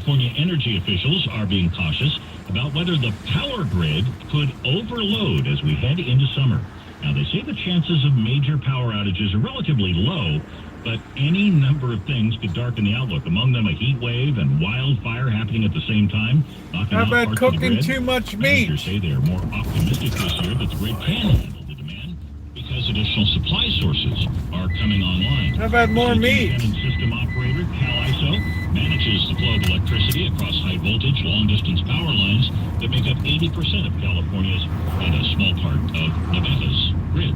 California energy officials are being cautious about whether the power grid could overload as we head into summer. Now, they say the chances of major power outages are relatively low, but any number of things could darken the outlook. Among them, a heat wave and wildfire happening at the same time. How about cooking too much meat? Managers say they are more optimistic this year that the grid can handle the demand because additional supply sources are coming online. How about more meat? Independent system operator Cal ISO manages the flow of electricity across high voltage, long distance power lines that make up 80% of California's and a small part of Nevada's grid.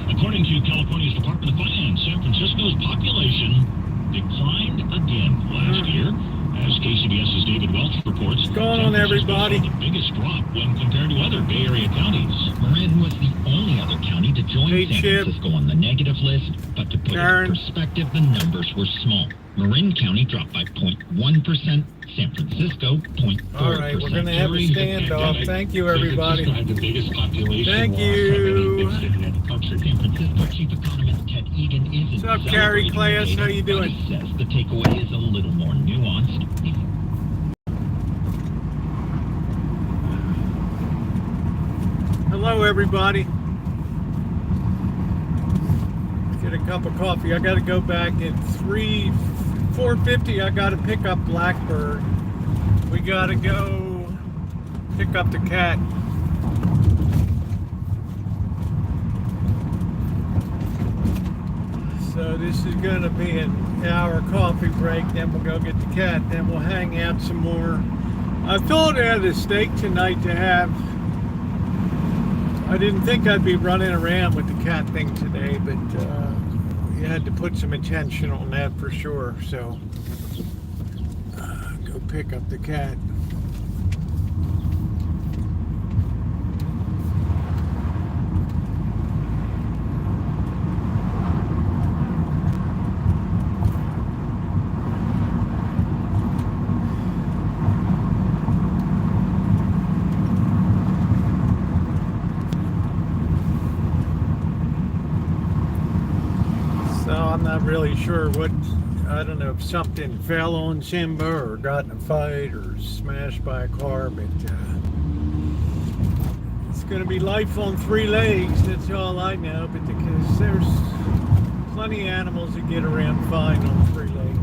According to California's Department of Finance, San Francisco's population declined again last year. As KCBS's David Welch reports, what's going on, everybody? The biggest drop when compared to other Bay Area counties. Marin was the only other county to join San Francisco on the negative list, but to put it in perspective, the numbers were small. Marin County dropped by 0.1%, San Francisco 0.4%. All right, we're going to have a standoff. Thank you, everybody. San Francisco had the biggest population Thank you. San Francisco Chief Economist Ted Egan isn't What's up, Carrie Class? How you doing? He says the takeaway is a little more nuanced. Hello, everybody. Let's get a cup of coffee. I got to go back at 4:50. I got to pick up Blackbird. We got to go pick up the cat. So this is going to be an hour coffee break. Then we'll go get the cat. Then we'll hang out some more. I thought I had a steak tonight to have. I didn't think I'd be running around with the cat thing today, but you had to put some attention on that for sure. So go pick up the cat. I'm not really sure what, I don't know if something fell on Simba or got in a fight or smashed by a car, but it's going to be life on three legs, that's all I know, but because there's plenty of animals that get around fine on three legs.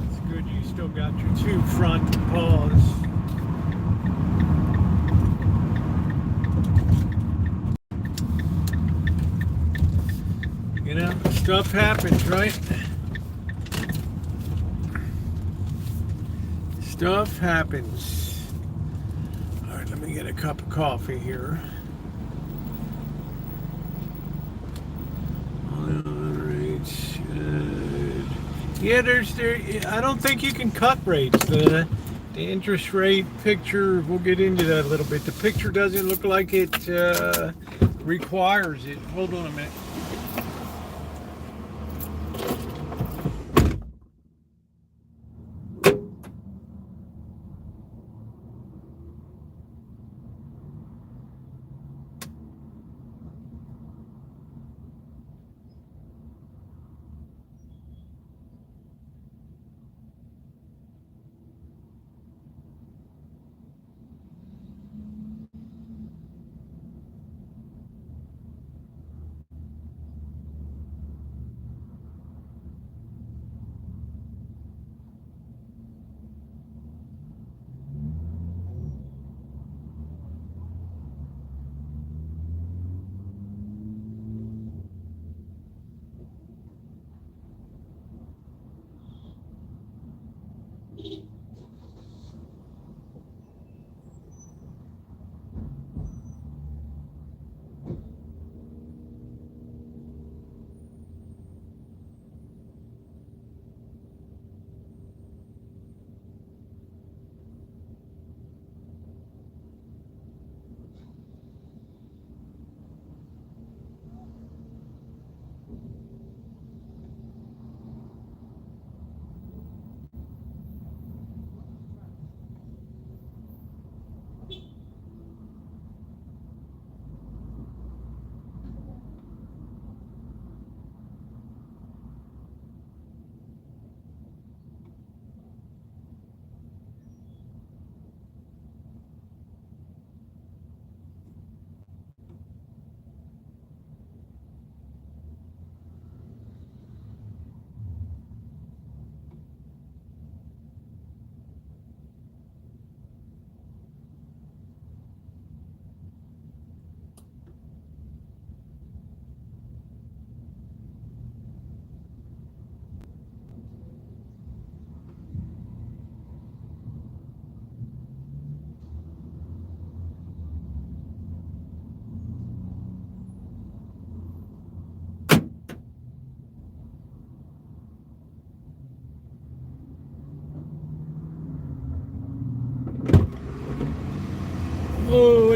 It's good you still got your two front paws. You know, stuff happens, right? Stuff happens. All right, let me get a cup of coffee here. All right. Yeah, I don't think you can cut rates. The interest rate picture, we'll get into that a little bit. The picture doesn't look like it requires it. Hold on a minute.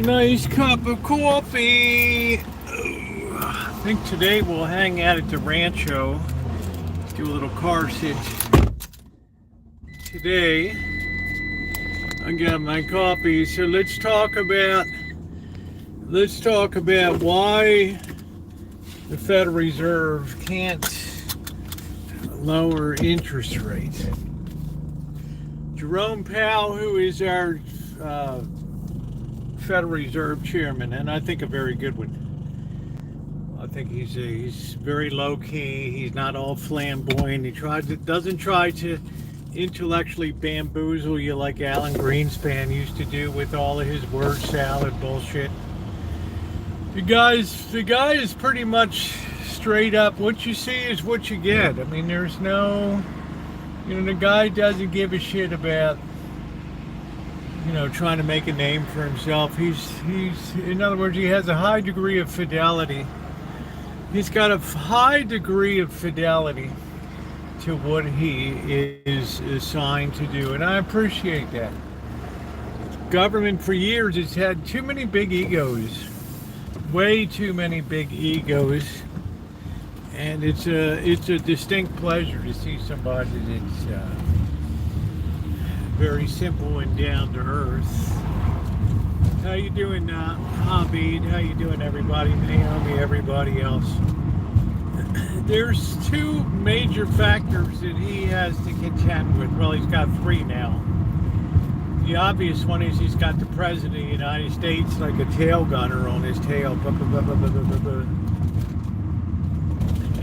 a nice cup of coffee. I think today we'll hang out at the Rancho, do a little car sit. Today, I got my coffee, so let's talk about why the Federal Reserve can't lower interest rates. Jerome Powell, who is our Federal Reserve chairman, and I think a very good one. I think he's very low key. He's not all flamboyant. He doesn't try to intellectually bamboozle you like Alan Greenspan used to do with all of his word salad bullshit. The guy is pretty much straight up. What you see is what you get. I mean, there's no, the guy doesn't give a shit about, trying to make a name for himself. He's in other words, he has a high degree of fidelity. He's got a high degree of fidelity to what he is assigned to do, and I appreciate that. Government for years has had too many big egos, way too many big egos, and it's a distinct pleasure to see somebody that's very simple and down to earth. How you doing, Hamid? How you doing, everybody? Naomi, everybody else. There's two major factors that he has to contend with. Well, he's got three now. The obvious one is he's got the President of the United States like a tail gunner on his tail.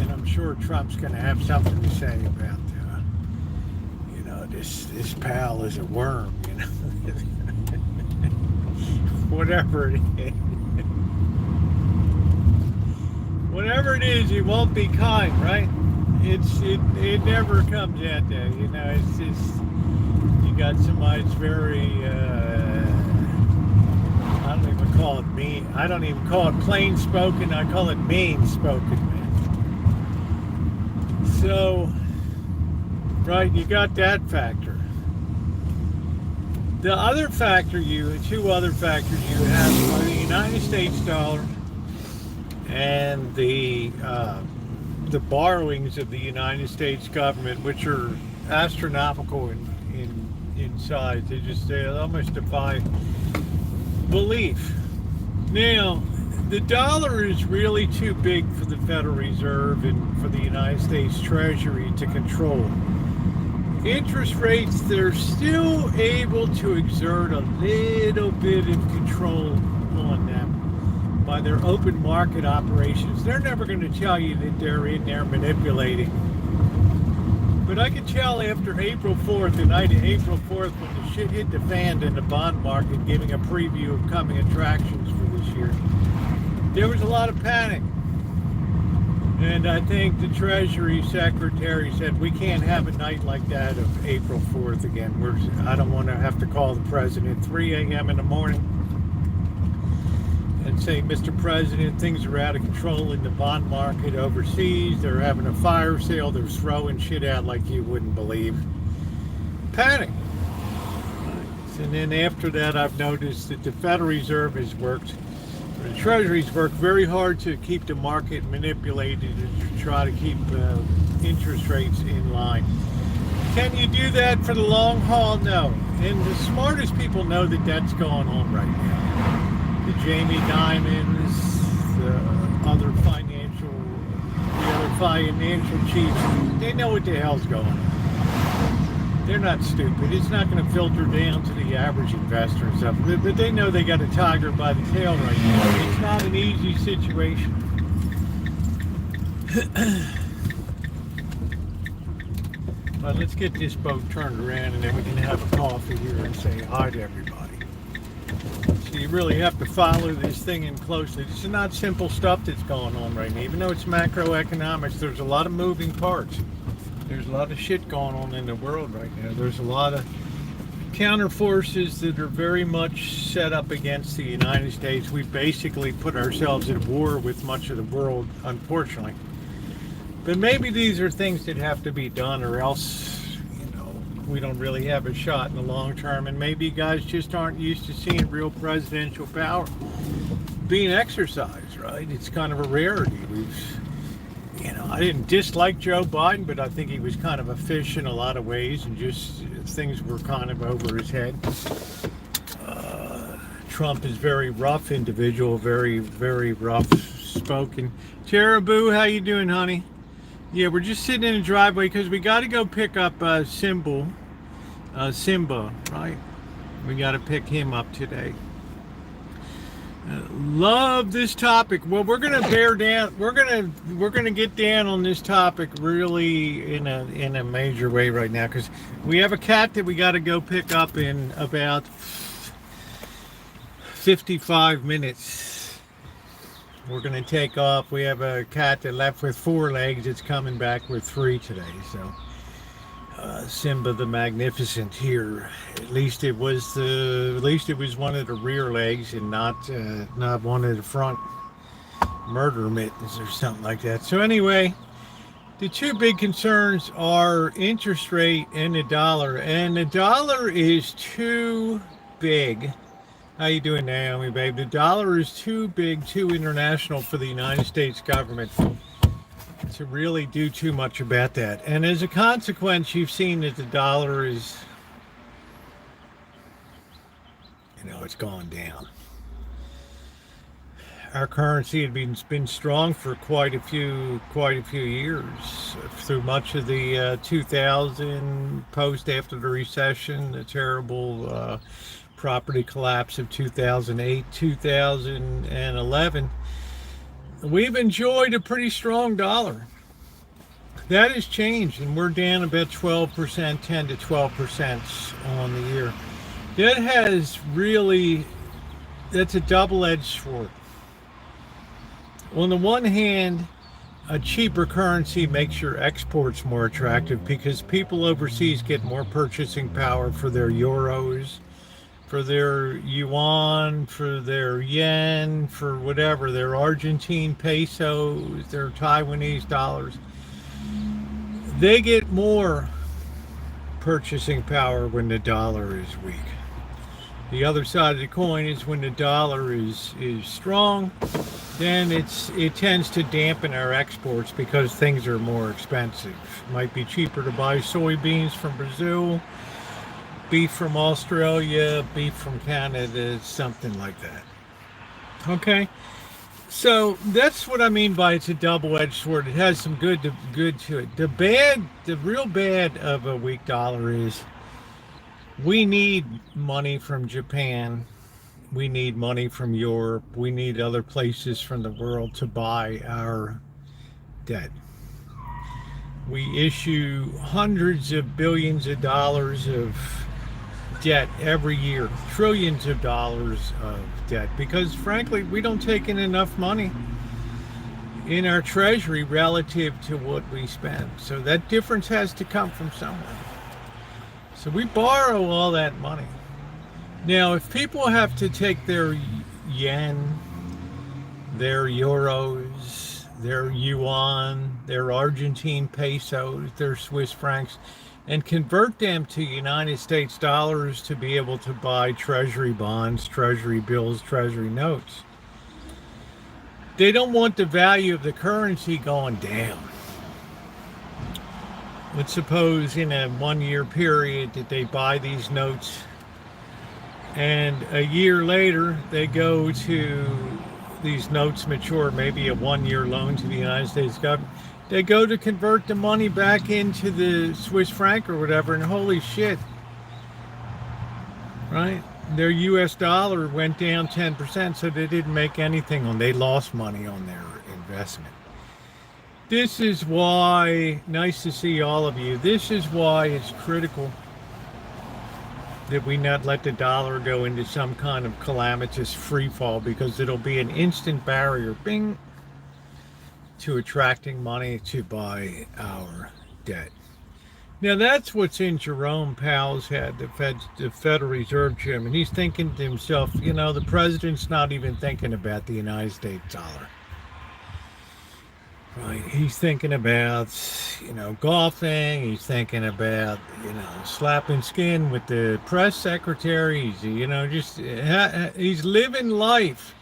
And I'm sure Trump's going to have something to say about, this pal is a worm, Whatever it is. Whatever it is, he won't be kind, right? It never comes that day, it's just, you got somebody that's very, I don't even call it mean. I don't even call it plain spoken. I call it mean spoken, man. So, right, you got that factor. The other factor two other factors you have are the United States dollar and the borrowings of the United States government, which are astronomical in size. They almost defy belief. Now, the dollar is really too big for the Federal Reserve and for the United States Treasury to control. Interest rates, they're still able to exert a little bit of control on them by their open market operations. They're never going to tell you that they're in there manipulating. But I can tell after April 4th, the night of April 4th, when the shit hit the fan in the bond market, giving a preview of coming attractions for this year, there was a lot of panic. And I think the Treasury Secretary said, we can't have a night like that of April 4th again. I don't want to have to call the President at 3 a.m. in the morning and say, Mr. President, things are out of control in the bond market overseas. They're having a fire sale. They're throwing shit out like you wouldn't believe. Panic. And then after that, I've noticed that the Federal Reserve has worked, the Treasury's worked very hard to keep the market manipulated and to try to keep interest rates in line. Can you do that for the long haul? No. And the smartest people know that that's going on right now. The Jamie Dimons, the other financial chiefs, they know what the hell's going on. They're not stupid. It's not going to filter down to the average investor and stuff. But they know they got a tiger by the tail right now. It's not an easy situation. But let's get this boat turned around and then we can have a coffee here and say hi to everybody. So you really have to follow this thing in closely. This is not simple stuff that's going on right now. Even though it's macroeconomics, there's a lot of moving parts. There's a lot of shit going on in the world right now. There's a lot of counter forces that are very much set up against the United States. We basically put ourselves at war with much of the world, unfortunately. But maybe these are things that have to be done, or else, we don't really have a shot in the long term, and maybe you guys just aren't used to seeing real presidential power being exercised, right? It's kind of a rarity. I didn't dislike Joe Biden, but I think he was kind of a fish in a lot of ways, and just things were kind of over his head. Trump is very rough individual, very, very rough spoken. Caribou, how you doing, honey? Yeah, we're just sitting in the driveway because we got to go pick up Simba, right? We got to pick him up today. Love this topic. Well, we're gonna bear down. We're gonna get down on this topic really in a major way right now, because we have a cat that we got to go pick up in about 55 minutes. We're gonna take off. We have a cat that left with 4 legs. It's coming back with 3 today. So Simba the Magnificent here. At least it was one of the rear legs and not one of the front murder mittens or something like that. So anyway, the two big concerns are interest rate and the dollar. And the dollar is too big. How you doing, Naomi, babe? The dollar is too big, too international for the United States government to really do too much about that. And as a consequence, you've seen that the dollar is, it's gone down. Our currency had been strong for quite a few years, through much of the 2000 post after the recession, the terrible property collapse of 2008, 2011. We've enjoyed a pretty strong dollar. That has changed, and we're down about 12%, 10 to 12% on the year. That's a double-edged sword. On the one hand, a cheaper currency makes your exports more attractive because people overseas get more purchasing power for their euros, for their yuan, for their yen, for whatever, their Argentine pesos, their Taiwanese dollars. They get more purchasing power when the dollar is weak. The other side of the coin is when the dollar is strong, then it tends to dampen our exports because things are more expensive. It might be cheaper to buy soybeans from Brazil, beef from Australia, beef from Canada, something like that. Okay, so that's what I mean by it's a double-edged sword. It has some good to it. The real bad of a weak dollar is we need money from Japan. We need money from Europe. We need other places from the world to buy our debt. We issue hundreds of billions of dollars of debt every year, trillions of dollars of debt, because frankly we don't take in enough money in our treasury relative to what we spend. So that difference has to come from somewhere. So we borrow all that money. Now if people have to take their yen, their euros, their yuan, their Argentine pesos, their Swiss francs, and convert them to United States dollars to be able to buy treasury bonds, treasury bills, treasury notes, they don't want the value of the currency going down. Let's suppose in a 1-year period that they buy these notes, and a year later they go to, these notes mature, maybe a 1-year loan to the United States government. They go to convert the money back into the Swiss franc or whatever, and holy shit, right? Their US dollar went down 10%, so they didn't make anything on, they lost money on their investment. This is why, nice to see all of you, this is why it's critical that we not let the dollar go into some kind of calamitous free fall, because it'll be an instant barrier, bing, to attracting money to buy our debt. Now that's what's in Jerome Powell's head, the Federal Reserve Chairman. He's thinking to himself, the president's not even thinking about the United States dollar. Right. He's thinking about, golfing. He's thinking about, slapping skin with the press secretary. He's, he's living life.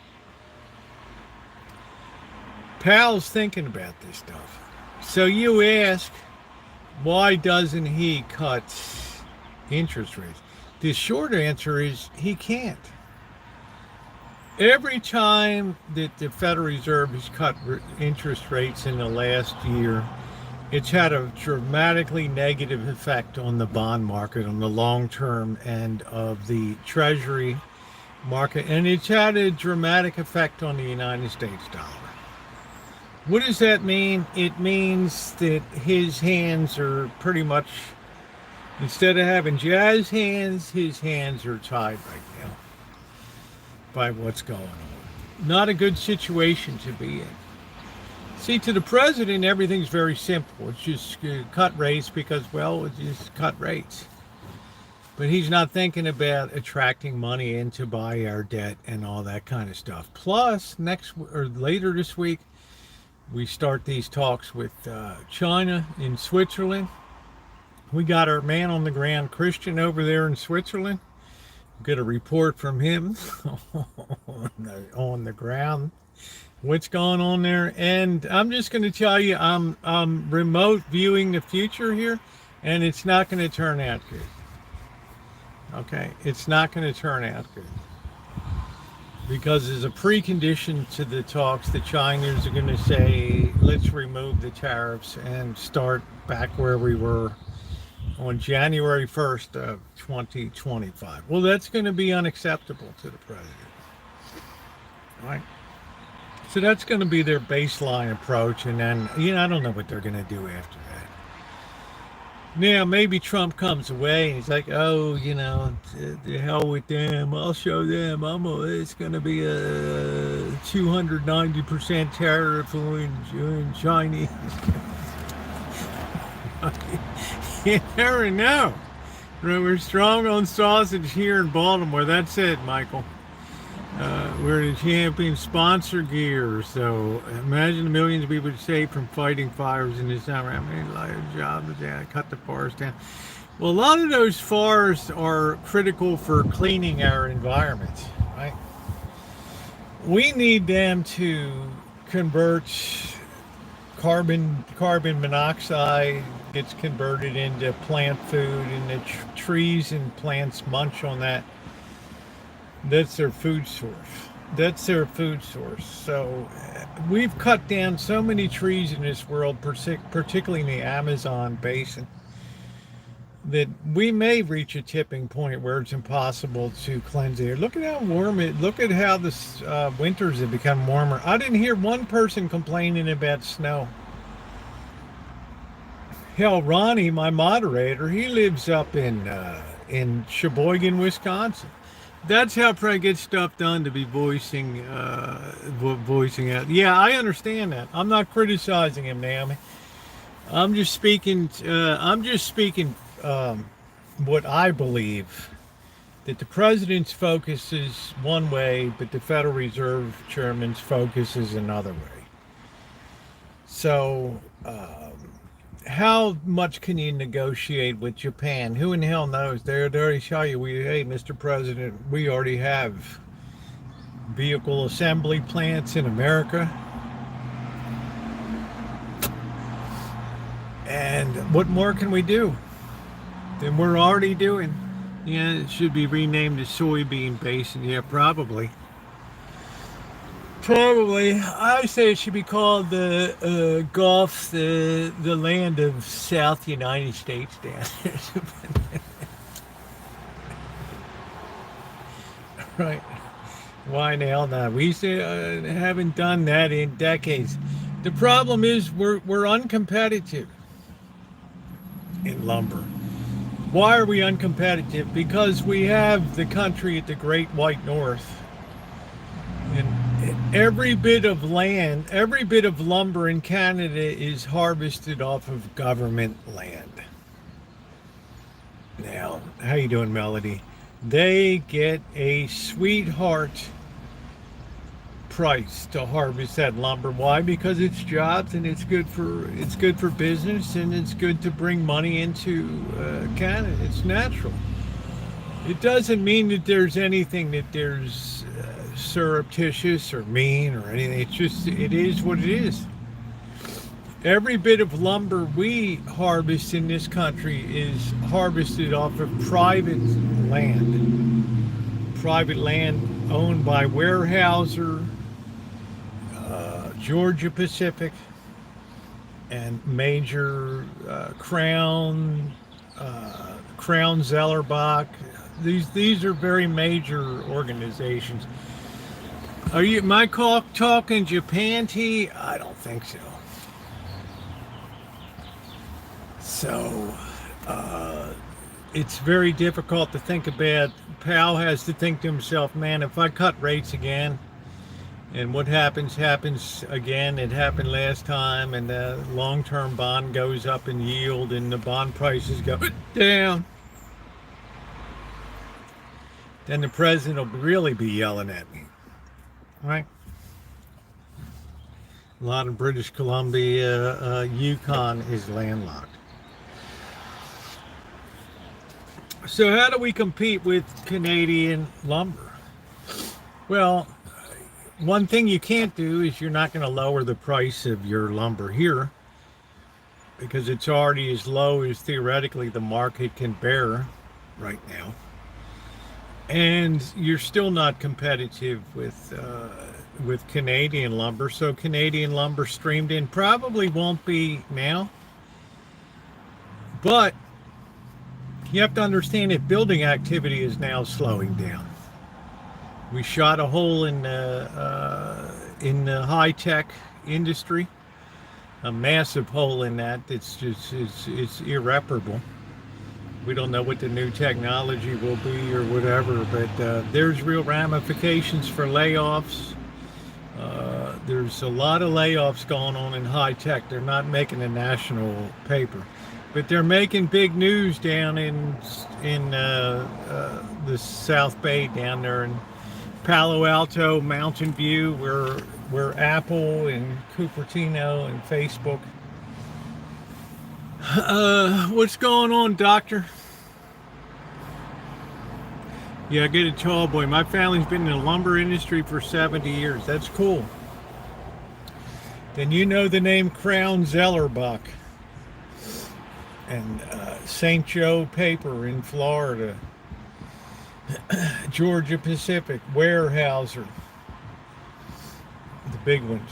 Pal's thinking about this stuff. So you ask, why doesn't he cut interest rates? The short answer is he can't. Every time that the Federal Reserve has cut interest rates in the last year, it's had a dramatically negative effect on the bond market, on the long-term end of the Treasury market, and it's had a dramatic effect on the United States dollar. What does that mean? It means that his hands are pretty much, instead of having jazz hands, his hands are tied right now by what's going on. Not a good situation to be in. See, to the president, everything's very simple. It's just cut rates because, well, it's just cut rates. But he's not thinking about attracting money in to buy our debt and all that kind of stuff. Plus, later this week, we start these talks with China in Switzerland. We got our man on the ground, Christian, over there in Switzerland. Get a report from him on the ground, what's going on there. And I'm just going to tell you, I'm remote viewing the future here, and it's not going to turn out good. Okay, it's not going to turn out good. Because as a precondition to the talks, the Chinese are going to say, let's remove the tariffs and start back where we were on January 1st of 2025. Well, that's going to be unacceptable to the president. All right? So that's going to be their baseline approach. And then, I don't know what they're going to do after that. Now, maybe Trump comes away and he's like, oh, the hell with them. I'll show them. It's going to be a 290% tariff on Chinese. You never know. We're strong on sausage here in Baltimore. That's it, Michael. We're the champion sponsor gear. So imagine the millions of people saved from fighting fires in this summer. How many lives, jobs, cut the forest down. Well, a lot of those forests are critical for cleaning our environment, right? We need them to convert carbon monoxide, gets converted into plant food, and the trees and plants munch on that. That's their food source. So we've cut down so many trees in this world, particularly in the Amazon basin, that we may reach a tipping point where it's impossible to cleanse the air. Look at how warm look at how the winters have become warmer. I didn't hear one person complaining about snow. Hell, Ronnie, my moderator, he lives up in Sheboygan, Wisconsin. That's how I get stuff done, to be voicing out. Yeah, I understand that. I'm not criticizing him, Naomi. I'm just speaking what I believe, that the president's focus is one way, but the Federal Reserve Chairman's focus is another way. So, how much can you negotiate with Japan? Who in the hell knows? They already tell you, hey, Mr. President, we already have vehicle assembly plants in America. And what more can we do than we're already doing? Yeah, it should be renamed the soybean basin. Yeah, probably. I say it should be called the Gulf, the land of South United States down there. Right. Why in the hell not? We haven't done that in decades. The problem is we're uncompetitive in lumber. Why are we uncompetitive? Because we have the country at the Great White North. And every bit of land, every bit of lumber in Canada is harvested off of government land. Now, how you doing, Melody? They get a sweetheart price to harvest that lumber. Why? Because it's jobs and it's good for business and it's good to bring money into Canada. It's natural. It doesn't mean that there's anything that there's surreptitious or mean or anything. It's just, it is what it is. Every bit of lumber we harvest in this country is harvested off of private land owned by Weyerhaeuser, Georgia Pacific, and major Crown Zellerbach. These are very major organizations. Am I talking Japan tea? I don't think so. So, it's very difficult to think about. Powell has to think to himself, man, if I cut rates again, and what happens again. It happened last time, and the long-term bond goes up in yield, and the bond prices go down. Then the president will really be yelling at me, right? A lot of British Columbia, Yukon is landlocked. So how do we compete with Canadian lumber? Well, one thing you can't do is you're not going to lower the price of your lumber here because it's already as low as theoretically the market can bear right now. And you're still not competitive with Canadian lumber. So Canadian lumber streamed in probably won't be now. But you have to understand that building activity is now slowing down. We shot a hole in the high-tech industry, a massive hole in that. It's irreparable. We don't know what the new technology will be or whatever, but there's real ramifications for layoffs. There's a lot of layoffs going on in high-tech. They're not making a national paper. But they're making big news down in the South Bay down there in Palo Alto, Mountain View, where Apple and Cupertino and Facebook. What's going on, doctor? Yeah, I get a tall boy. My family's been in the lumber industry for 70 years. That's cool. Then you know the name Crown Zellerbach. And St. Joe Paper in Florida, Georgia Pacific, Weyerhaeuser, the big ones.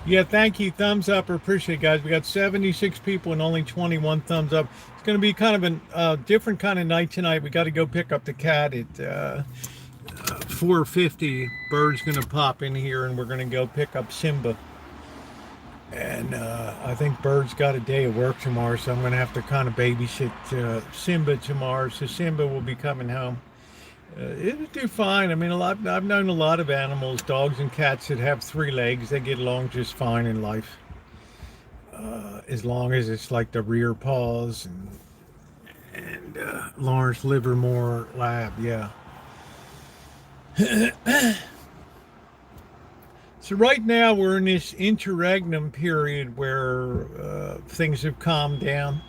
Yeah, thank you. Thumbs up. I appreciate it, guys. We got 76 people and only 21 thumbs up. It's going to be kind of a different kind of night tonight. We got to go pick up the cat at 4:50. Bird's going to pop in here, and we're going to go pick up Simba. And I think Bird's got a day of work tomorrow, so I'm going to have to kind of babysit Simba tomorrow. So Simba will be coming home. It'll do fine. I mean, I've known a lot of animals, dogs and cats that have 3 legs. They get along just fine in life, as long as it's like the rear paws and Lawrence Livermore Lab, yeah. So right now we're in this interregnum period where things have calmed down.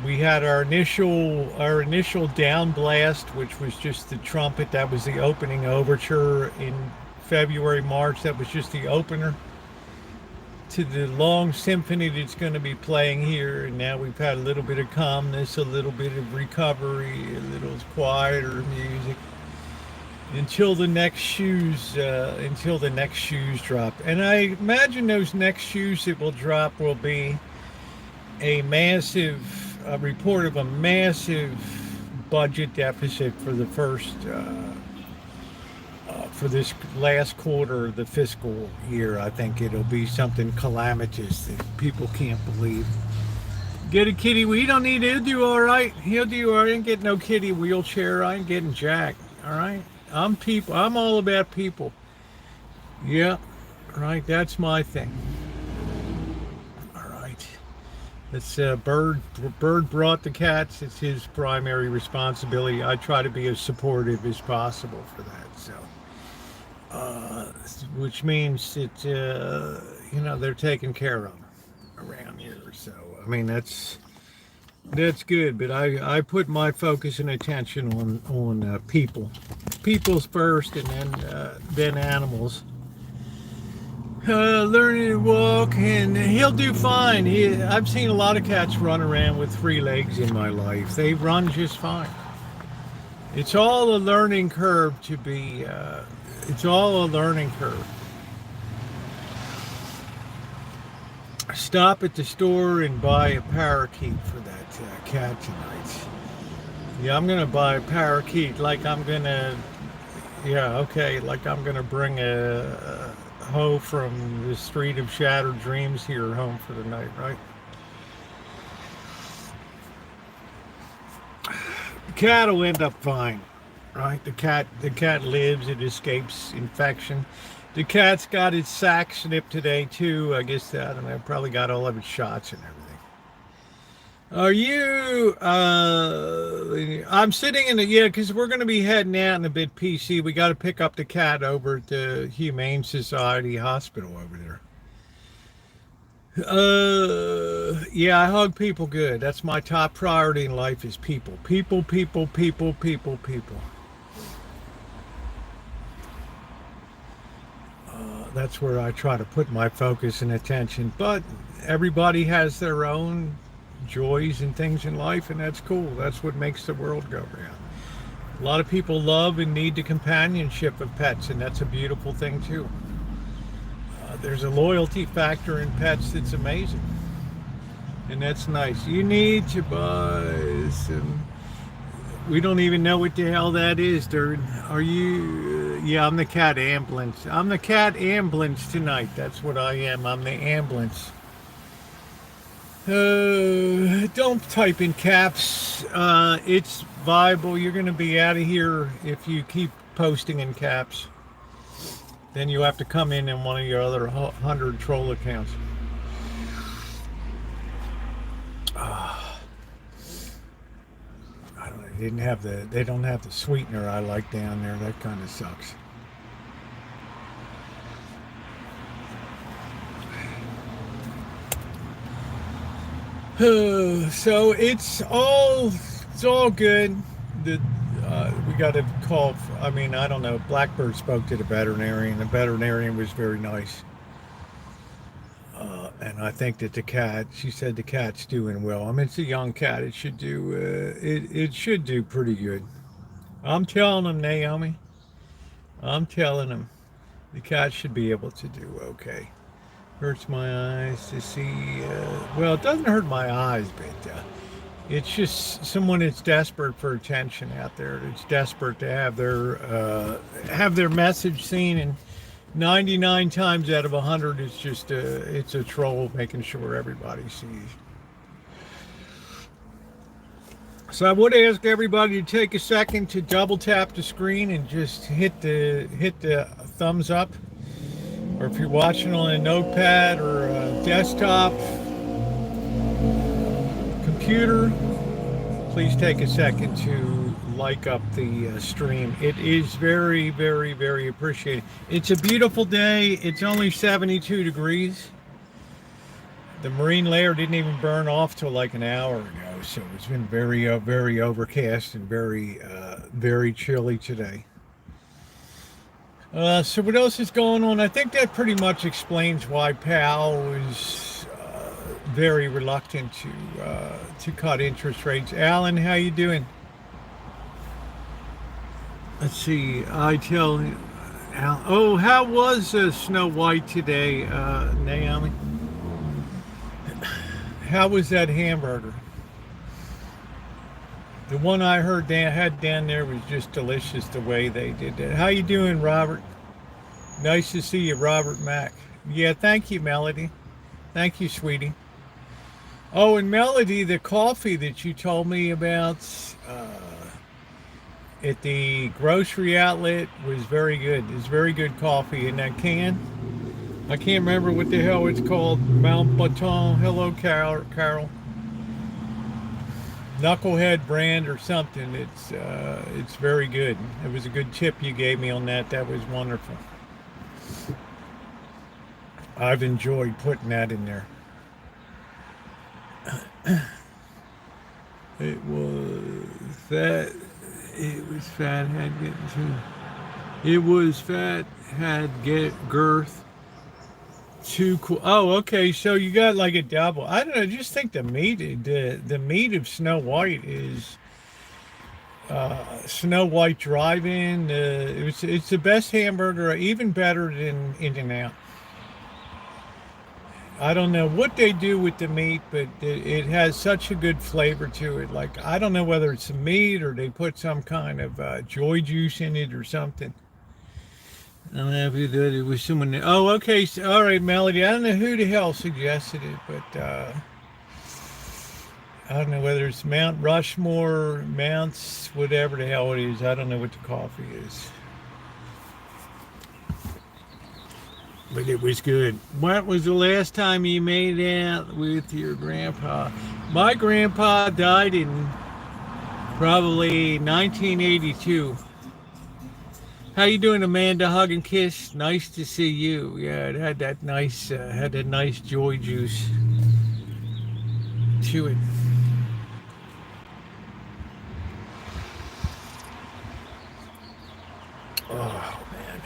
We had our initial down blast, which was just the trumpet. That was the opening overture in February, March. That was just the opener to the long symphony that's going to be playing here. And now we've had a little bit of calmness, a little bit of recovery, a little quieter music. Until the next shoes drop. And I imagine those next shoes that will drop will be a report of a massive budget deficit for the first for this last quarter of the fiscal year. I think it'll be something calamitous that people can't believe. Get a kitty. Well, you don't need it. He'll do all right. He'll do all right. I ain't getting no kitty wheelchair. I ain't getting jack. All right. I'm people. I'm all about people. Yeah, right. That's my thing. All right. It's Bird brought the cats. It's his primary responsibility. I try to be as supportive as possible for that. So which means that they're taken care of around here. So I mean that's good. But I put my focus and attention on people's first, and then animals. Learning to walk, and he'll do fine. I've seen a lot of cats run around with 3 legs in my life. They run just fine. It's all a learning curve to be. It's all a learning curve. Stop at the store and buy a parakeet for that cat tonight. Yeah, I'm gonna buy a parakeet. Like I'm gonna. Yeah, okay. Like I'm gonna bring a hoe from the street of shattered dreams here home for the night, right? The cat will end up fine, right? The cat lives, it escapes infection. The cat's got its sack snipped today too. I guess I don't know, probably got all of its shots and everything. Are you I'm sitting in the because we're gonna be heading out in a bit, PC. We gotta pick up the cat over at the Humane Society Hospital over there. Yeah, I hug people good. That's my top priority in life is people. People, people, people, people, people. That's where I try to put my focus and attention. But everybody has their own joys and things in life, and that's cool. That's what makes the world go round. A lot of people love and need the companionship of pets, and that's a beautiful thing too. There's a loyalty factor in pets that's amazing, and that's nice. You need to buy some. We don't even know what the hell that is, dude. Are you? Yeah, I'm the cat ambulance. I'm the cat ambulance tonight. That's what I am. I'm the ambulance. Don't type in caps. It's viable. You're going to be out of here if you keep posting in caps. Then you have to come in one of your other 100 troll accounts. I don't know. They don't have the sweetener I like down there. That kind of sucks. So it's all good. We got a call. I mean, I don't know. Blackbird spoke to the veterinarian. The veterinarian was very nice. And I think that she said the cat's doing well. I mean, it's a young cat. It should do, it should do pretty good. I'm telling him, Naomi. I'm telling him the cat should be able to do okay. Hurts my eyes to see. Well, it doesn't hurt my eyes, but it's just someone that's desperate for attention out there. It's desperate to have their message seen, and 99 times out of 100, it's just it's a troll making sure everybody sees. So I would ask everybody to take a second to double tap the screen and just hit the thumbs up. Or if you're watching on a notepad or a desktop, computer, please take a second to like up the stream. It is very, very, very appreciated. It's a beautiful day. It's only 72 degrees. The marine layer didn't even burn off till like an hour ago, so it's been very, very overcast and very, very chilly today. So what else is going on? I think that pretty much explains why Powell was very reluctant to cut interest rates. Alan, how you doing? Let's see. I tell Alan. Oh, how was Snow White today, Naomi? How was that hamburger? The one I had down there was just delicious the way they did that. How you doing, Robert? Nice to see you, Robert Mack. Yeah, thank you, Melody. Thank you, sweetie. Oh, and Melody, the coffee that you told me about at the grocery outlet was very good. It's very good coffee in that can. I can't remember what the hell it's called. Mount Baton. Hello, Carol. Knucklehead brand or something. It's very good. It was a good tip you gave me on that. That was wonderful. I've enjoyed putting that in there. It was fat. It was fat. Had getting too. It was fat. Had get girth. Too cool. Oh, okay. So you got like a double. I don't know. I just think the meat of Snow White is Snow White Drive-In. It's the best hamburger, even better than In-N-Out. I don't know what they do with the meat, but it has such a good flavor to it. Like, I don't know whether it's the meat or they put some kind of joy juice in it or something. I'm happy that it was someone. Oh, okay. So, all right, Melody. I don't know who the hell suggested it, but I don't know whether it's Mount Rushmore, Mounts, whatever the hell it is. I don't know what the coffee is. But it was good. What was the last time you made out with your grandpa? My grandpa died in probably 1982. How you doing, Amanda? Hug and kiss. Nice to see you. Yeah, it had that nice joy juice to it. Oh man.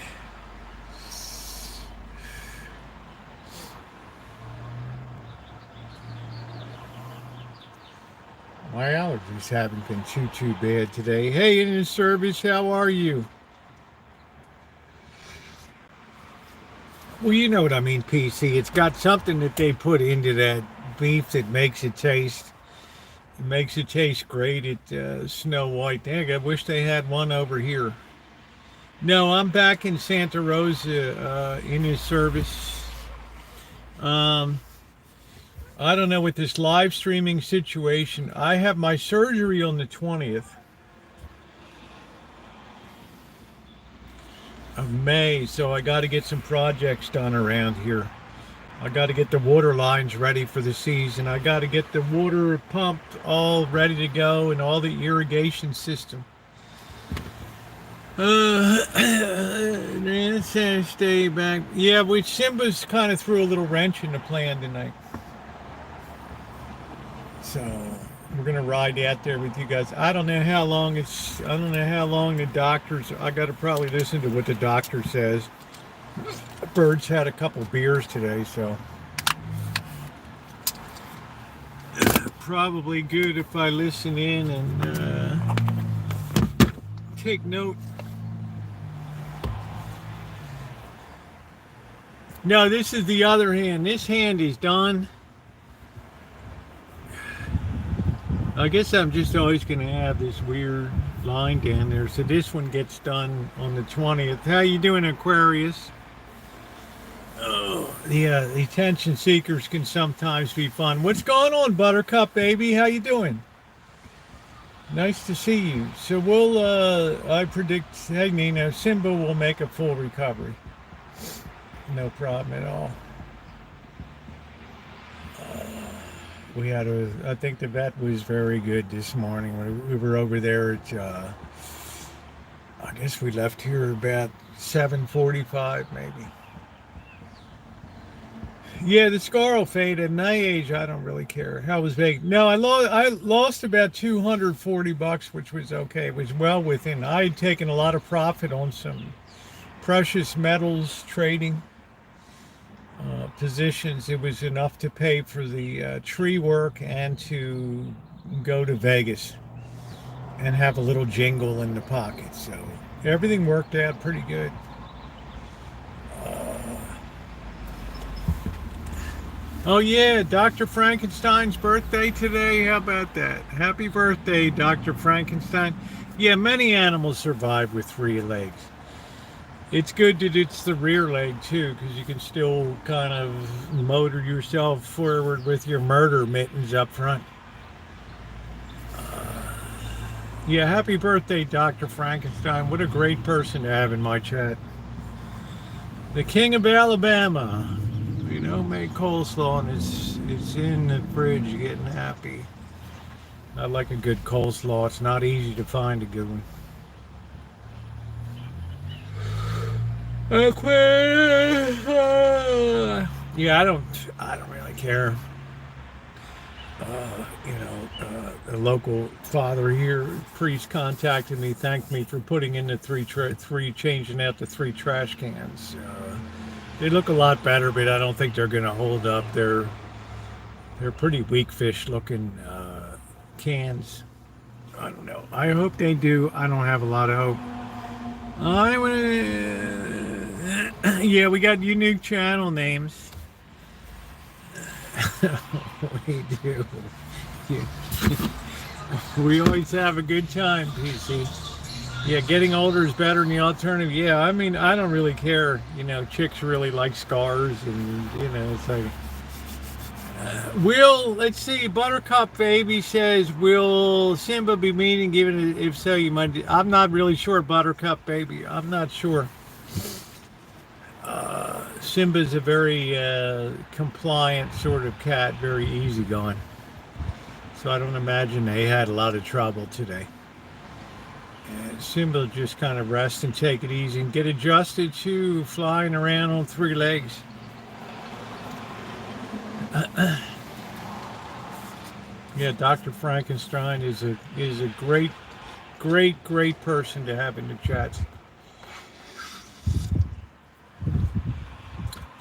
My allergies haven't been too bad today. Hey, in the service, how are you? Well, you know what I mean, PC. It's got something that they put into that beef that makes it taste great at Snow White. Dang, I wish they had one over here. No, I'm back in Santa Rosa in his service. I don't know with this live streaming situation. I have my surgery on the 20th of May, so I got to get some projects done around here. I got to get the water lines ready for the season. I got to get the water pumped all ready to go and all the irrigation system. Stay back. Yeah, which Simba's kind of threw a little wrench in the plan tonight. So we're gonna ride out there with you guys. I don't know how long the doctors. I got to probably listen to what the doctor says. Bird's had a couple beers today, so probably good if I listen in and take note. No, this is the other hand. This hand is done. I guess I'm just always going to have this weird line down there. So this one gets done on the 20th. How you doing, Aquarius? Oh, yeah, the attention seekers can sometimes be fun. What's going on, Buttercup, baby? How you doing? Nice to see you. So I predict, hey, Nina, Simba will make a full recovery. No problem at all. I think the vet was very good this morning. We were over there at, I guess we left here about 7:45 maybe. Yeah, the scar will fade. At my age, I don't really care. How was Vegas? No, I lost about $240, which was okay. It was well within. I had taken a lot of profit on some precious metals trading positions. It was enough to pay for the tree work and to go to Vegas and have a little jingle in the pocket. So everything worked out pretty good. Oh yeah, Dr. Frankenstein's birthday today. How about that? Happy birthday, Dr. Frankenstein. Yeah, many animals survive with 3 legs. It's good that it's the rear leg too, because you can still kind of motor yourself forward with your murder mittens up front. Yeah, happy birthday, Dr. Frankenstein. What a great person to have in my chat. The King of Alabama. You know, make coleslaw and it's in the fridge getting happy. I like a good coleslaw. It's not easy to find a good one. Yeah, I don't really care. The local father here, priest, contacted me, thanked me for putting in the changing out the three trash cans. They look a lot better, but I don't think they're going to hold up. They're pretty weak fish looking cans. I don't know. I hope they do. I don't have a lot of hope. Yeah, we got unique channel names. We do. We always have a good time, PC. Yeah, getting older is better than the alternative. Yeah, I mean, I don't really care. Chicks really like scars, and it's like. Let's see. Buttercup Baby says, will Simba be meeting? Given if so, you might. I'm not really sure, Buttercup Baby. I'm not sure. Simba's a very compliant sort of cat, very easygoing. So I don't imagine they had a lot of trouble today. And Simba will just kind of rest and take it easy and get adjusted to flying around on three legs. Yeah, Dr. Frankenstein is a great person to have in the chats.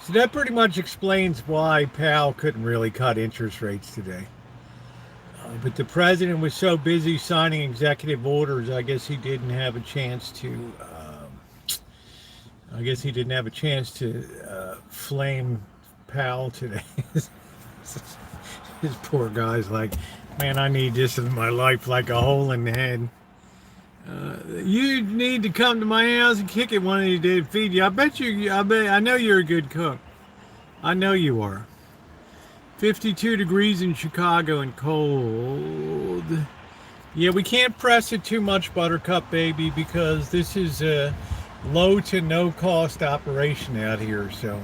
So that pretty much explains why Powell couldn't really cut interest rates today. But the president was so busy signing executive orders, I guess he didn't have a chance to. Flame Powell today. This poor guy's like, man, I need this in my life like a hole in the head. You need to come to my house and kick it one of these days and feed you. I know you're a good cook. I know you are. 52 degrees in Chicago and cold. Yeah, we can't press it too much, Buttercup Baby, because this is a low to no cost operation out here. So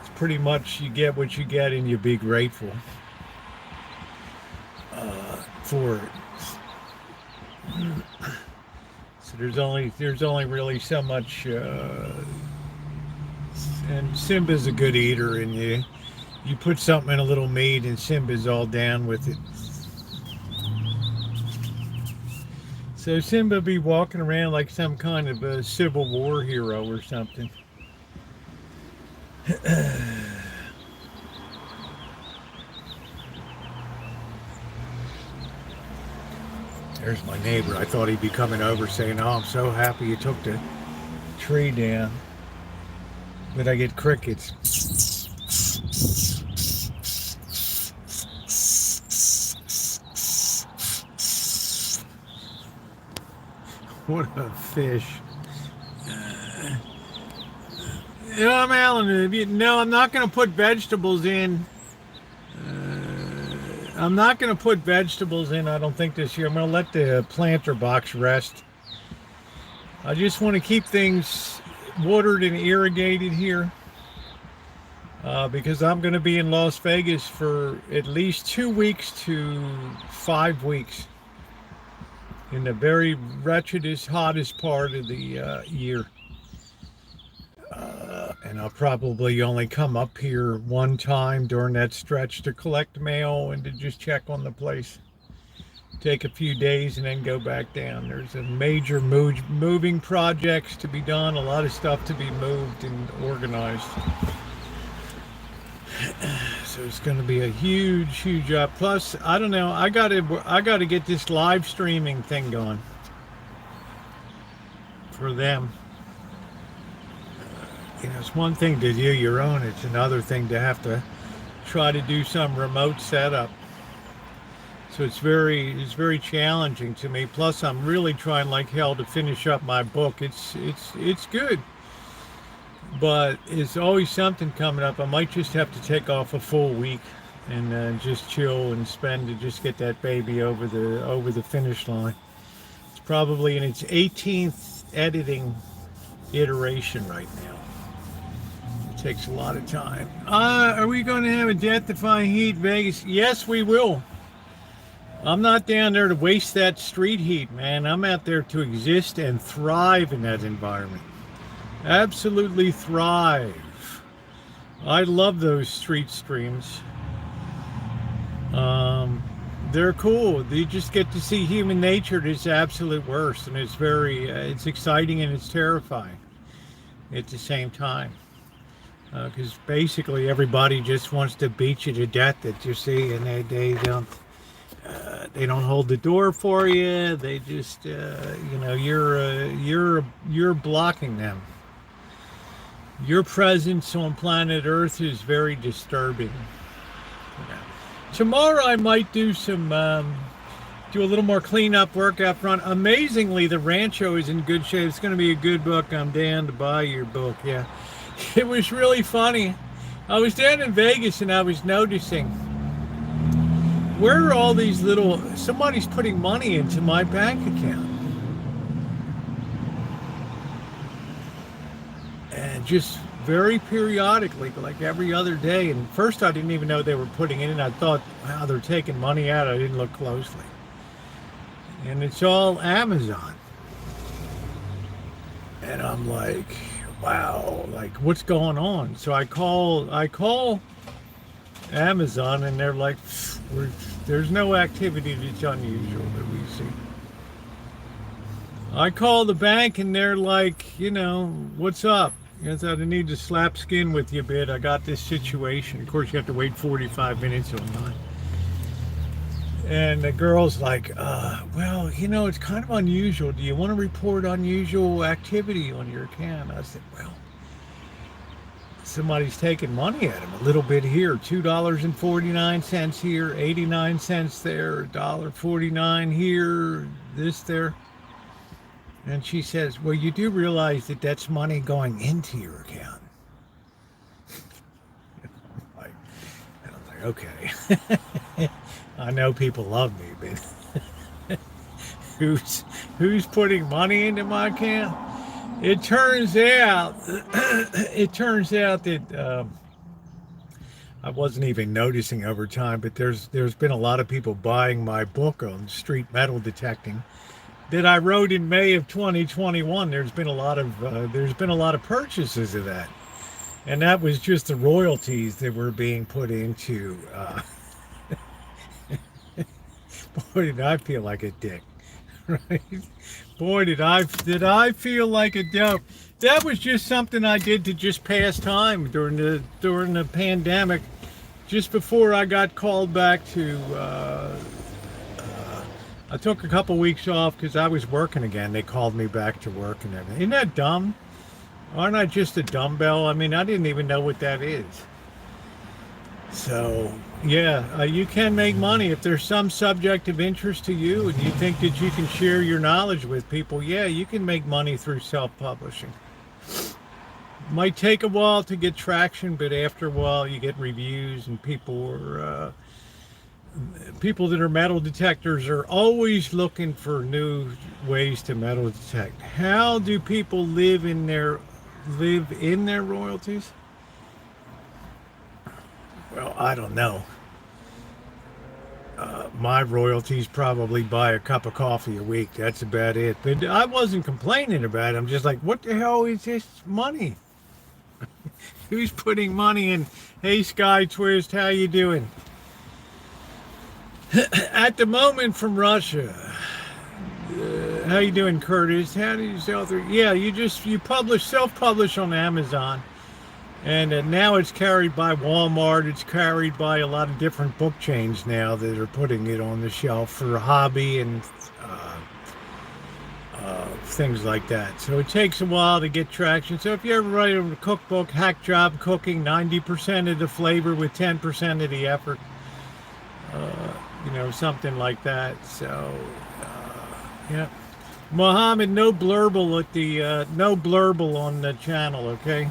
it's pretty much you get what you get and you be grateful for it. So there's only really so much, and Simba's a good eater, and you put something in a little meat and Simba's all down with it. So Simba be walking around like some kind of a Civil War hero or something. There's my neighbor. I thought he'd be coming over saying, oh, I'm so happy you took the tree down. But I get crickets. What a fish. I'm Alan. No, I'm not going to put vegetables in. I don't think, this year. I'm going to let the planter box rest. I just want to keep things watered and irrigated here. Because I'm going to be in Las Vegas for at least 2 weeks to 5 weeks. In the very wretchedest, hottest part of the year. And I'll probably only come up here one time during that stretch to collect mail and to just check on the place. Take a few days and then go back down. There's a major moving projects to be done, a lot of stuff to be moved and organized. So it's going to be a huge job. Plus, I don't know, I got to get this live streaming thing going for them. It's one thing to do your own. It's another thing to have to try to do some remote setup. So it's very challenging to me. Plus, I'm really trying like hell to finish up my book. It's good. But it's always something coming up. I might just have to take off a full week and just chill and just get that baby over the finish line. It's probably in its 18th editing iteration right now. It takes a lot of time. Are we going to have a death-defying heat Vegas? Yes, we will. I'm not down there to waste that street heat, man. I'm out there to exist and thrive in that environment. absolutely thrive. I love those street streams. They're cool. You just get to see human nature at its absolute worst, and it's very, it's exciting and it's terrifying at the same time. Because basically everybody just wants to beat you to death that you see, and they don't hold the door for you. They just you're blocking them. Your presence on planet Earth is very disturbing. Tomorrow I might do do a little more cleanup work out front. Amazingly, the Rancho is in good shape. It's going to be a good book. I'm down to buy your book. Yeah. It was really funny. I was down in Vegas and I was noticing, where are all these somebody's putting money into my bank account. And just very periodically, like every other day. And first I didn't even know they were putting it in. I thought, wow, they're taking money out. I didn't look closely. And it's all Amazon. And I'm like, wow, like what's going on? So I call Amazon and they're like, there's no activity that's unusual that we see. I call the bank and they're like, what's up? I thought I need to slap skin with you a bit. I got this situation. Of course, you have to wait 45 minutes online. And the girl's like, well, it's kind of unusual. Do you want to report unusual activity on your account? I said, well, somebody's taking money at him. A little bit here, $2.49 here, 89 cents there, $1.49 here, this there. And she says, well, you do realize that that's money going into your account. And I'm like, okay. I know people love me, but who's putting money into my account? It turns out that I wasn't even noticing over time, but there's been a lot of people buying my book on street metal detecting that I wrote in May of 2021. There's been a lot of purchases of that, and that was just the royalties that were being put into. Boy, did I feel like a dick, right? Boy, did I feel like a dope. That was just something I did to just pass time during the pandemic, just before I got called back to. I took a couple weeks off because I was working again. They called me back to work and everything. Isn't that dumb? Aren't I just a dumbbell? I mean, I didn't even know what that is. So, yeah, you can make money if there's some subject of interest to you and you think that you can share your knowledge with people. Yeah, you can make money through self-publishing. Might take a while to get traction, but after a while you get reviews and people that are metal detectors are always looking for new ways to metal detect. How do people live in their royalties? Well, I don't know. My royalties probably buy a cup of coffee a week. That's about it. But I wasn't complaining about it. I'm just like, what the hell is this money? Who's putting money in? Hey, Sky Twist, how you doing? At the moment from Russia. How you doing, Curtis? How do you sell through? Yeah, you self-publish on Amazon. And now it's carried by Walmart. It's carried by a lot of different book chains now that are putting it on the shelf for hobby and things like that. So it takes a while to get traction. So if you ever write a cookbook, Hack Job Cooking, 90% of the flavor with 10% of the effort, something like that. So, yeah. Mohammed, no blurble on the channel, okay?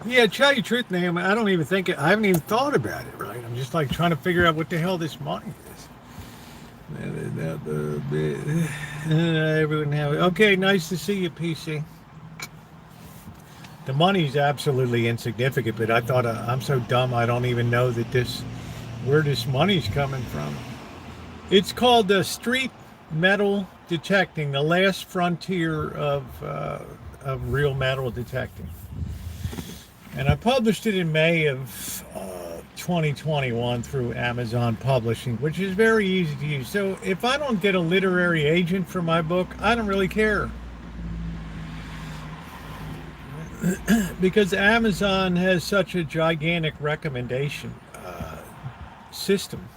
Yeah, tell you the truth, Nahum, I haven't even thought about it, right? I'm just like trying to figure out what the hell this money is. Everyone have it. Okay, nice to see you, PC. The money's absolutely insignificant, but I thought I'm so dumb I don't even know where this money's coming from. It's called the Street Metal detecting, the last frontier of real metal detecting. And I published it in May of 2021 through Amazon Publishing, which is very easy to use. So if I don't get a literary agent for my book, I don't really care. Because Amazon has such a gigantic recommendation system.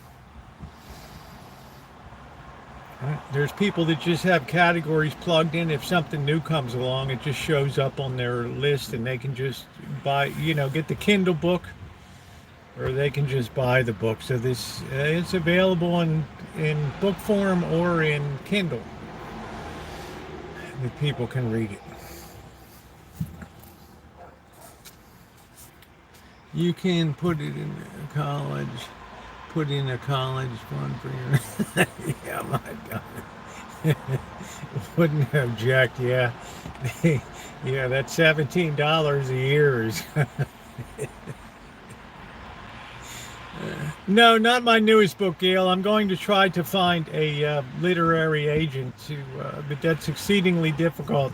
There's people that just have categories plugged in. If something new comes along, it just shows up on their list and they can just buy, get the Kindle book, or they can just buy the book. So this it's available in book form or in Kindle that people can read it. You can put it in college. Put in a college fund for your... Yeah, my God. Wouldn't object, yeah. Yeah, that's $17 a year. Is No, not my newest book, Gail. I'm going to try to find a literary agent, but that's exceedingly difficult.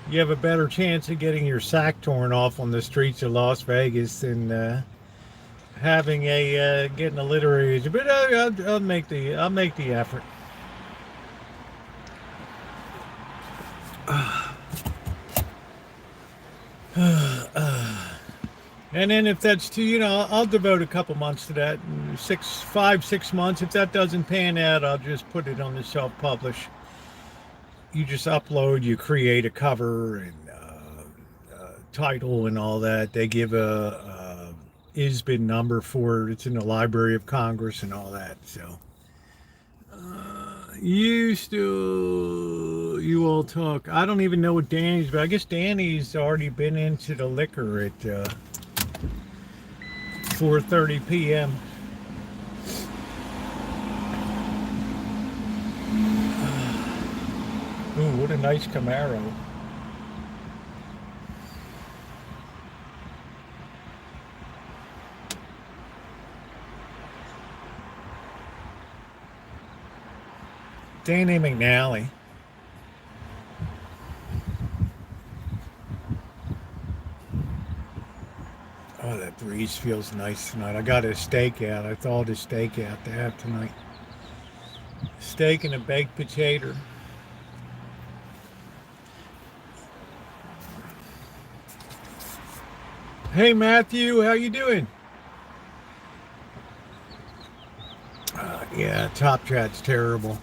You have a better chance of getting your sack torn off on the streets of Las Vegas than having getting a literary agent. But I'll make the effort. And then if that's too, I'll devote a couple months to that. 6 months. If that doesn't pan out, I'll just put it on the self-publish. You just upload, you create a cover and title and all that. They give a ISBN number for it. It's in the Library of Congress and all that. So you all talk. I don't even know what Danny's, but I guess Danny's already been into the liquor at 4:30 p.m. Ooh, what a nice Camaro. Danny McNally. Oh, that breeze feels nice tonight. I got a steak out. I thought a steak out to have tonight. Steak and a baked potato. Hey Matthew, how you doing? Yeah, Top Chat's terrible.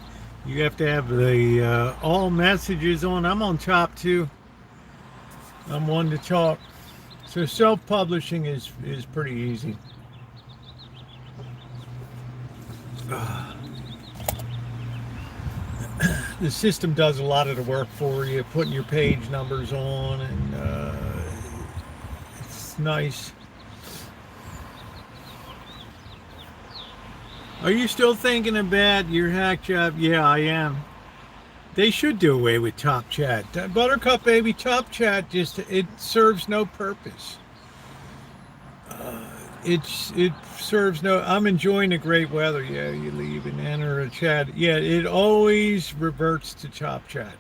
You have to have the all messages on. I'm on Top too. I'm one to talk. So self-publishing is pretty easy. The system does a lot of the work for you, putting your page numbers on, and it's nice. Are you still thinking about your hack job? Yeah, I am. They should do away with Top Chat. Buttercup, baby, Top Chat it serves no purpose. It serves no. I'm enjoying the great weather. Yeah, you leave and enter a chat. Yeah, it always reverts to Top Chat.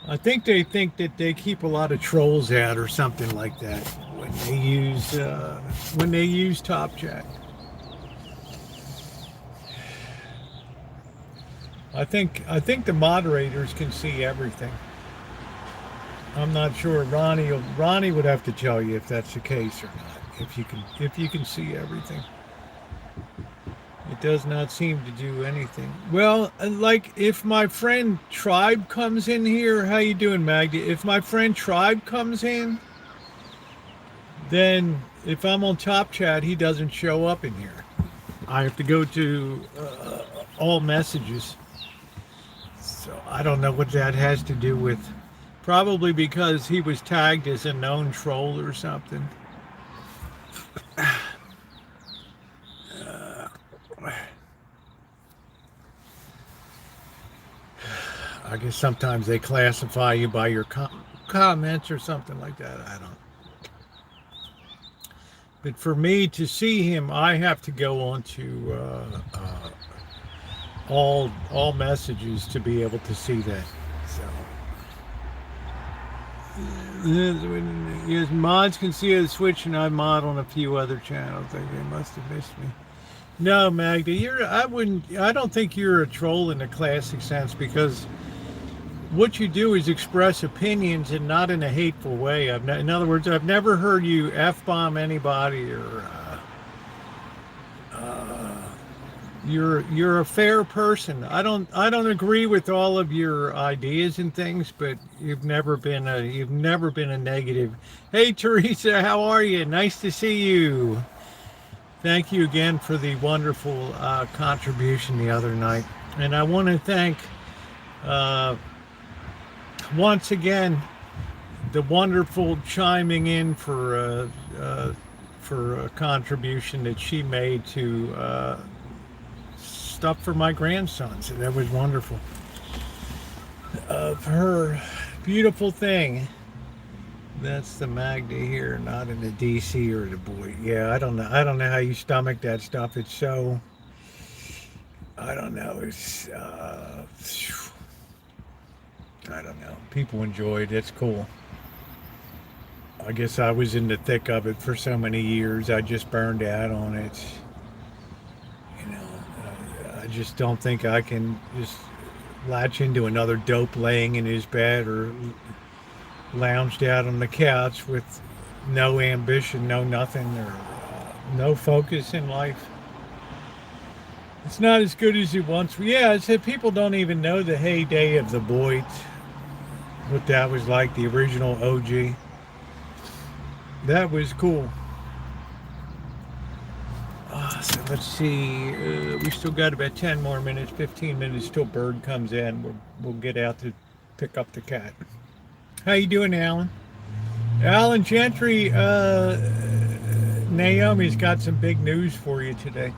I think they think that they keep a lot of trolls out or something like that when they use Top Chat. I think the moderators can see everything. I'm not sure. Ronnie would have to tell you if that's the case or not. If you can see everything. It does not seem to do anything. Well, like if my friend Tribe comes in here, how you doing, Magda? If my friend Tribe comes in, then if I'm on Top Chat, he doesn't show up in here. I have to go to all messages. So I don't know what that has to do with. Probably because he was tagged as a known troll or something. I guess sometimes they classify you by your comments or something like that. I don't. But for me to see him, I have to go on to all messages to be able to see that. So yes, mods can see the Switch, and I mod on a few other channels. They must have missed me. No, Magda, I don't think you're a troll in the classic sense, because what you do is express opinions and not in a hateful way. In other words, I've never heard you F-bomb anybody, or you're a fair person. I don't agree with all of your ideas and things, but you've never been a negative. Hey Teresa, how are you? Nice to see you. Thank you again for the wonderful contribution the other night. And I want to thank once again the wonderful chiming in for a contribution that she made to stuff for my grandsons. And that was wonderful. Of her beautiful thing. That's the Magda here, not in the DC or the boy. Yeah, I don't know how you stomach that stuff. It's so, I don't know. It's I don't know. People enjoy it. It's cool. I guess I was in the thick of it for so many years. I just burned out on it. You know, I just don't think I can just latch into another dope laying in his bed, or lounged out on the couch with no ambition, no nothing, or no focus in life. It's not as good as it once was. Yeah, I said people don't even know the heyday of the Boyd, what that was like, the original OG. That was cool. So let's see, we still got about 10 more minutes, 15 minutes till Bird comes in. We'll get out to pick up the cat. How you doing, Alan? Alan Gentry, Naomi's got some big news for you today.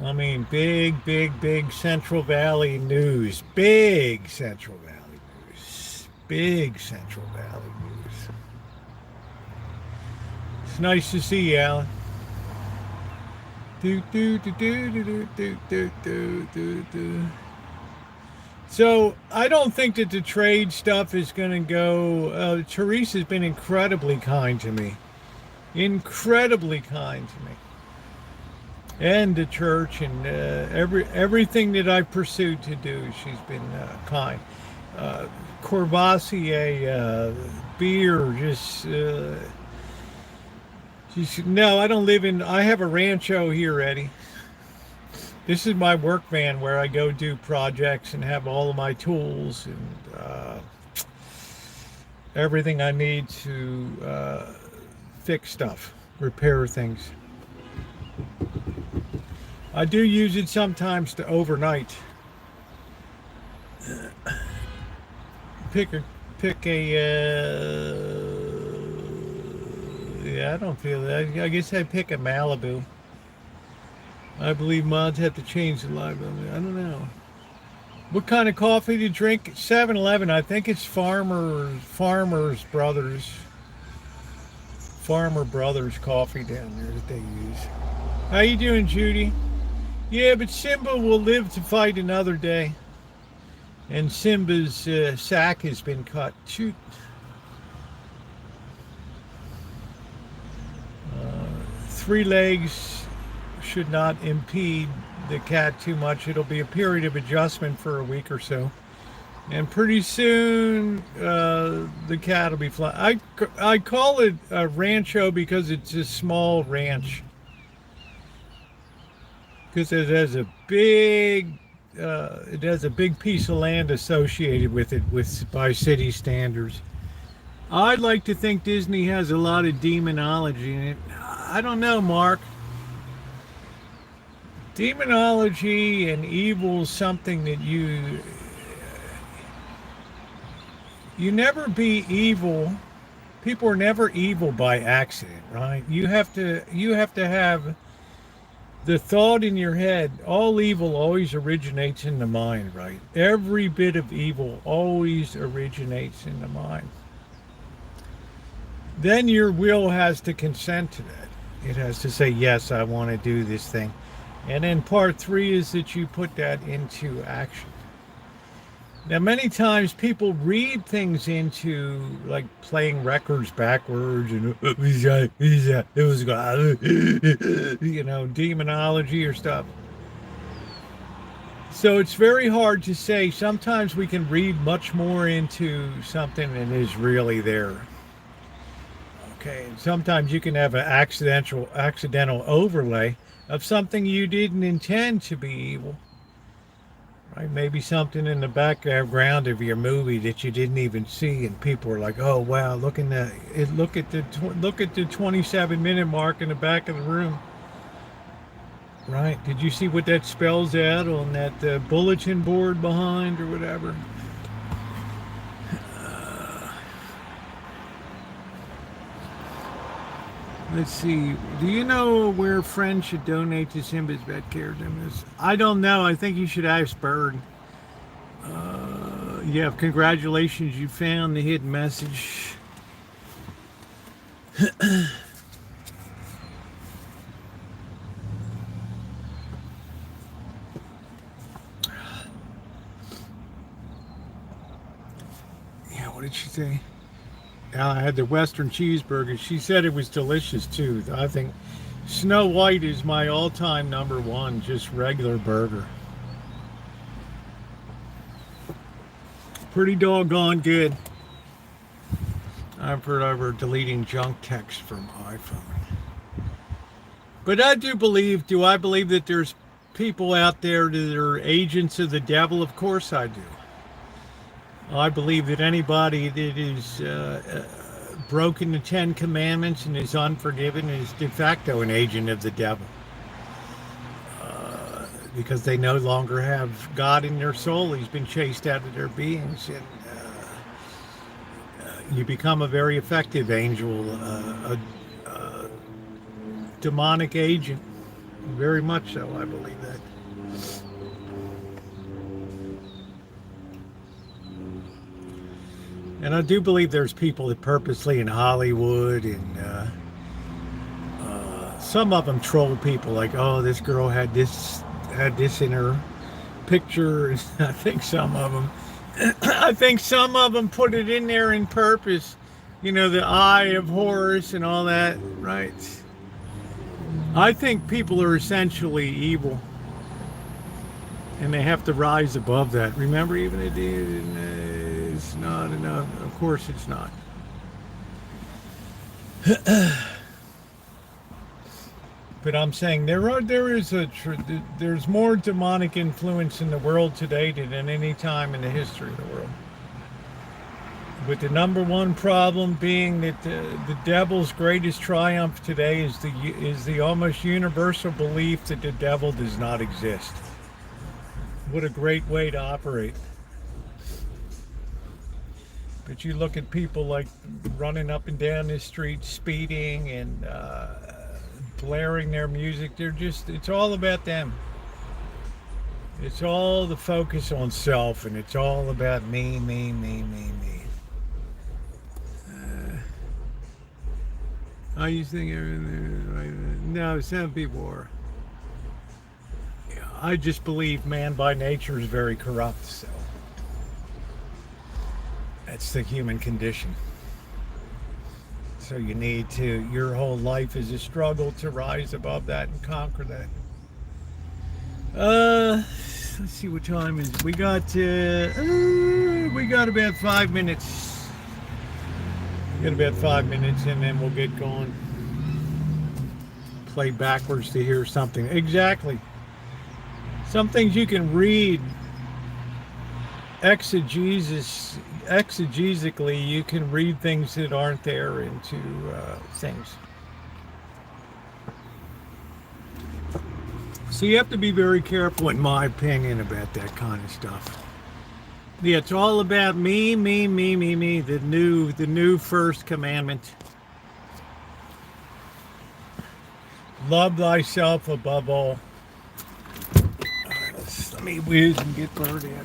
I mean, big Central Valley news. Big Central Valley news. Big Central Valley news. It's nice to see you, Alan. So I don't think that the trade stuff is going to go. Teresa's been incredibly kind to me. Incredibly kind to me. And the church, and everything that I've pursued to do, she's been kind. Courvoisier, beer, just no, I don't live in, I have a rancho here, Eddie. This is my work van where I go do projects and have all of my tools and everything I need to fix stuff, repair things. I do use it sometimes to overnight. Pick a yeah, I don't feel that. I guess I'd pick a Malibu. I believe mods have to change the live. I don't know. What kind of coffee do you drink? 7-Eleven. I think it's Farmer Brothers coffee down there that they use. How you doing, Judy? Yeah, but Simba will live to fight another day. And Simba's sack has been cut. Shoot. Three legs should not impede the cat too much. It'll be a period of adjustment for a week or so. And pretty soon, the cat will be flying. I call it a Rancho because it's a small ranch. Because it has a big piece of land associated with it, by city standards. I'd like to think Disney has a lot of demonology in it. I don't know, Mark. Demonology and evil is something that you never be evil. People are never evil by accident, right? You have to have the thought in your head. All evil always originates in the mind, right? Every bit of evil always originates in the mind. Then your will has to consent to that. It has to say, yes, I want to do this thing. And then part 3 is that you put that into action. Now, many times people read things into like playing records backwards and it was demonology or stuff. So it's very hard to say. Sometimes we can read much more into something than is really there. Okay, and sometimes you can have an accidental overlay of something you didn't intend to be evil. Right? Maybe something in the background of your movie that you didn't even see, and people are like, "Oh wow, look at that! Look at the 27-minute mark in the back of the room." Right? Did you see what that spells out on that bulletin board behind or whatever? Let's see. Do you know where friends should donate to Simba's vet care? I don't know. I think you should ask Bird. Yeah, congratulations. You found the hidden message. Yeah, what did she say? I had the Western cheeseburger. She said it was delicious too. I think Snow White is my all-time number one, just regular burger. Pretty doggone good. I've heard over deleting junk text from iPhone. But do I believe that there's people out there that are agents of the devil? Of course I do. I believe that anybody that is broken the Ten Commandments and is unforgiven is de facto an agent of the devil. Because they no longer have God in their soul. He's been chased out of their beings. And you become a very effective angel, a demonic agent. Very much so, I believe that. And I do believe there's people that purposely in Hollywood and some of them troll people like, oh, this girl had this in her picture. I think some of them put it in there in purpose. The eye of Horus and all that, right? I think people are essentially evil. And they have to rise above that. Remember, even it is not enough. Of course, it's not. But I'm saying there's more demonic influence in the world today than at any time in the history of the world. With the number one problem being that the devil's greatest triumph today is the almost universal belief that the devil does not exist. What a great way to operate. But you look at people like running up and down the street, speeding and blaring their music. It's all about them. It's all the focus on self, and it's all about me. I used to think everything. No, some people are. I just believe man by nature is very corrupt, so that's the human condition. So your whole life is a struggle to rise above that and conquer that. Let's see what time is it. We got about 5 minutes. We got about 5 minutes and then we'll get going. Play backwards to hear something. Exactly. Some things you can read exegesically, you can read things that aren't there into things. So you have to be very careful, in my opinion, about that kind of stuff. Yeah, it's all about me. The new first commandment. Love thyself above all. Let me whiz and get Bird out here.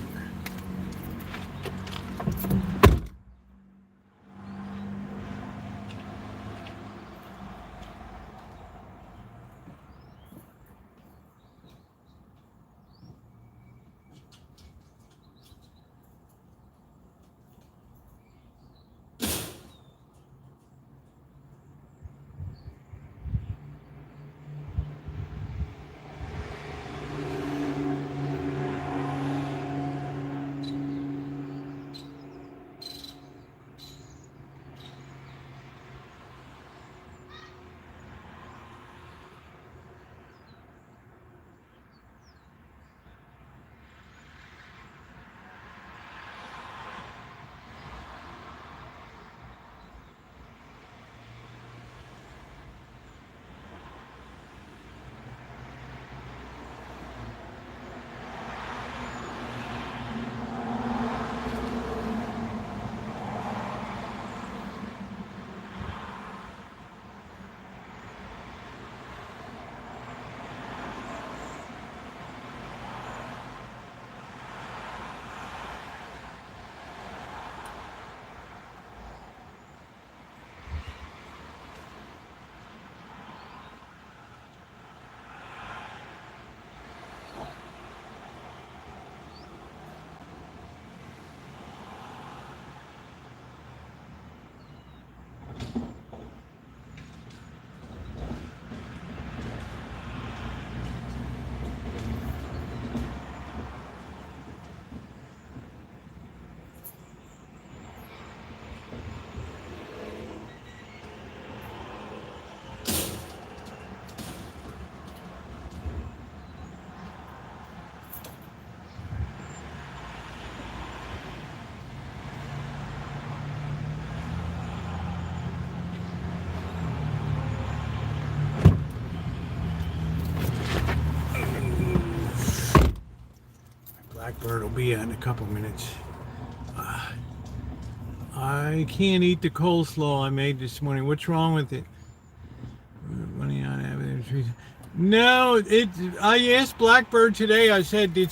Blackbird will be in a couple minutes. I can't eat the coleslaw I made this morning. What's wrong with it? Money on evidence. No, I asked Blackbird today. I said, did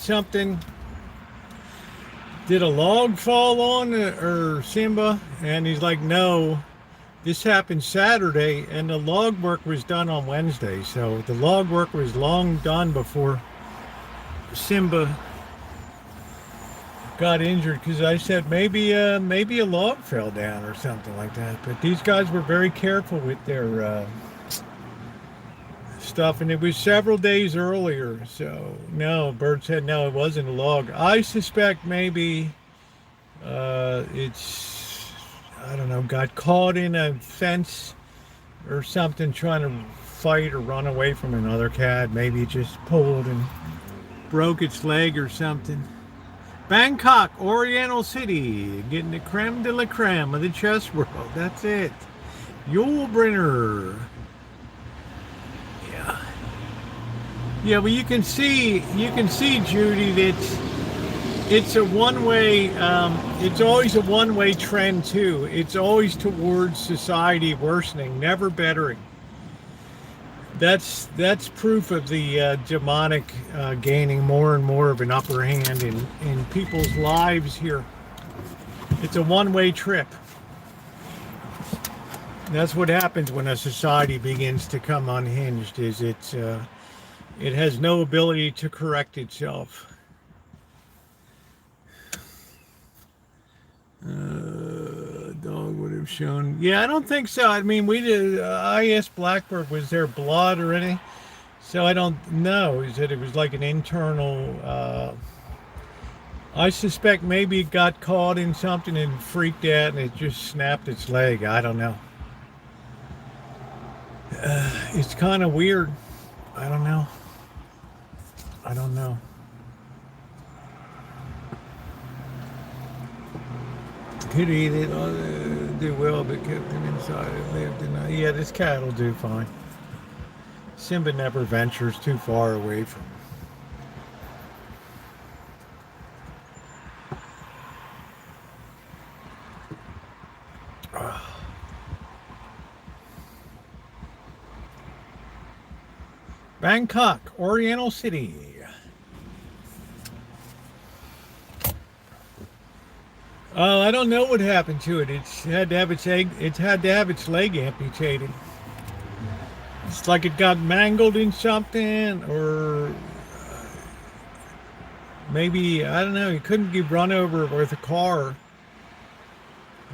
a log fall on or Simba? And he's like, no. This happened Saturday, and the log work was done on Wednesday. So the log work was long done before Simba got injured, because I said maybe a log fell down or something like that. But these guys were very careful with their stuff, and it was several days earlier. So no, Bird said no, it wasn't a log. I suspect maybe it's, I don't know, got caught in a fence or something trying to fight or run away from another cat. Maybe it just pulled and broke its leg or something. Bangkok, Oriental City, getting the creme de la creme of the chess world. That's it. Yulebrenner. Yeah. Yeah, well, you can see, Judy, that it's a one-way, it's always a one-way trend, too. It's always towards society worsening, never bettering. That's proof of the demonic gaining more and more of an upper hand in people's lives here. It's a one-way trip. That's what happens when a society begins to come unhinged, is it has no ability to correct itself. Dog would have shown. Yeah, I don't think so. I mean, I asked Blackbird, was there blood or anything? So I don't know. He said it was like an internal. I suspect maybe it got caught in something and freaked out, and it just snapped its leg. I don't know. It's kind of weird. I don't know. Could eat it, do well, but kept him inside. It lived in. Yeah, this cat will do fine. Simba never ventures too far away from him. Bangkok, Oriental City. I don't know what happened to it. It had to have its leg amputated. It's like it got mangled in something, or maybe, I don't know, he couldn't get run over with a car.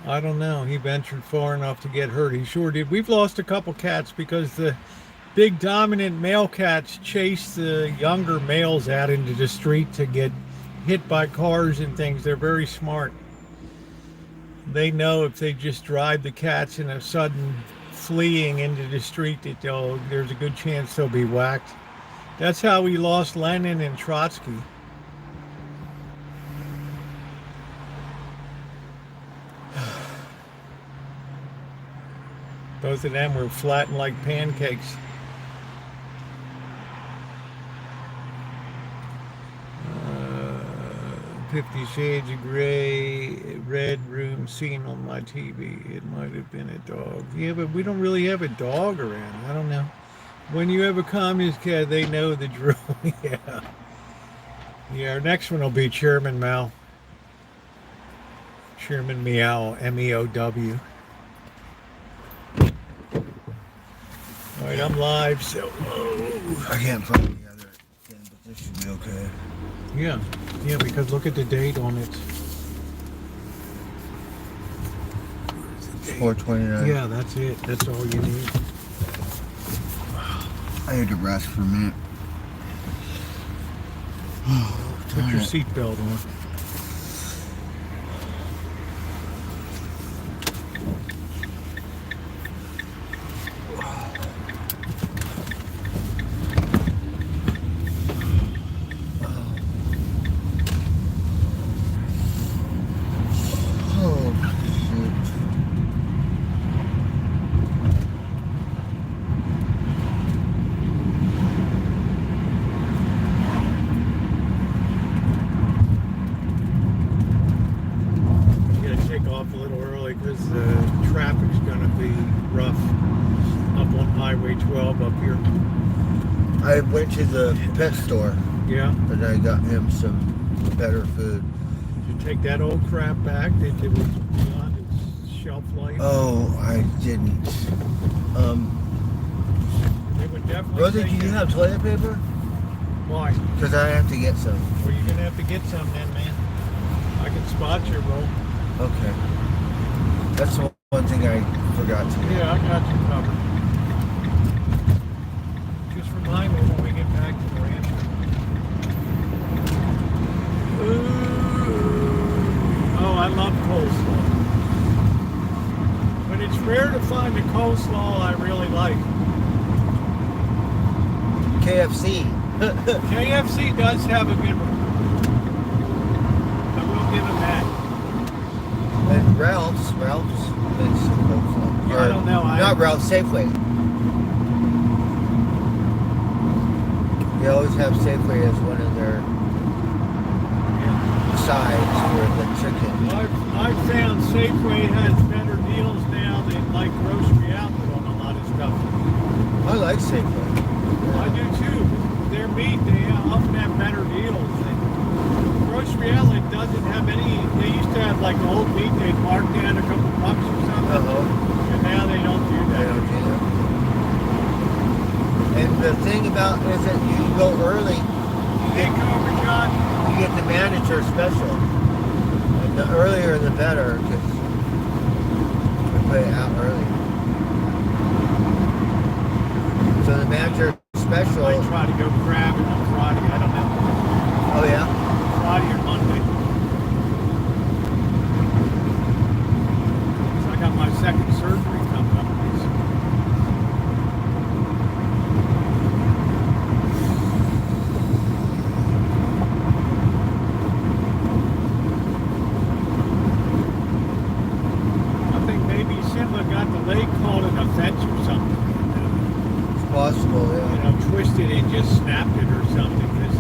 I don't know. He ventured far enough to get hurt. He sure did. We've lost a couple cats because the big dominant male cats chase the younger males out into the street to get hit by cars and things. They're very smart. They know if they just drive the cats in a sudden fleeing into the street, that there's a good chance they'll be whacked. That's how we lost Lenin and Trotsky. Both of them were flattened like pancakes. 50 Shades of Grey, red room scene on my TV. It might have been a dog. Yeah, but we don't really have a dog around. I don't know. When you have a communist cat, they know the drill. Yeah. Yeah, our next one will be Chairman Mao. Chairman Meow, M-E-O-W. All right, I'm live, so... I can't find the other thing, but this should be okay. Yeah, because look at the date on it. 4/29. Yeah, that's it. That's all you need. I had to rest for a minute. Put your seatbelt on. Highway 12 up here. I went to the pet store Yeah. and I got him some better food. Did you take that old crap back that it was beyond its shelf life? Oh, I didn't. They would definitely Rosie, say do you have toilet paper? Why? Because I have to get some. Well, you're going to have to get some then, man. I can spot your roll. Okay. That's the one thing I forgot to get. Yeah, I got you covered. Just remind me when we get back to the ranch. Ooh. Oh, I love coleslaw. But it's rare to find a coleslaw I really like. KFC. KFC does have a good one. I will give them that. And Ralph's makes some coleslaw. Yeah, I don't know. Not Ralph's, Safeway. They always have Safeway as one of their sides for the chicken. I've found Safeway has better deals now than like Grocery Outlet on a lot of stuff. I like Safeway. I do too. Their meat, they often have better deals. Grocery Outlet doesn't have any. They used to have like old meat they'd mark down a couple bucks or something. Uh-huh. And now they don't do They that. don't do that. And the thing about it is that you can go early, Hey, Cobra John. you get the manager special. And the earlier the better, because we put it out early. So the manager special. I try to go crabbing on Friday. I don't know. Oh yeah. Friday or Monday. So I got my second surgery coming up. I think maybe Simba got the leg caught in a fence or something. It's possible, You yeah. know, twisted and just snapped it or something. Because,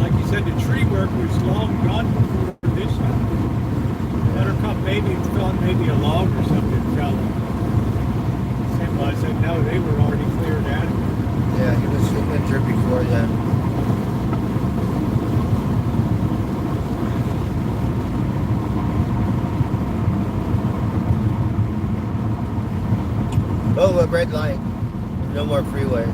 like you said, the tree work was long gone before this happened. Buttercup maybe thought maybe a log or something fell. Simba said no, they were already cleared out of it. Yeah, he was injured before then. Oh, a red light. No more freeway.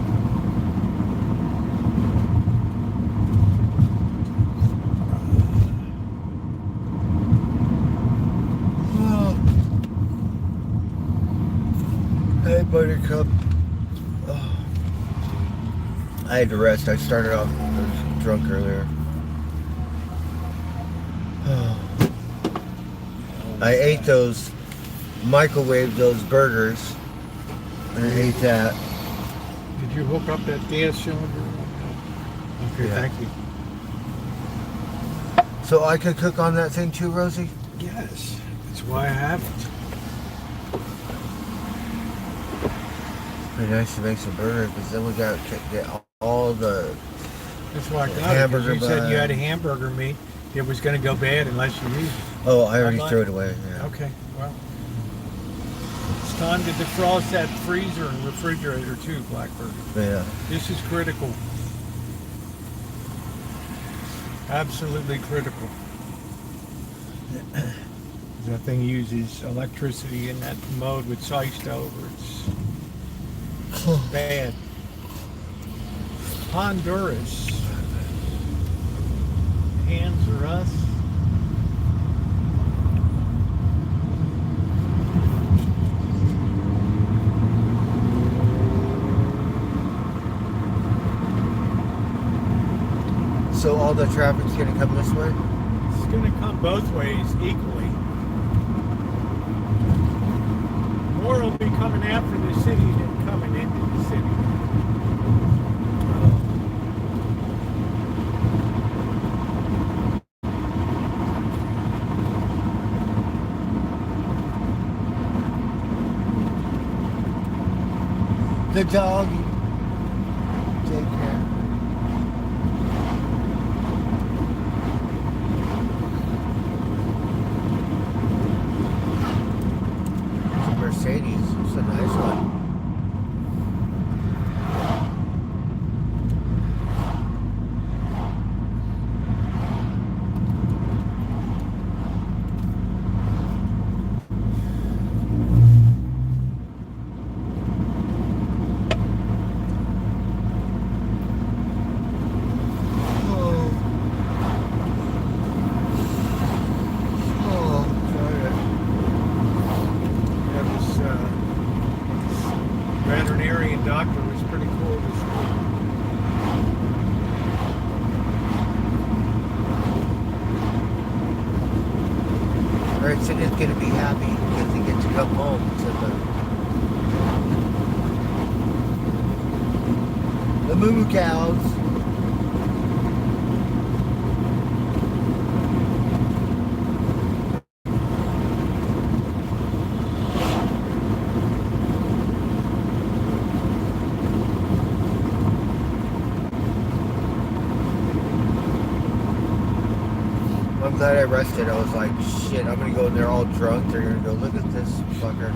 Hey, Buttercup. Oh. I had to rest. I started off, I was drunk earlier. Oh. I ate those, microwaved those burgers. And I ate that. Did you hook up that gas cylinder? Okay, Yeah. thank you. So I could cook on that thing too, Rosie? Yes, that's why I have it. Pretty nice to make some burgers, because then we got to get all the That's why I got it. 'Cause hamburger you said you bun. had a hamburger meat. It was going to go bad unless you used it. Oh, I already Bye-bye. threw it away. Yeah. Okay, well. It's time to defrost that freezer and refrigerator too, Blackbird. Yeah. This is critical. Absolutely critical. That thing uses electricity in that mode with sliced over. It's bad. Honduras. Hands are us. So all the traffic's gonna come this way? It's going to come both ways equally. More will be coming after the city than coming into the city. The dog. Take care. It's a Mercedes. It's a nice one. veterinarian doctor was pretty cool to see. Alright, so he's gonna be happy because he gets to come home to the moo cows. I'm glad I rested. I was like, shit, I'm gonna go in there all drunk. They're gonna go, look at this fucker.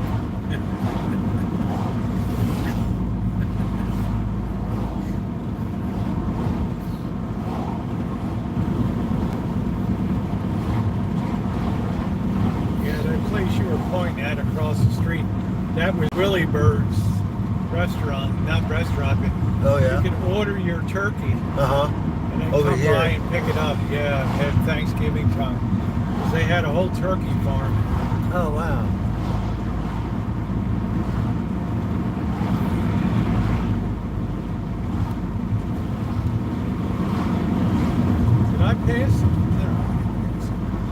Yeah, that place you were pointing at across the street, that was Willie Bird's restaurant, not restaurant, but Oh, yeah? you could order your turkey Uh-huh. and then Over come here. by and pick it up. Yeah, at Thanksgiving time. 'Cause they had a whole turkey farm. Oh, wow. Did I pass? No.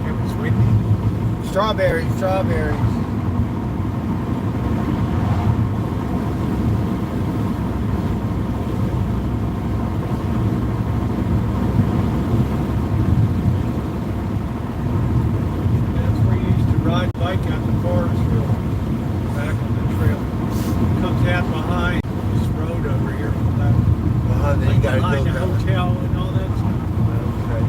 It was windy. Strawberries, strawberries. That's where you used to ride bike out the forest field, back on the trail. Comes out behind this road over here. Then you Like gotta behind go the down. hotel and all that stuff. Okay.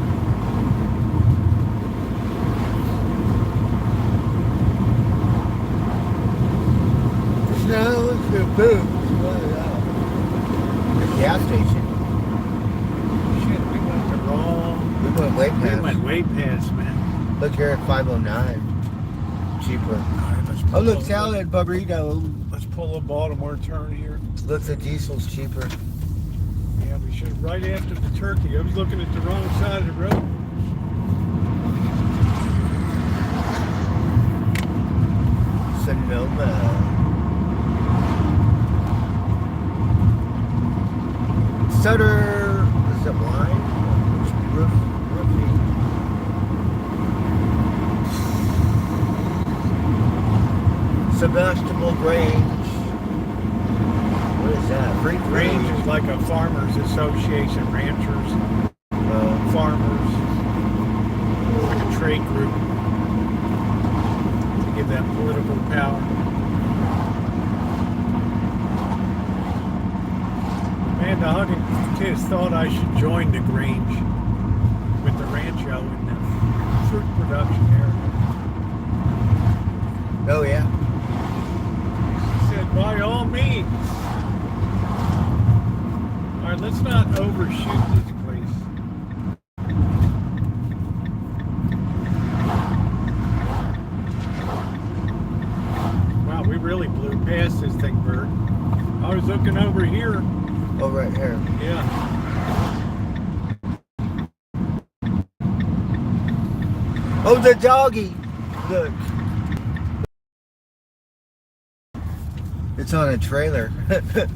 No, it's good food. The gas station. Shit, we went the wrong. We went way We past. went way past, man. Look here at 509. Cheaper. All right, let's Oh, look, pull- salad, burrito. Let's pull a Baltimore turn here. Looks like diesel's cheaper. Yeah, we should, right after the turkey. I was looking at the wrong side of the road. Sonoma. Sutter. Is it wine? Roofing. Sebastopol Grange. What is that? Range is like a farmers association, ranchers, farmers, like a trade group to give them political power. Man, the hunting kids thought I should join the Grange with the Rancho in the fruit production area. Oh, yeah. She said, by all means. All right, let's not overshoot this place. Wow, we really blew past this thing, Bert. I was looking over here. Oh, right here. Yeah. Oh, the doggy. Look. It's on a trailer. That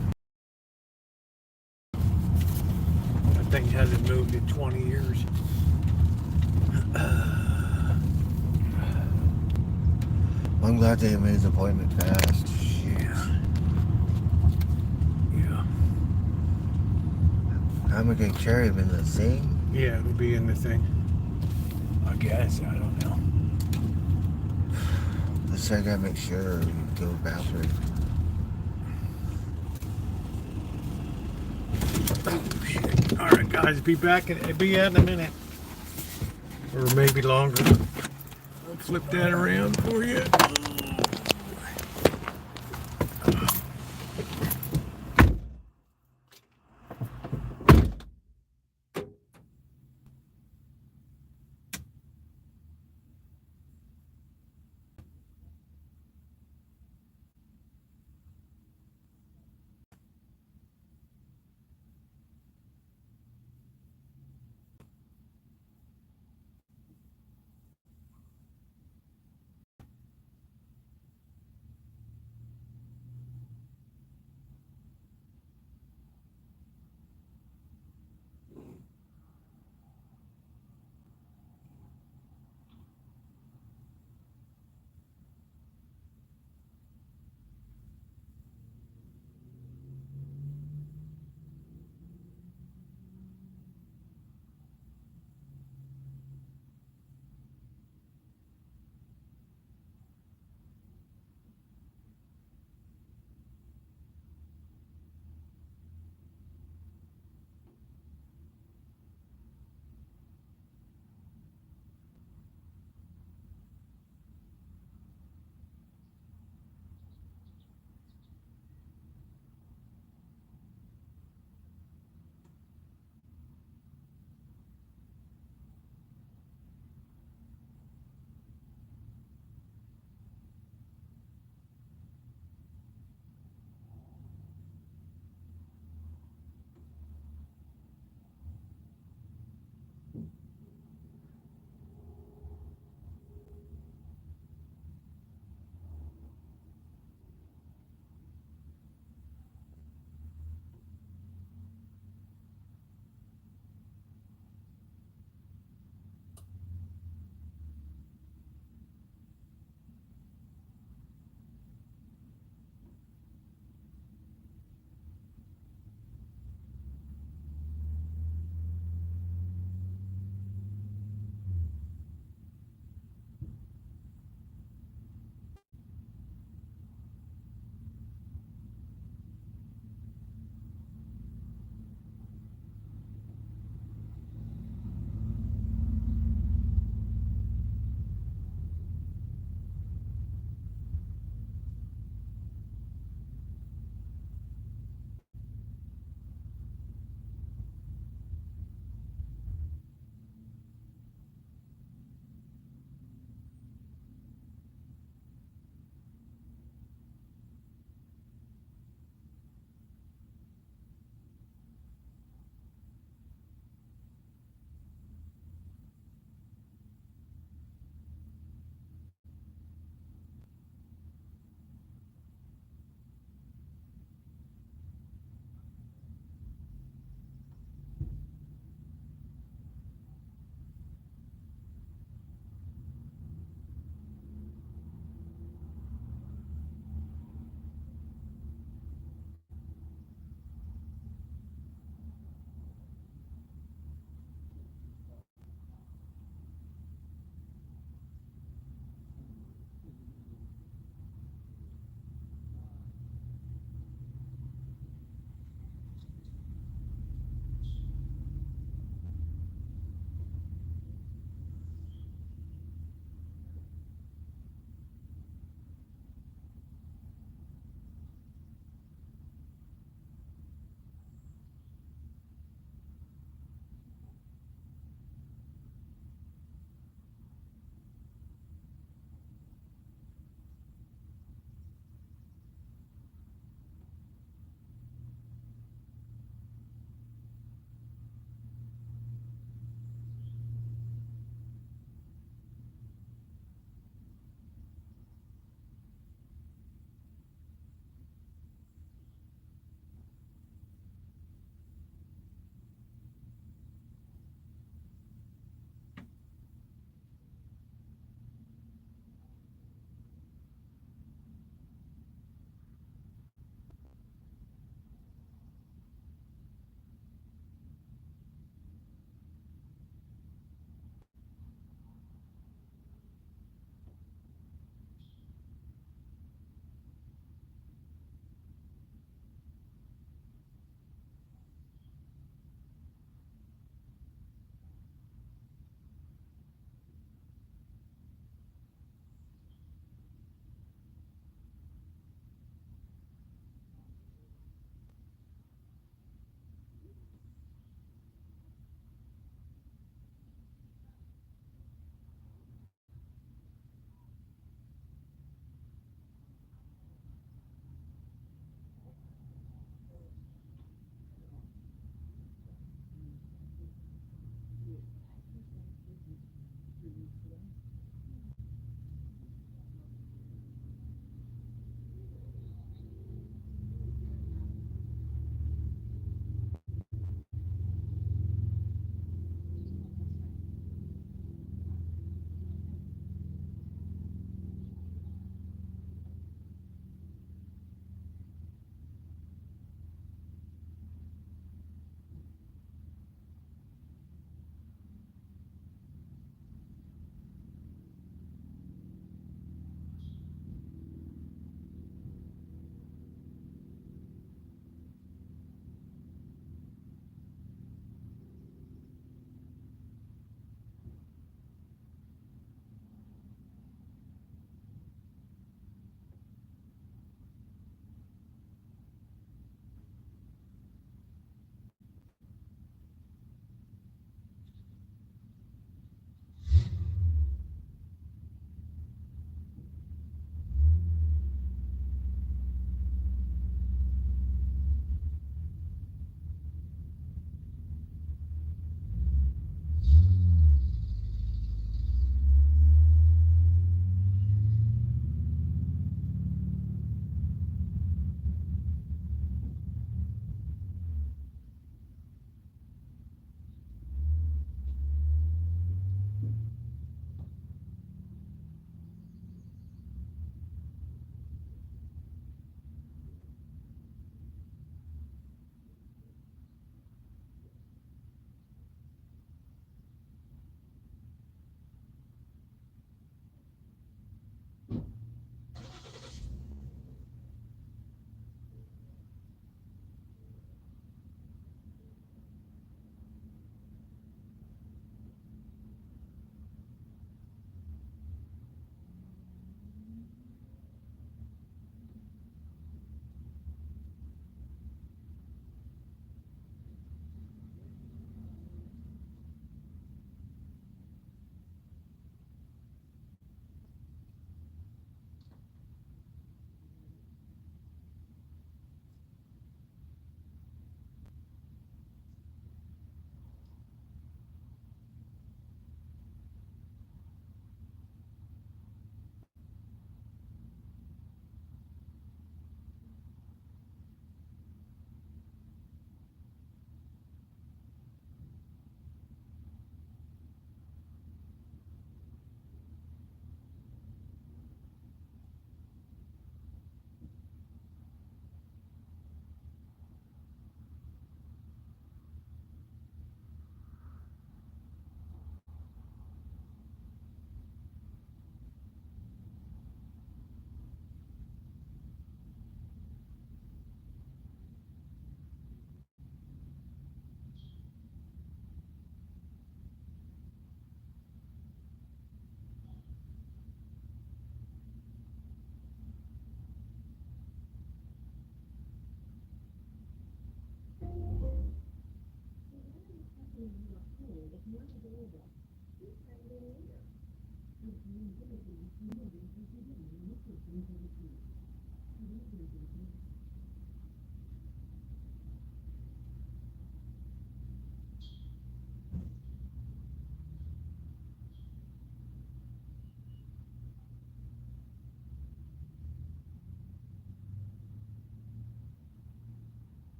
thing hasn't moved in 20 years. I'm glad they made his appointment fast. Shit. Yeah. I'm gonna get Cherry in the thing. Yeah, it'll be in the thing. I guess. I don't know. Let's I gotta make sure we go bathroom. Oh, shit. All right, guys, be out in a minute. Or maybe longer. I'll flip that around for you.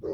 Hey,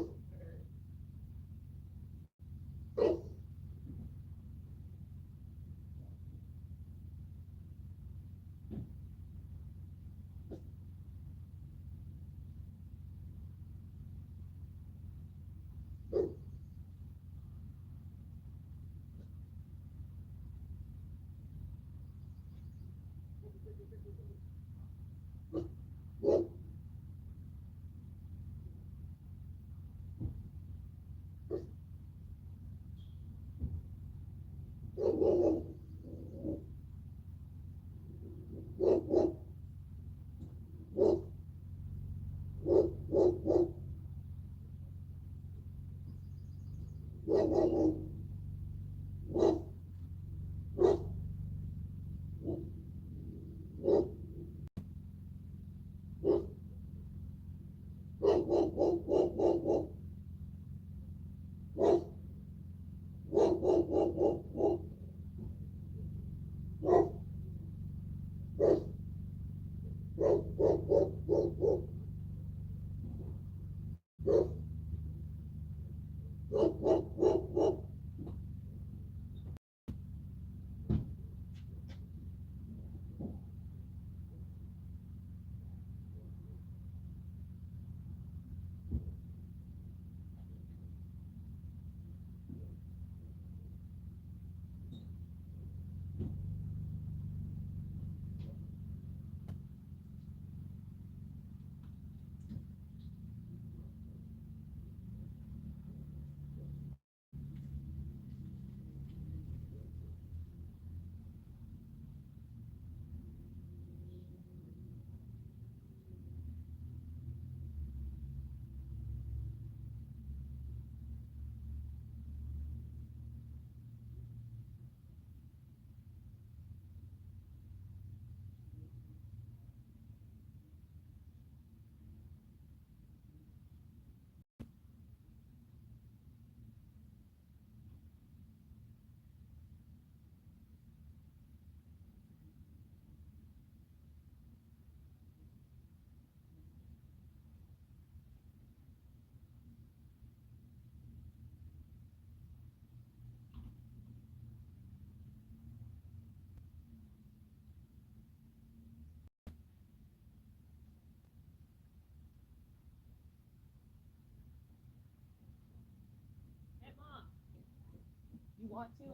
Mom, you want to,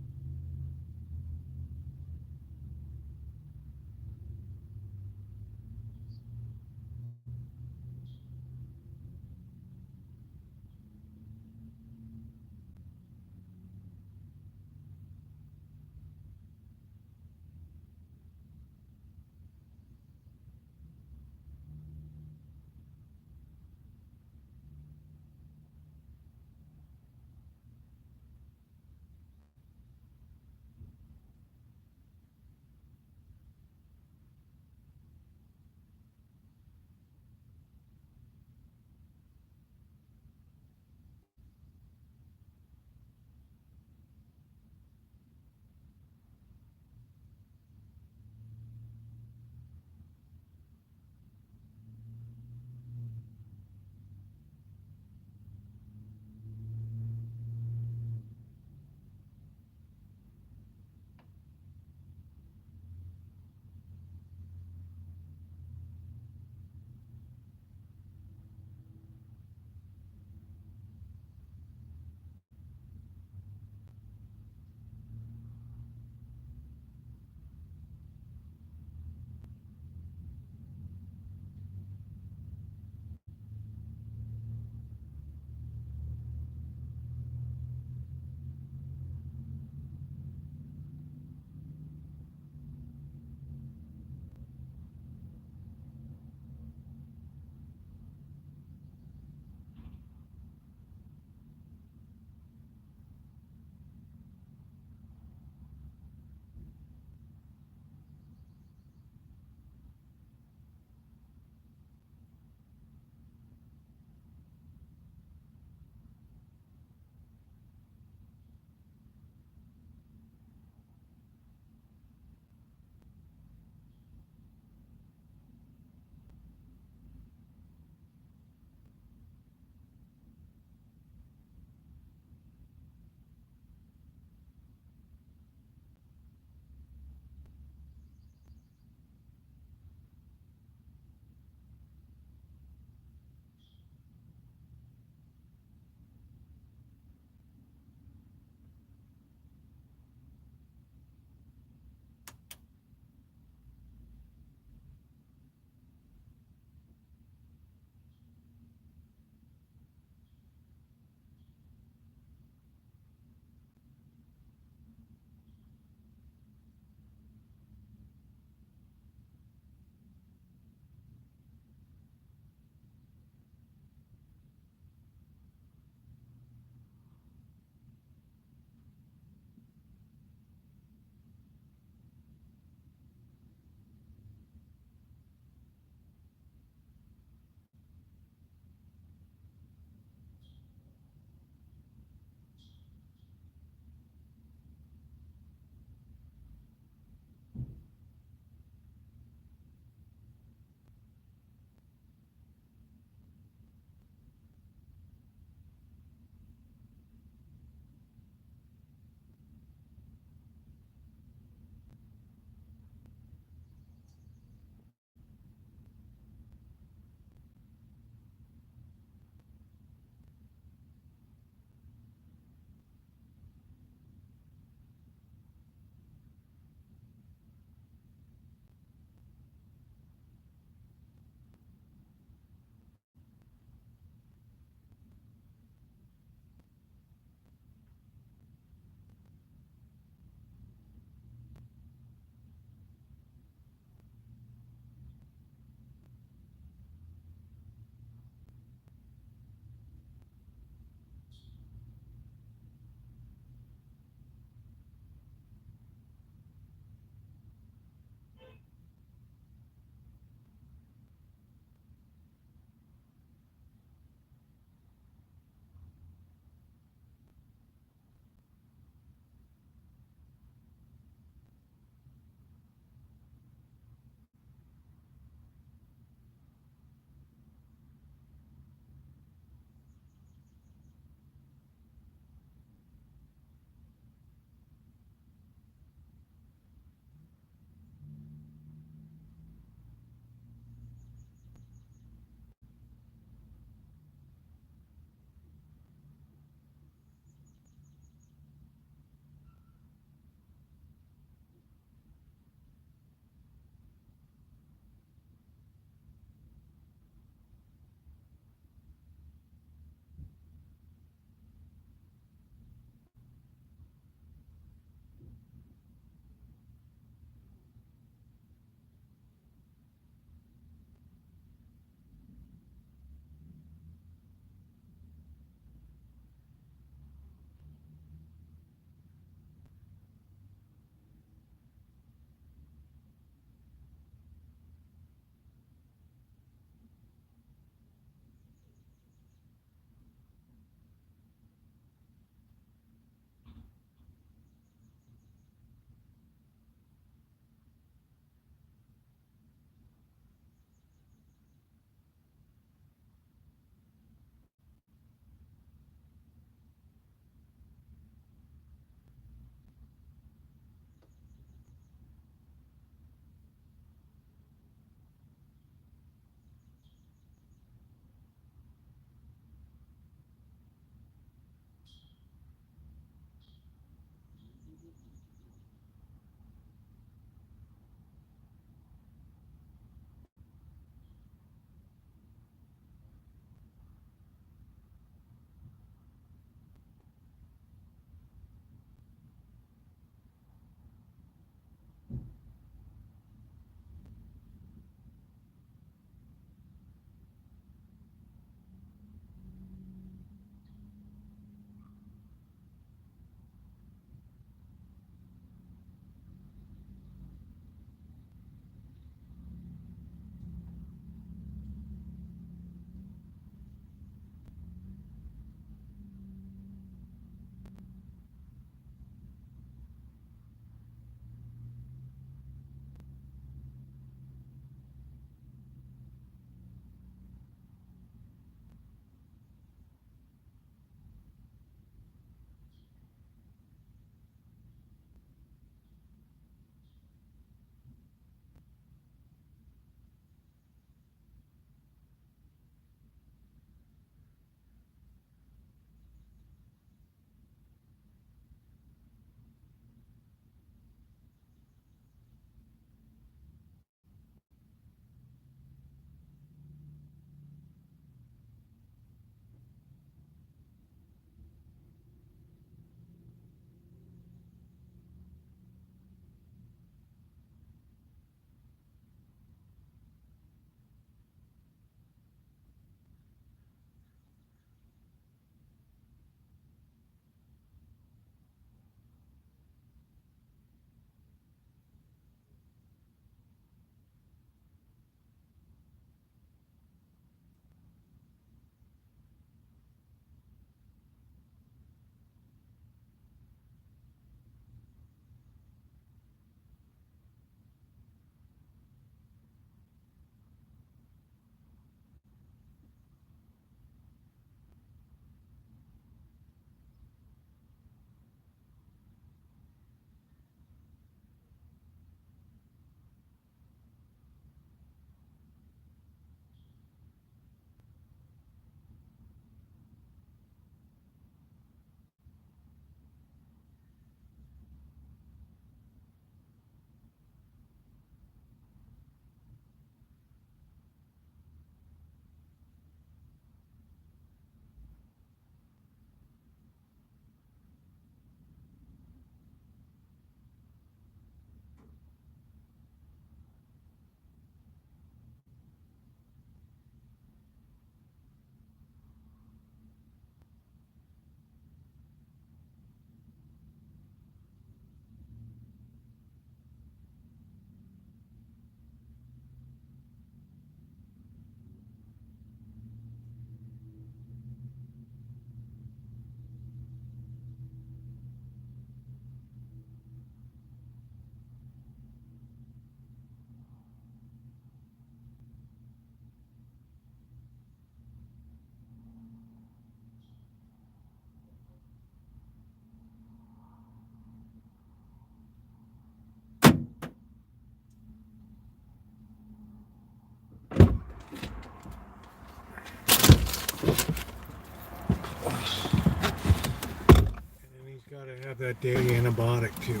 Gotta have that daily antibiotic too.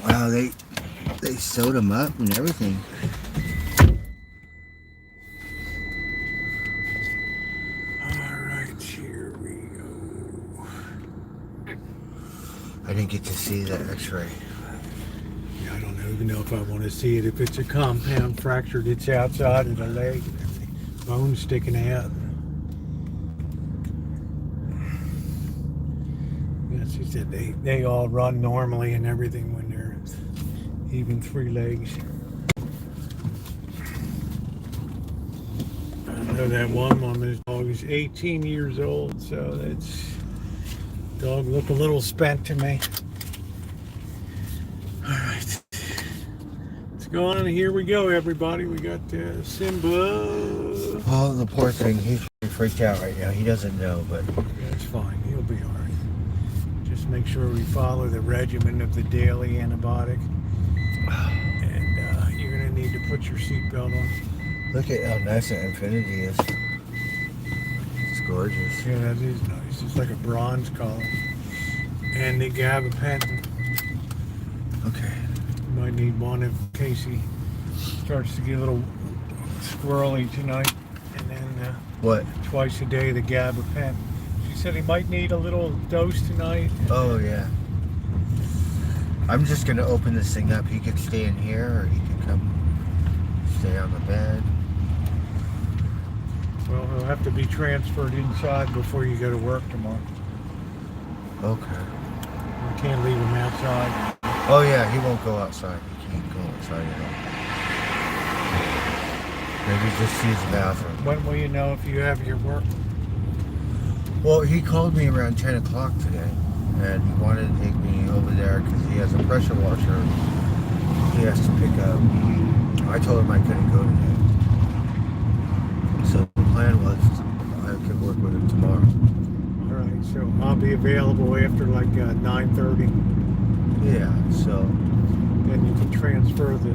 Wow, they sewed him up and everything. Alright, here we go. I didn't get to see that x-ray. Yeah, I don't even know if I want to see it. If it's a compound fracture that's outside of the leg, bone sticking out. Yeah, she said they all run normally and everything when they're even 3 legs. I know that one woman's dog is 18 years old, so that's dog look a little spent to me. All right, let's go on. Here we go, everybody. We got Simba. Oh, the poor thing. He's freaked out right now. He doesn't know, but Yeah, it's fine. He'll be all right. Just make sure we follow the regimen of the daily antibiotic. And you're going to need to put your seatbelt on. look at how nice that Infinity is. It's gorgeous. Yeah, that is nice. It's like a bronze color. And the gabapentin. Okay. You might need one in case he starts to get a little squirrely tonight. And then What? twice a day the gabapentin. She said he might need a little dose tonight. Oh, yeah. I'm just going to open this thing up. He could stay in here or he could come stay on the bed. Well, he'll have to be transferred inside before you go to work tomorrow. Okay. You can't leave him outside. Oh, yeah, he won't go outside. He can't go outside at all. Maybe just use the bathroom. When will you know if you have your work? Well, he called me around 10 o'clock today, and he wanted to take me over there because he has a pressure washer he has to pick up. I told him I couldn't go today. So the plan was I could work with him tomorrow. All right, so I'll be available after like 9:30. Yeah, so Then you can transfer the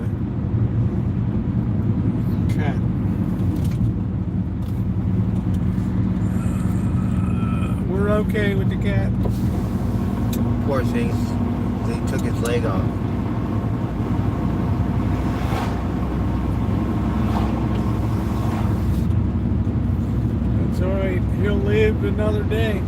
cat. We're okay with the cat. poor thing, they took his leg off. That's all right. He'll live another day.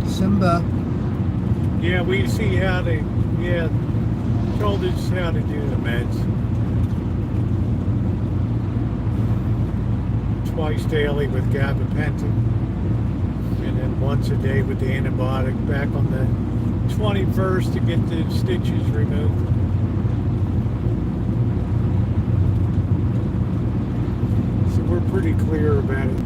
Simba. Yeah, we see how they, told us how to do the meds. Twice daily with gabapentin. And then once a day with the antibiotic back on the 21st to get the stitches removed. So we're pretty clear about it.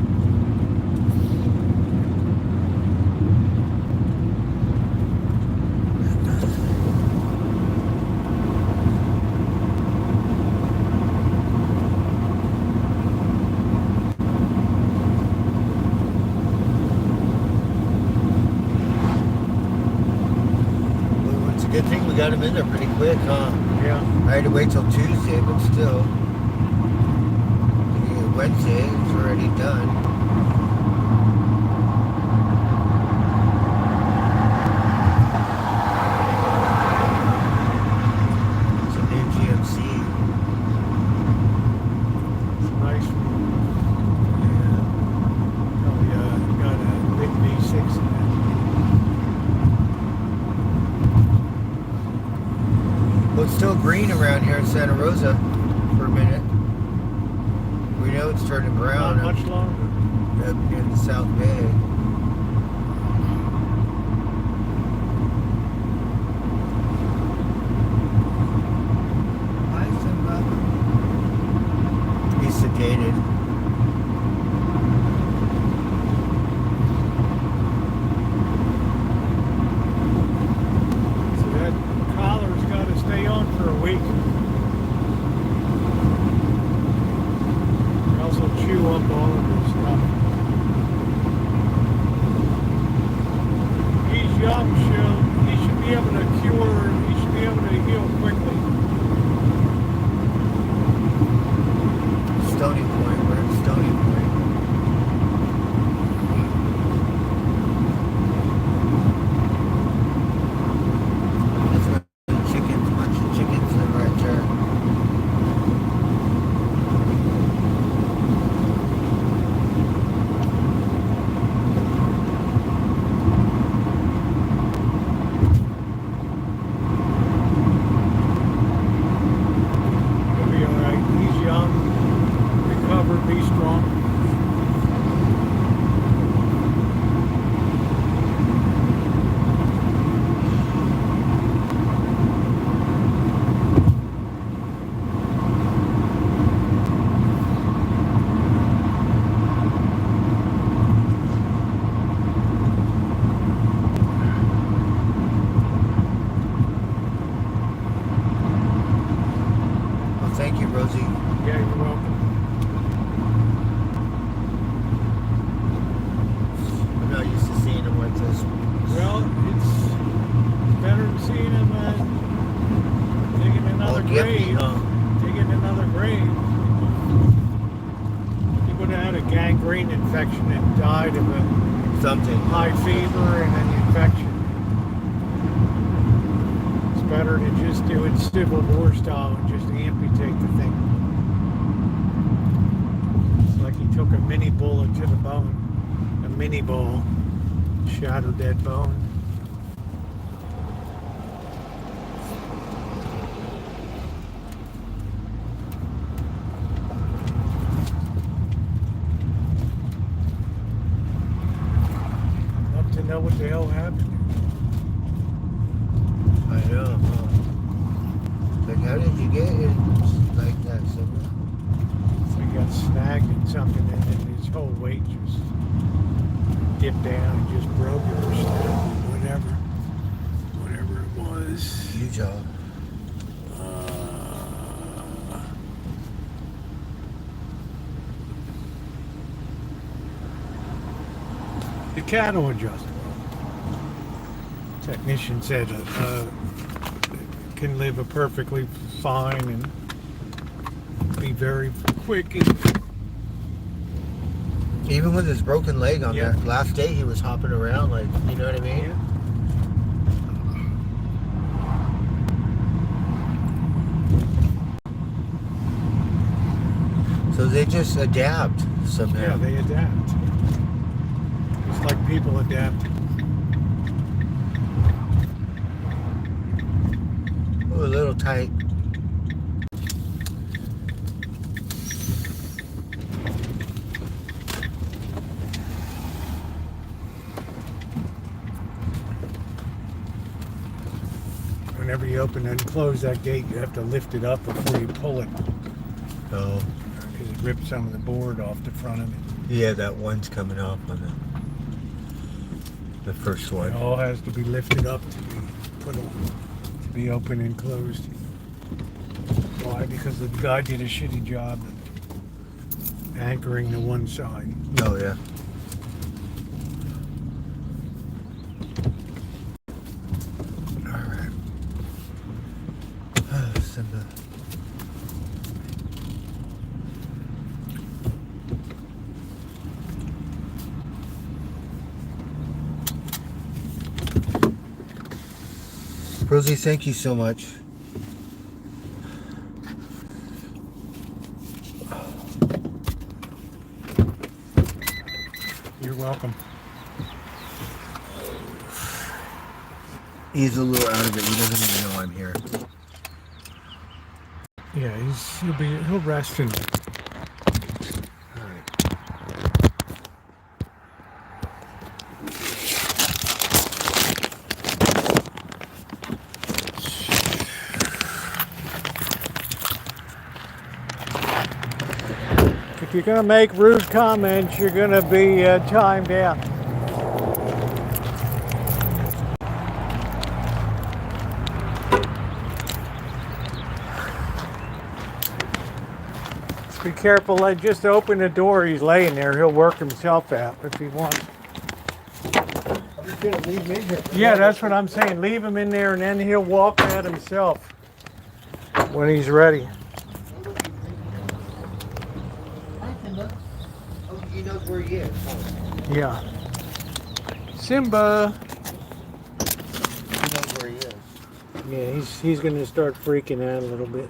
Good thing we got him in there pretty quick, huh? Yeah. I had to wait till Tuesday, but still. Yeah, Wednesday, it's already done. It's a new GMC. It's a nice one. Yeah. Probably got a big V6 in it. Well, it's still green around here in Santa Rosa for a minute. We know it's turning brown Not much longer. up in the South Bay. Hi, Simba. He's sedated. So that collar's got to stay on for a week. Or else he'll chew up all of his stuff. He's young, so he should be able to cure, he should be able to heal quickly. Thank you, Rosie. Yeah, you're welcome. I'm not used to seeing them like this. Well, it's better than seeing him digging another grave. Digging another grave. He would have had a gangrene infection and died of a Something. high fever and an infection. It's better to just do it Civil War style and just amputate the thing. It's like he took a mini bullet to the bone. A mini ball. Shattered that bone. Love to know what the hell happened. I know. Huh? Like, how did you get it like that, Simba? He got snagged in something and then his whole weight just dipped down and just broke it or snapped, whatever it was. Huge job. The cattle adjuster. Technician said can live a perfectly fine and be very quick. Even with his broken leg on Yeah. that last day, he was hopping around, like, you know what I mean? So they just adapt somehow. Yeah, they adapt. Just like people adapt. Oh, a little tight. Whenever you open and close that gate, you have to lift it up before you pull it. Oh, Because it ripped some of the board off the front of it. yeah, that one's coming off on the first It one. all has to be lifted up to be put on, to be open and closed. Why? Because the guy did a shitty job of anchoring the one side. Oh, yeah. All right. Simba. Rosie, thank you so much. You're welcome. He's a little out of it. He doesn't even know I'm here. Yeah, he'll rest in. All right. If you're gonna make rude comments, you're gonna be timed out. Just be careful. Just open the door. He's laying there. He'll work himself out if he wants. I'm just gonna leave him in here. Yeah, that's what I'm saying. Leave him in there, and then he'll walk out himself when he's ready. Oh, he knows where he is. Yeah. Simba. He knows where he is. Yeah, he's gonna start freaking out a little bit.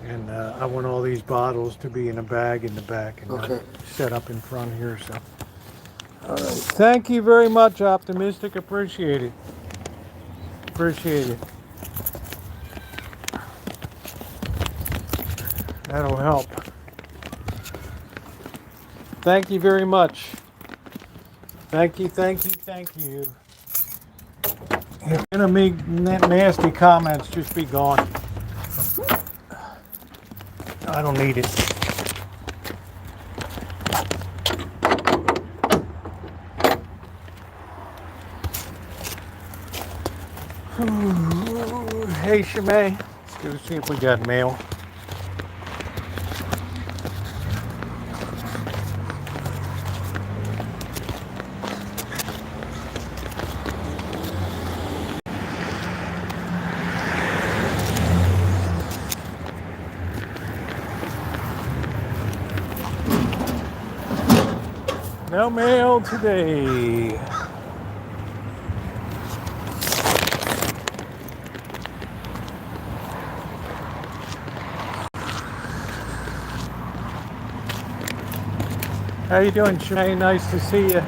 And I want all these bottles to be in a bag in the back and not Okay. set up in front here. So, all right. Thank you very much, Optimistic. Appreciate it. Appreciate it. That'll help. Thank you very much. Thank you, thank you, thank you. If you're gonna make nasty comments, just be gone. I don't need it. Hey, Shimei. Let's go see if we got mail. No mail today. How you doing, Shimei? Nice to see you.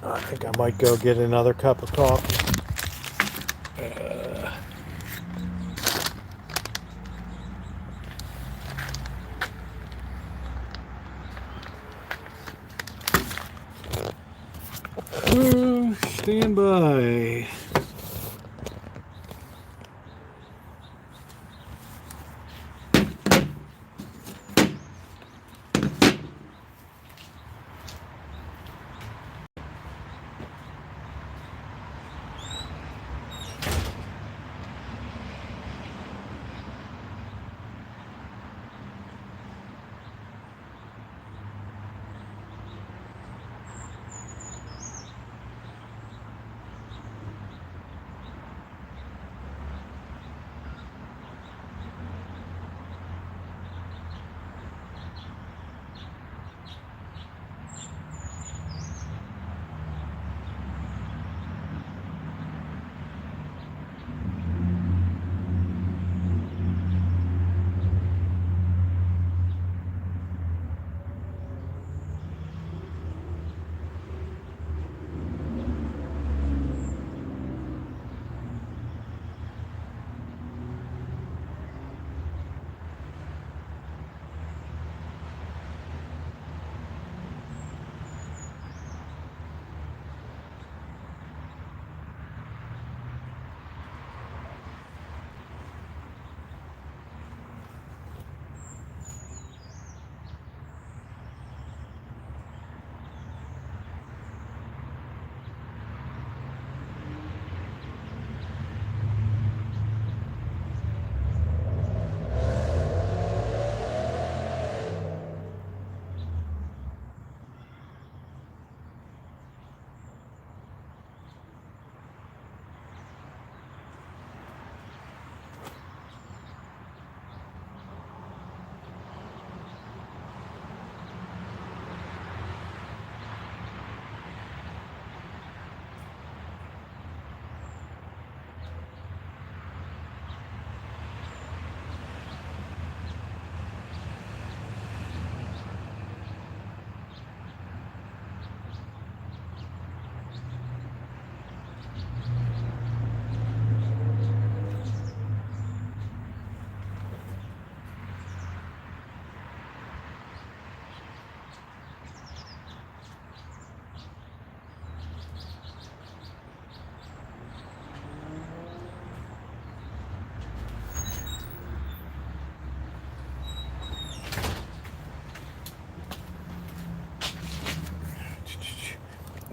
I think I might go get another cup of coffee. Stand by.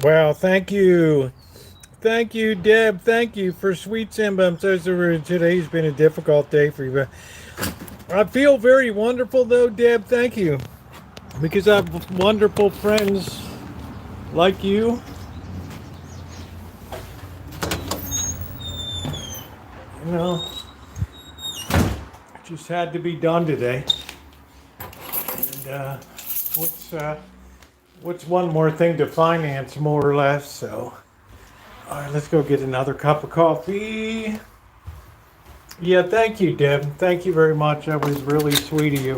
Wow, thank you. Thank you, Deb. Thank you for Sweet Simba. I'm so sorry today's been a difficult day for you. But I feel very wonderful, though, Deb. Thank you. Because I have wonderful friends like you. You know, it just had to be done today. And what's one more thing to finance, more or less? So, all right, let's go get another cup of coffee. Yeah, thank you, Deb. Thank you very much. That was really sweet of you.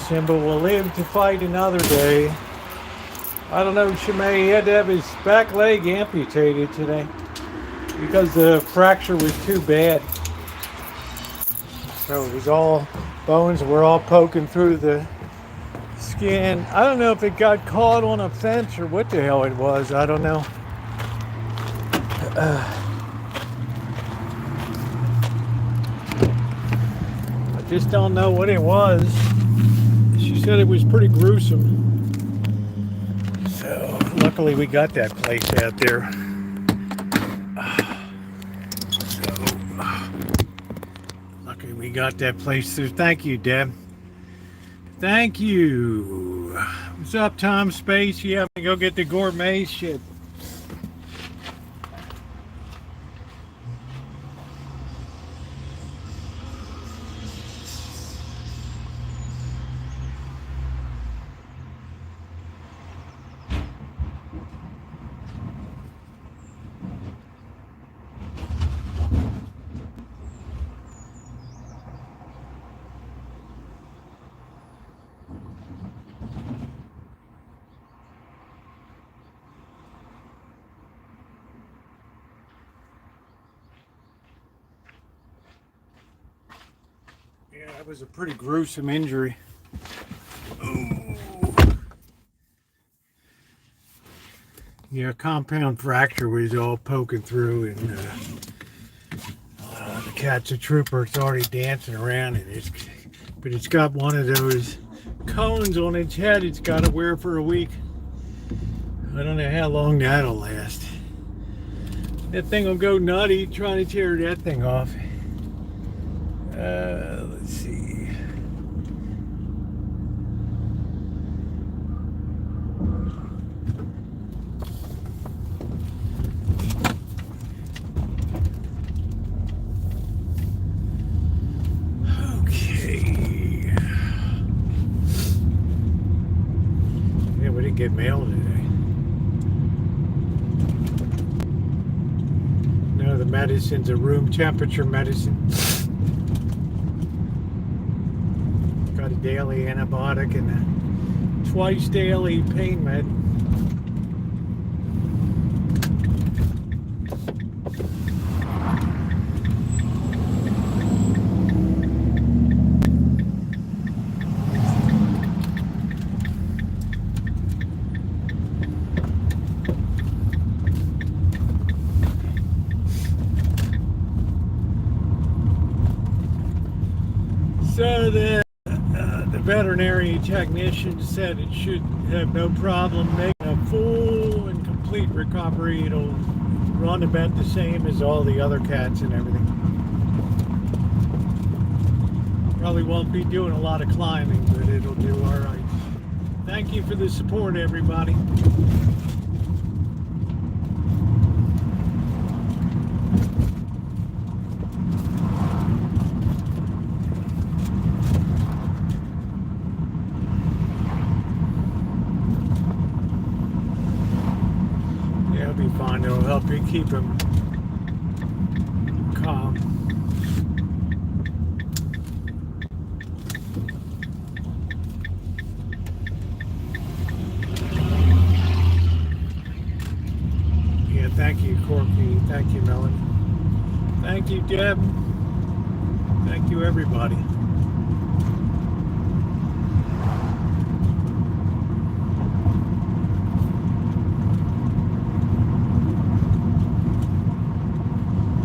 Simba will live to fight another day. I don't know, Shimei, he had to have his back leg amputated today because the fracture was too bad. So it was all bones were all poking through the skin. I don't know if it got caught on a fence or what the hell it was. I don't know. I just don't know what it was. She said it was pretty gruesome. So luckily we got that place out there. Luckily we got that place there. Thank you, Deb. Thank you. What's up, Tom Space? You have to go get the gourmet shit. Yeah, that was a pretty gruesome injury. Ooh. Yeah, compound fracture was all poking through, and the cat's a trooper. It's already dancing around, and but it's got one of those cones on its head. It's got to wear for a week. I don't know how long that'll last. That thing will go nutty trying to tear that thing off. Let's see. Okay. Yeah, we didn't get mail today. No, the medicine's a room temperature medicine. Got a daily antibiotic and a twice daily pain med. So the veterinary technician said it should have no problem making a full and complete recovery. It'll run about the same as all the other cats and everything. Probably won't be doing a lot of climbing, but it'll do all right. Thank you for the support, everybody. Fine, it'll help you keep him calm. Yeah, thank you, Corky. Thank you, Melanie. Thank you, Deb. Thank you, everybody.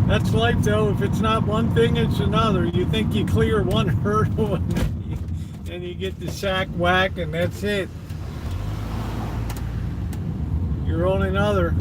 That's life, though. If it's not one thing, it's another. You think you clear one hurdle and you get the sack whack, and that's it. You're on another.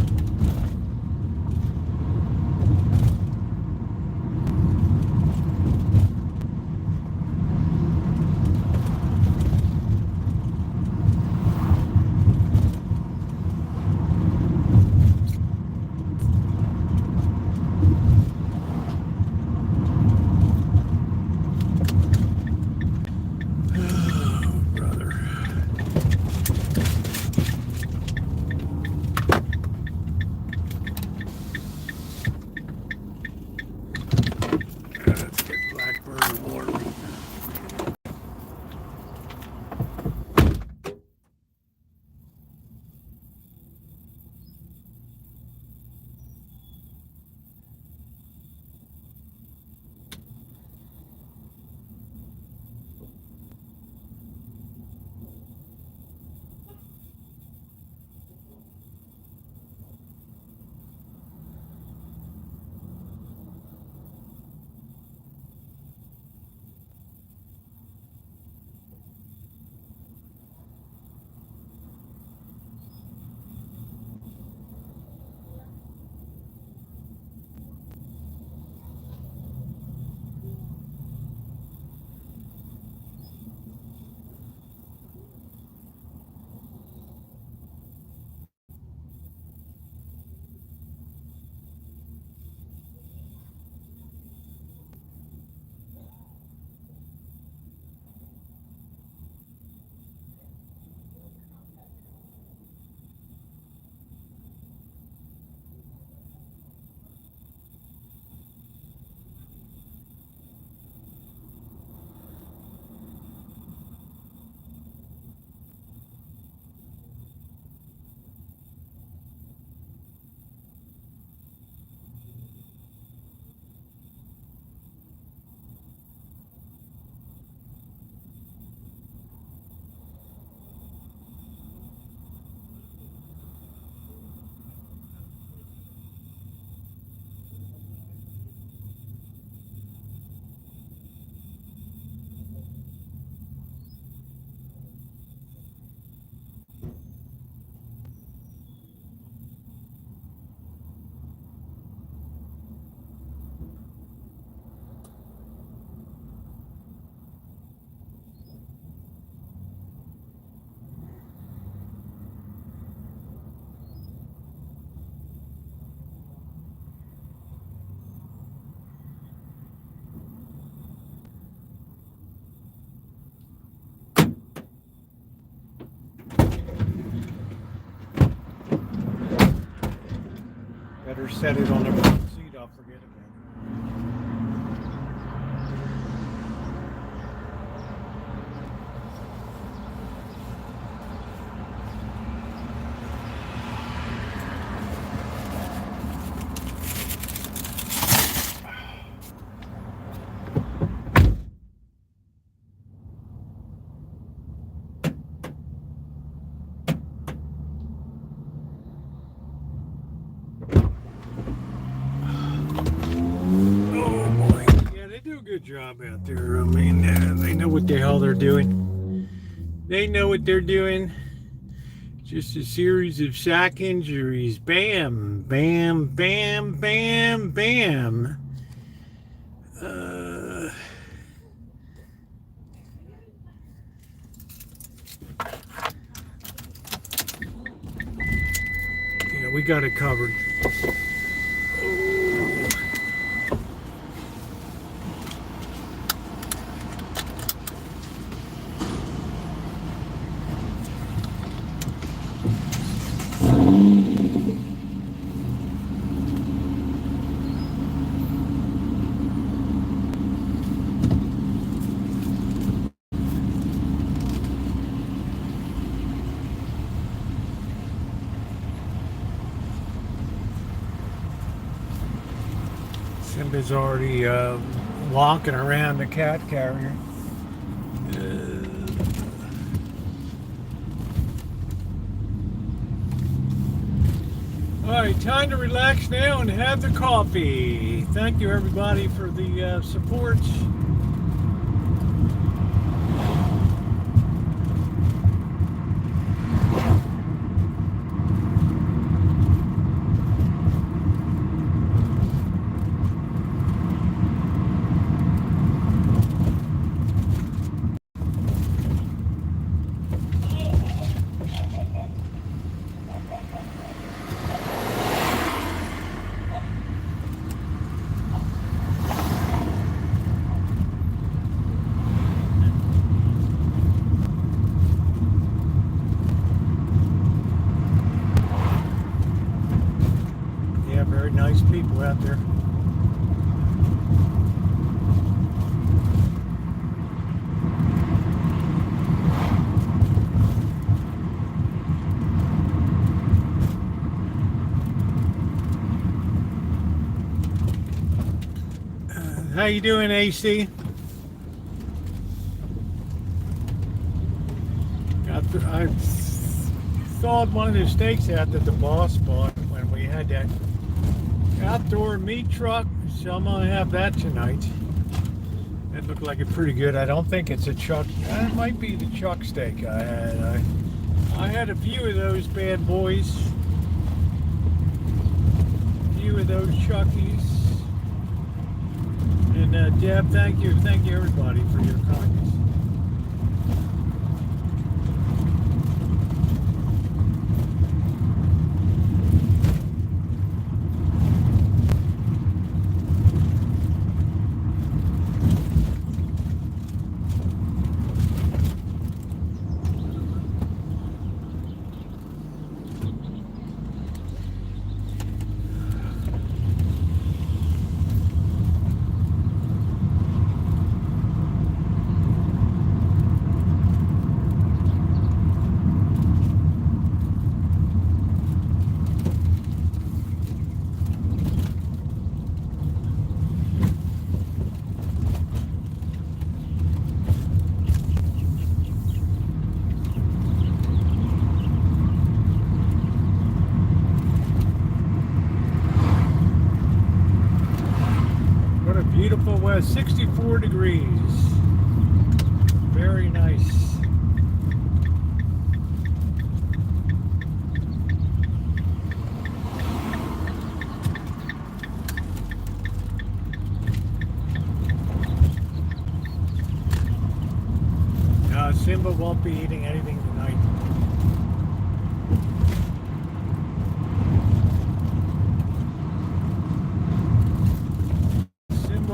Better set it on the front seat, I'll forget about it. Good job out there. I mean, they know what the hell they're doing. They know what they're doing. Just a series of sack injuries. Bam, bam, bam, bam, bam. Yeah, we got it covered. Simba's already walking around the cat carrier. All right, time to relax now and have the coffee. Thank you, everybody, for the support. Very nice people out there. How you doing, AC? I thawed one of the steaks out that the boss bought when we had that outdoor meat truck, so I'm gonna have that tonight. It looked like it pretty good. I don't think it's a chuck. It might be the chuck steak I had. I had a few of those bad boys. A few of those chuckies. And Deb, thank you everybody for your kindness. Beautiful west, 64 degrees. Very nice. Simba won't be eating anything tonight.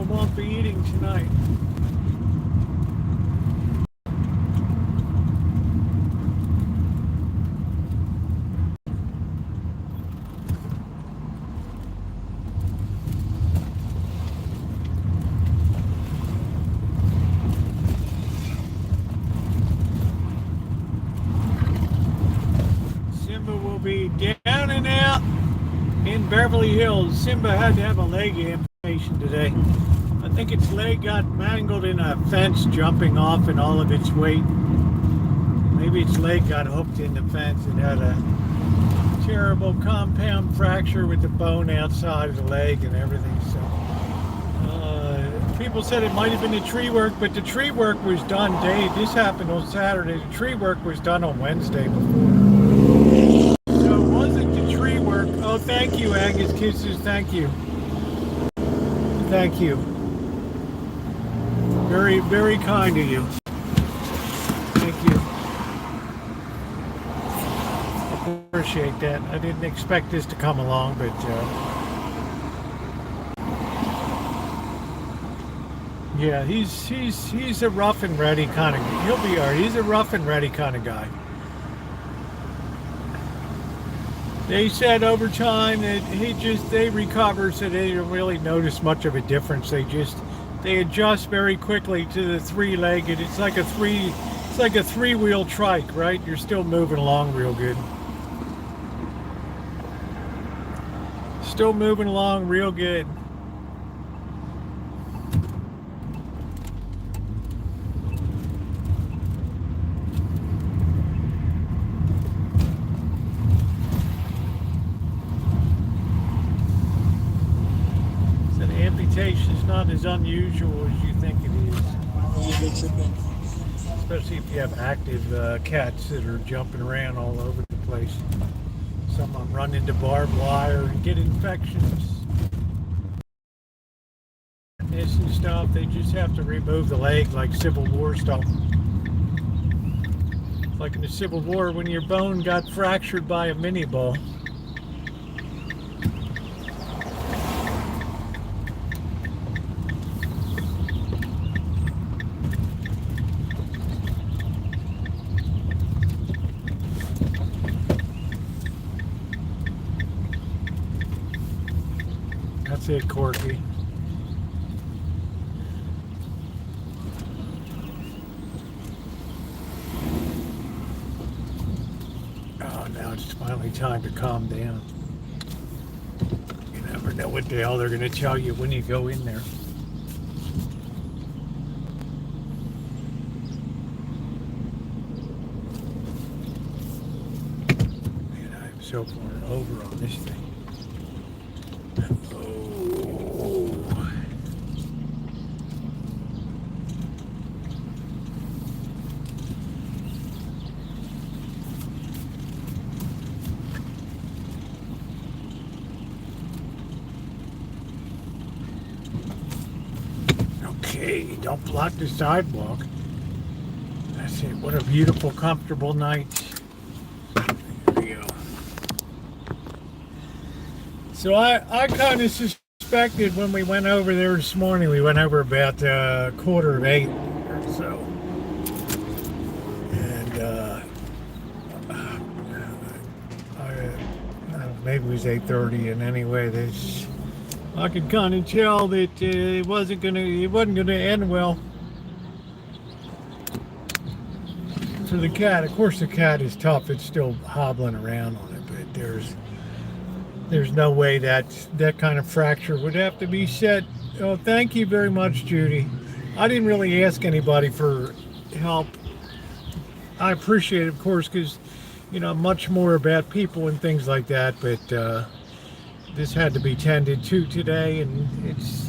Won't be eating tonight. be down and out in Beverly Hills. Simba had to have a leg amputation today. I think its leg got mangled in a fence jumping off and all of its weight. Maybe its leg got hooked in the fence. It had a terrible compound fracture with the bone outside of the leg and everything. So people said it might have been the tree work, but the tree work was done this happened on Saturday. The tree work was done on Wednesday before. So it wasn't the tree work. Oh, thank you, Angus Kisses. Thank you. Thank you. Very, very kind of you. Thank you. I appreciate that. I didn't expect this to come along, but yeah, he's a rough and ready kind of. He'll be alright. He's a rough and ready kind of guy. They said over time that they recover, so they don't really notice much of a difference. They adjust very quickly to the three-legged. It's like a three-wheel trike, right? You're still moving along real good. Still moving along real good. Is not as unusual as you think it is. Especially if you have active cats that are jumping around all over the place. Some of them run into barbed wire and get infections. This and stuff, they just have to remove the leg like Civil War stuff. Like in the Civil War when your bone got fractured by a mini ball. That's it, Corky. Oh, now it's finally time to calm down. You never know what the hell they're going to tell you when you go in there. Man, I'm so far over on this thing. Okay, don't block the sidewalk. That's it. What a beautiful, comfortable night. There we go. So I kind of suspected when we went over there this morning, we went over about 7:45 or so. And maybe it was 8:30, and anyway, I could kind of tell that it wasn't gonna end well for the cat. Of course, the cat is tough; it's still hobbling around on it, but there's no way that kind of fracture would have to be set. Oh, thank you very much, Judy. I didn't really ask anybody for help. I appreciate it, of course, because much more about people and things like that, but this had to be tended to today, and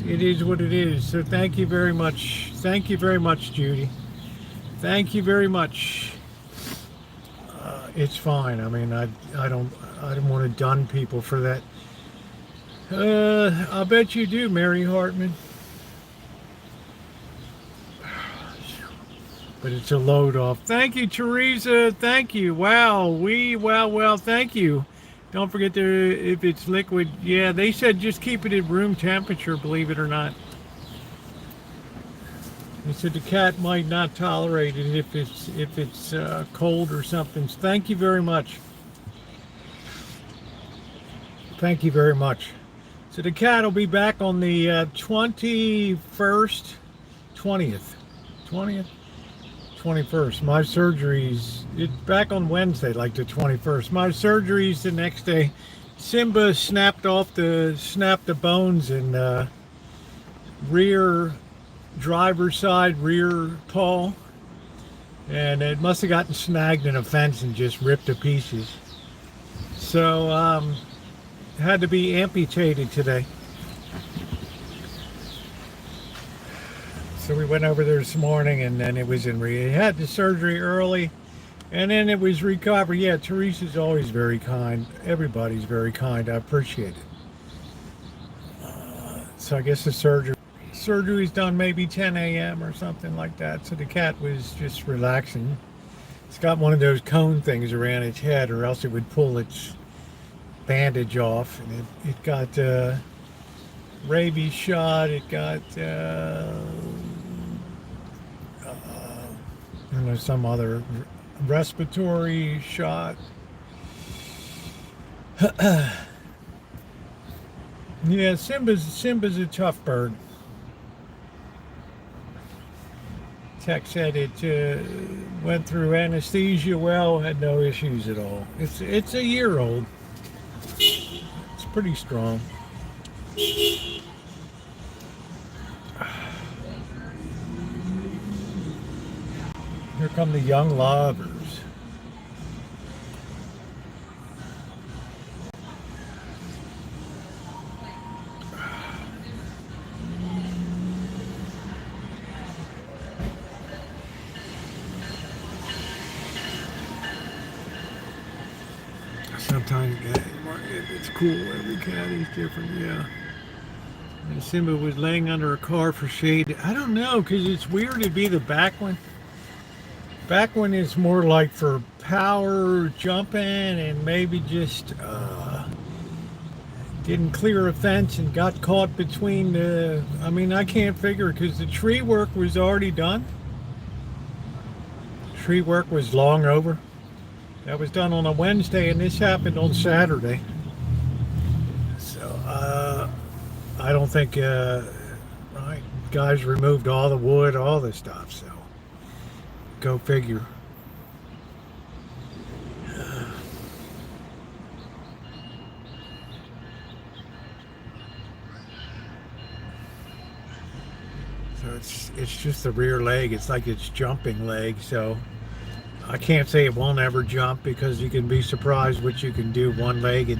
it is what it is. So thank you very much. Thank you very much, Judy. Thank you very much. It's fine. I mean, I don't want to dun people for that. I bet you do, Mary Hartman. But it's a load off. Thank you, Teresa. Thank you. Wow. Well, thank you. Don't forget if it's liquid. Yeah, they said just keep it at room temperature, believe it or not. They said the cat might not tolerate it if it's cold or something. Thank you very much. Thank you very much. So the cat will be back on the 21st, 20th, 21st. My surgery's it's back on Wednesday, like the 21st. My surgery's the next day. Simba snapped the bones in rear driver's side rear paw, and it must have gotten snagged in a fence and just ripped to pieces. So had to be amputated today. So we went over there this morning, and then it was he had the surgery early, and then it was recovered. Yeah, Teresa's always very kind. Everybody's very kind. I appreciate it. So I guess the surgery's done maybe 10 a.m. or something like that. So the cat was just relaxing. It's got one of those cone things around its head, or else it would pull its bandage off. And it got rabies shot. It got I don't know, some other respiratory shot. Yeah, Simba's a tough bird. Tech said it went through anesthesia well, had no issues at all. It's a year old. It's pretty strong. Here come the young lovers. Sometimes it's cool. Every cat is different, yeah. And Simba was laying under a car for shade. I don't know, because it's weird to be the back one. Back one is more like for power, jumping, and maybe just didn't clear a fence and got caught between the... I mean, I can't figure, because the tree work was already done. Tree work was long over. That was done on a Wednesday, and this happened on Saturday. So, I don't think, guys removed all the wood, all the stuff, so go figure. So it's just the rear leg. It's like it's jumping leg, so I can't say it won't ever jump, because you can be surprised what you can do one-legged.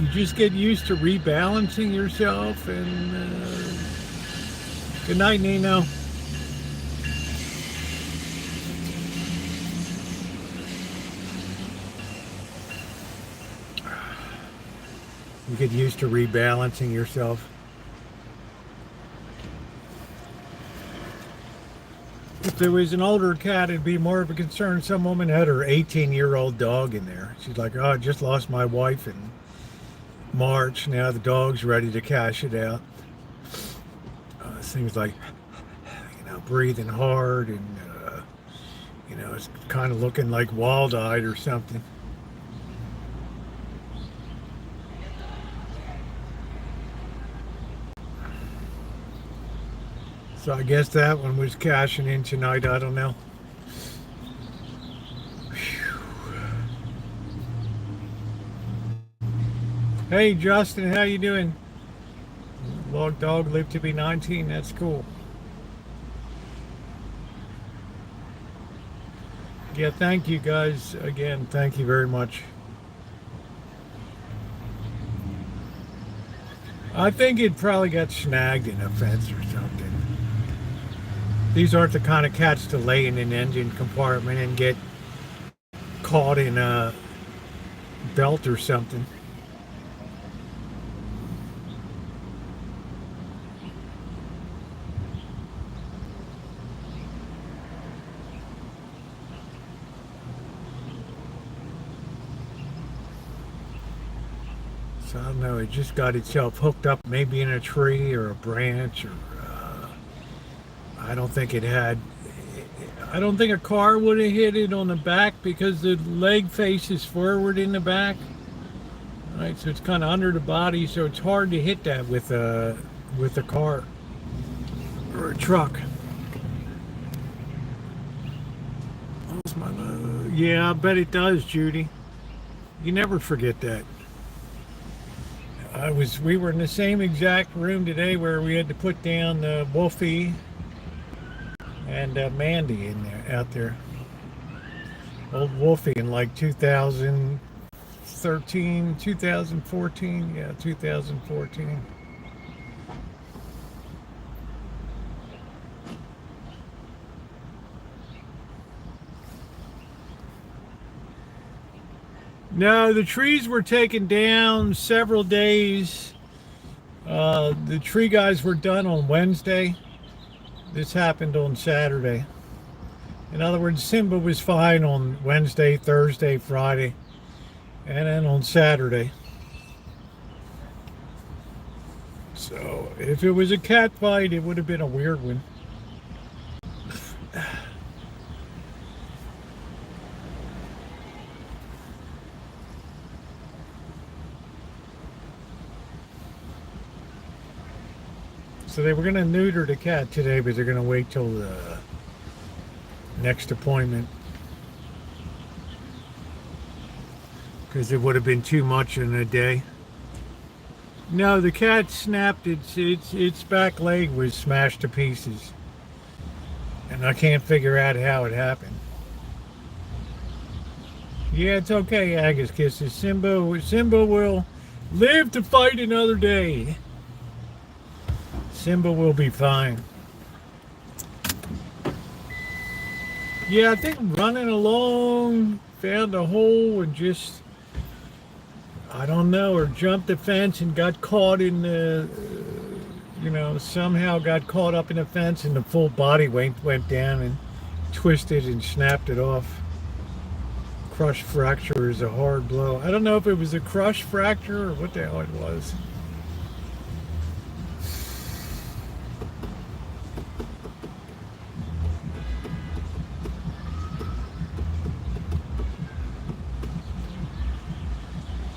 You just get used to rebalancing yourself, and good night, Nino. You get used to rebalancing yourself. If there was an older cat, it'd be more of a concern. Some woman had her 18-year-old dog in there. She's like, oh, I just lost my wife in March. Now the dog's ready to cash it out. Things like, breathing hard, and, it's kind of looking like wall-eyed or something. So I guess that one was cashing in tonight. I don't know. Hey Justin, how you doing? Log dog lived to be 19. That's cool. Yeah, thank you guys again. Thank you very much. I think it probably got snagged in a fence or something. These aren't the kind of cats to lay in an engine compartment and get caught in a belt or something. So I don't know, it just got itself hooked up maybe in a tree or a branch, or I don't think a car would have hit it on the back, because the leg faces forward in the back. Right, so it's kind of under the body, so it's hard to hit that with a car or a truck. lost my yeah, I bet it does, Judy. You never forget that. We were in the same exact room today where we had to put down Wolfie and Mandy in there, out there. Old Wolfie in like 2013, 2014, yeah, 2014. No, the trees were taken down several days. The tree guys were done on Wednesday. This happened on Saturday. In other words, Simba was fine on Wednesday, Thursday, Friday, and then on Saturday. So if it was a cat fight, it would have been a weird one. So they were going to neuter the cat today, but they're going to wait till the next appointment. Because it would have been too much in a day. No, the cat snapped its back leg was smashed to pieces. And I can't figure out how it happened. Yeah, it's okay, Agus Kisses. Simba will live to fight another day. Simba will be fine. Yeah, I think running along, found a hole and just, I don't know, or jumped the fence and got caught in the, somehow got caught up in the fence and the full body went down and twisted and snapped it off. Crush fracture is a hard blow. I don't know if it was a crush fracture or what the hell it was.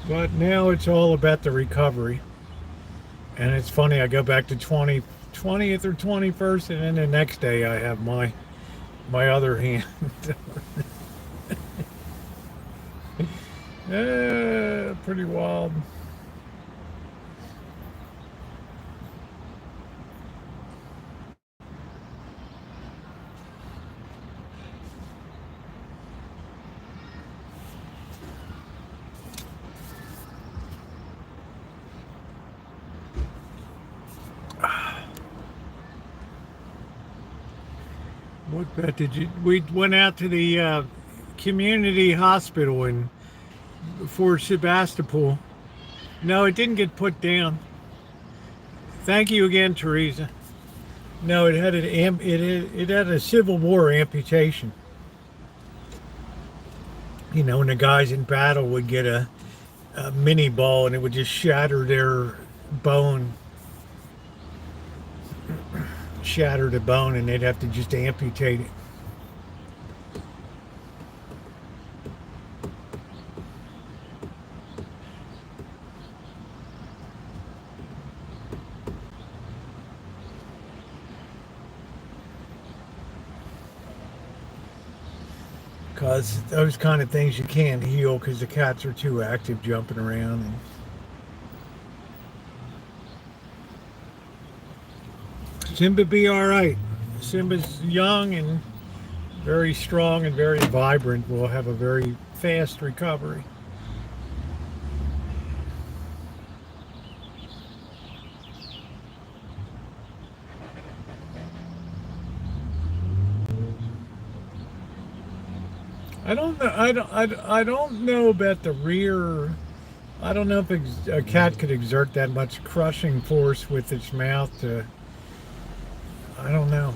But now it's all about the recovery. And it's funny, I go back to 20th or 21st, and then the next day I have my other hand. Pretty wild. What bet did you? We went out to the community hospital in Fort Sebastopol. No, it didn't get put down. Thank you again, Teresa. No, it had a Civil War amputation. You know, when the guys in battle would get a mini ball and it would just shatter their bone. Shatter the bone and they'd have to just amputate it. Because those kind of things you can't heal because the cats are too active jumping around. And Simba be all right. Simba's young and very strong and very vibrant. We'll have a very fast recovery. I don't know. I don't know about the rear. I don't know if a cat could exert that much crushing force with its mouth to. I don't know.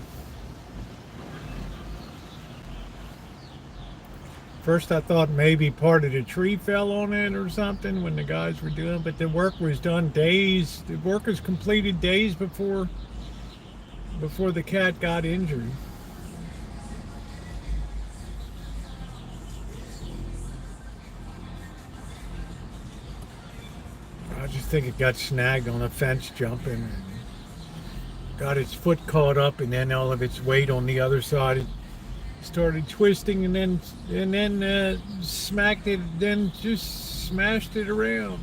First I thought maybe part of the tree fell on it or something when the guys were doing, but the work was done days. The work was completed days before the cat got injured. I just think it got snagged on a fence jumping. Got its foot caught up and then all of its weight on the other side Started twisting and then smacked it, then just smashed it around.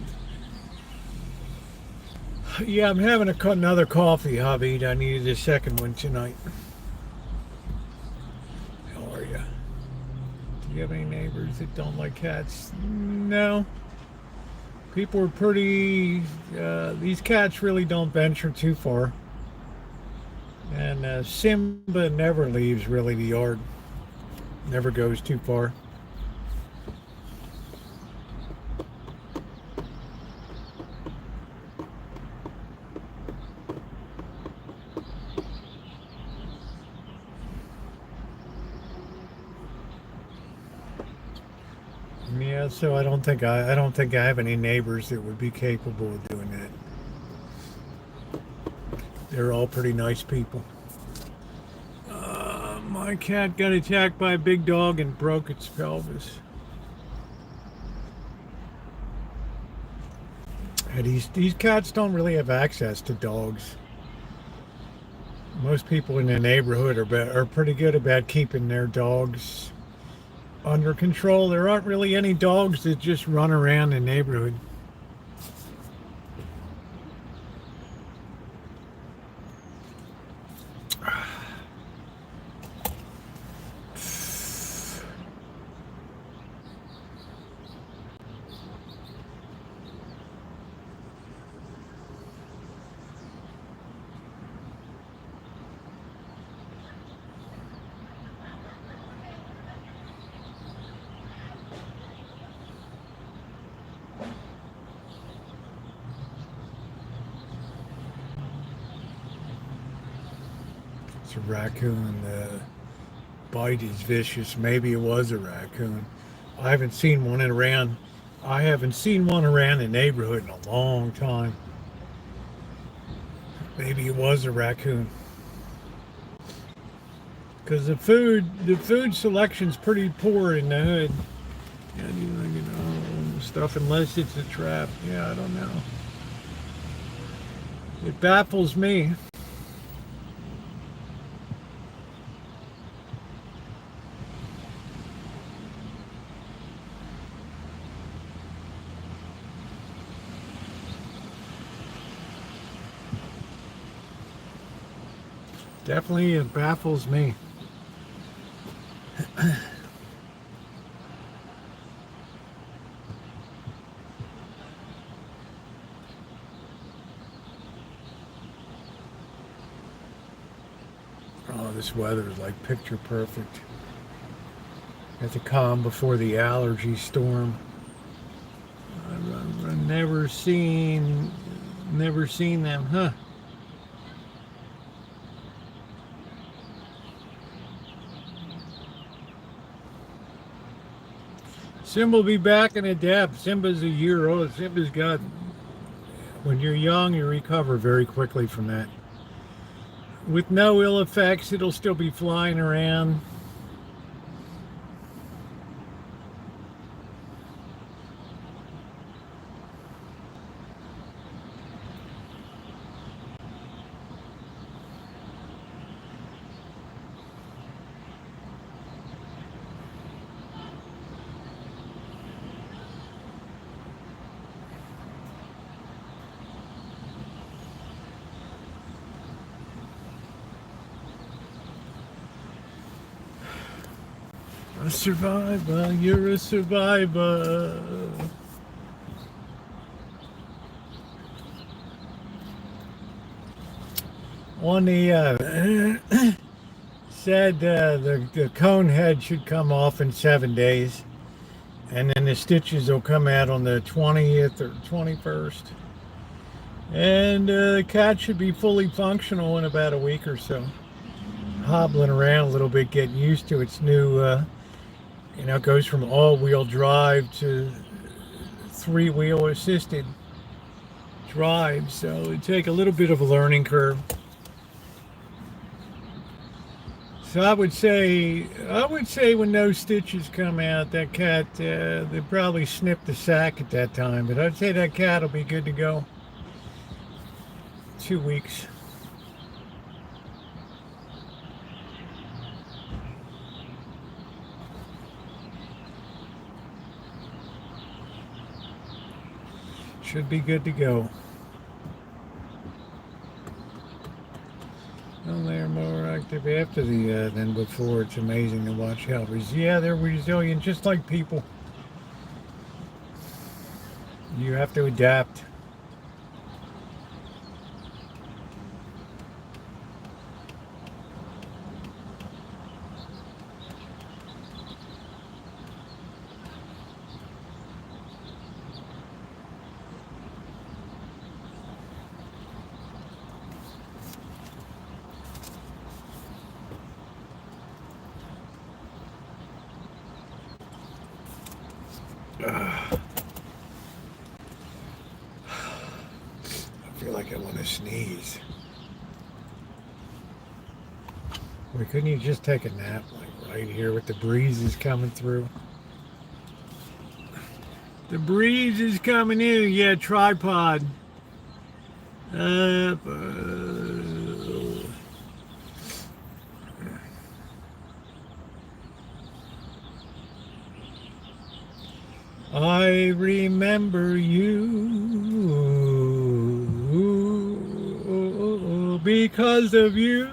Yeah, I'm having another coffee, hubby. I needed a second one tonight. How are you? Do you have any neighbors that don't like cats? No. People are pretty, these cats really don't venture too far. And Simba never leaves really the yard. Never goes too far. Yeah, so I don't think I have any neighbors that would be capable of doing that. They're all pretty nice people. My cat got attacked by a big dog and broke its pelvis. And these cats don't really have access to dogs. Most people in the neighborhood are pretty good about keeping their dogs under control. There aren't really any dogs that just run around the neighborhood. It's a raccoon. The bite is vicious. Maybe it was a raccoon. I haven't seen one around. I haven't seen one around the neighborhood in a long time. Maybe it was a raccoon. Because the food selection's pretty poor in the hood. Yeah, you know, stuff unless it's a trap. Yeah, I don't know. It baffles me. Definitely, it baffles me. Oh, this weather is like picture perfect. At the calm before the allergy storm. I've never seen them, huh? Simba will be back in a depth. Simba's a year old. Simba's got, when you're young, you recover very quickly from that. With no ill effects, it'll still be flying around. A survivor, you're a survivor. On the said the cone head should come off in 7 days, and then the stitches will come out on the 20th or 21st, and the cat should be fully functional in about a week or so. Hobbling around a little bit, getting used to its new it goes from all-wheel drive to three-wheel assisted drive, so it'd take a little bit of a learning curve. So I would say when those stitches come out, that cat, they probably snipped the sack at that time, but I'd say that cat will be good to go. 2 weeks. Should be good to go. Well, they're more active after the than before. It's amazing to watch how they're resilient, just like people. You have to adapt. I feel like I want to sneeze. Wait, couldn't you just take a nap, like right here with the breezes coming through? The breeze is coming in. Yeah, tripod. I remember you because of you.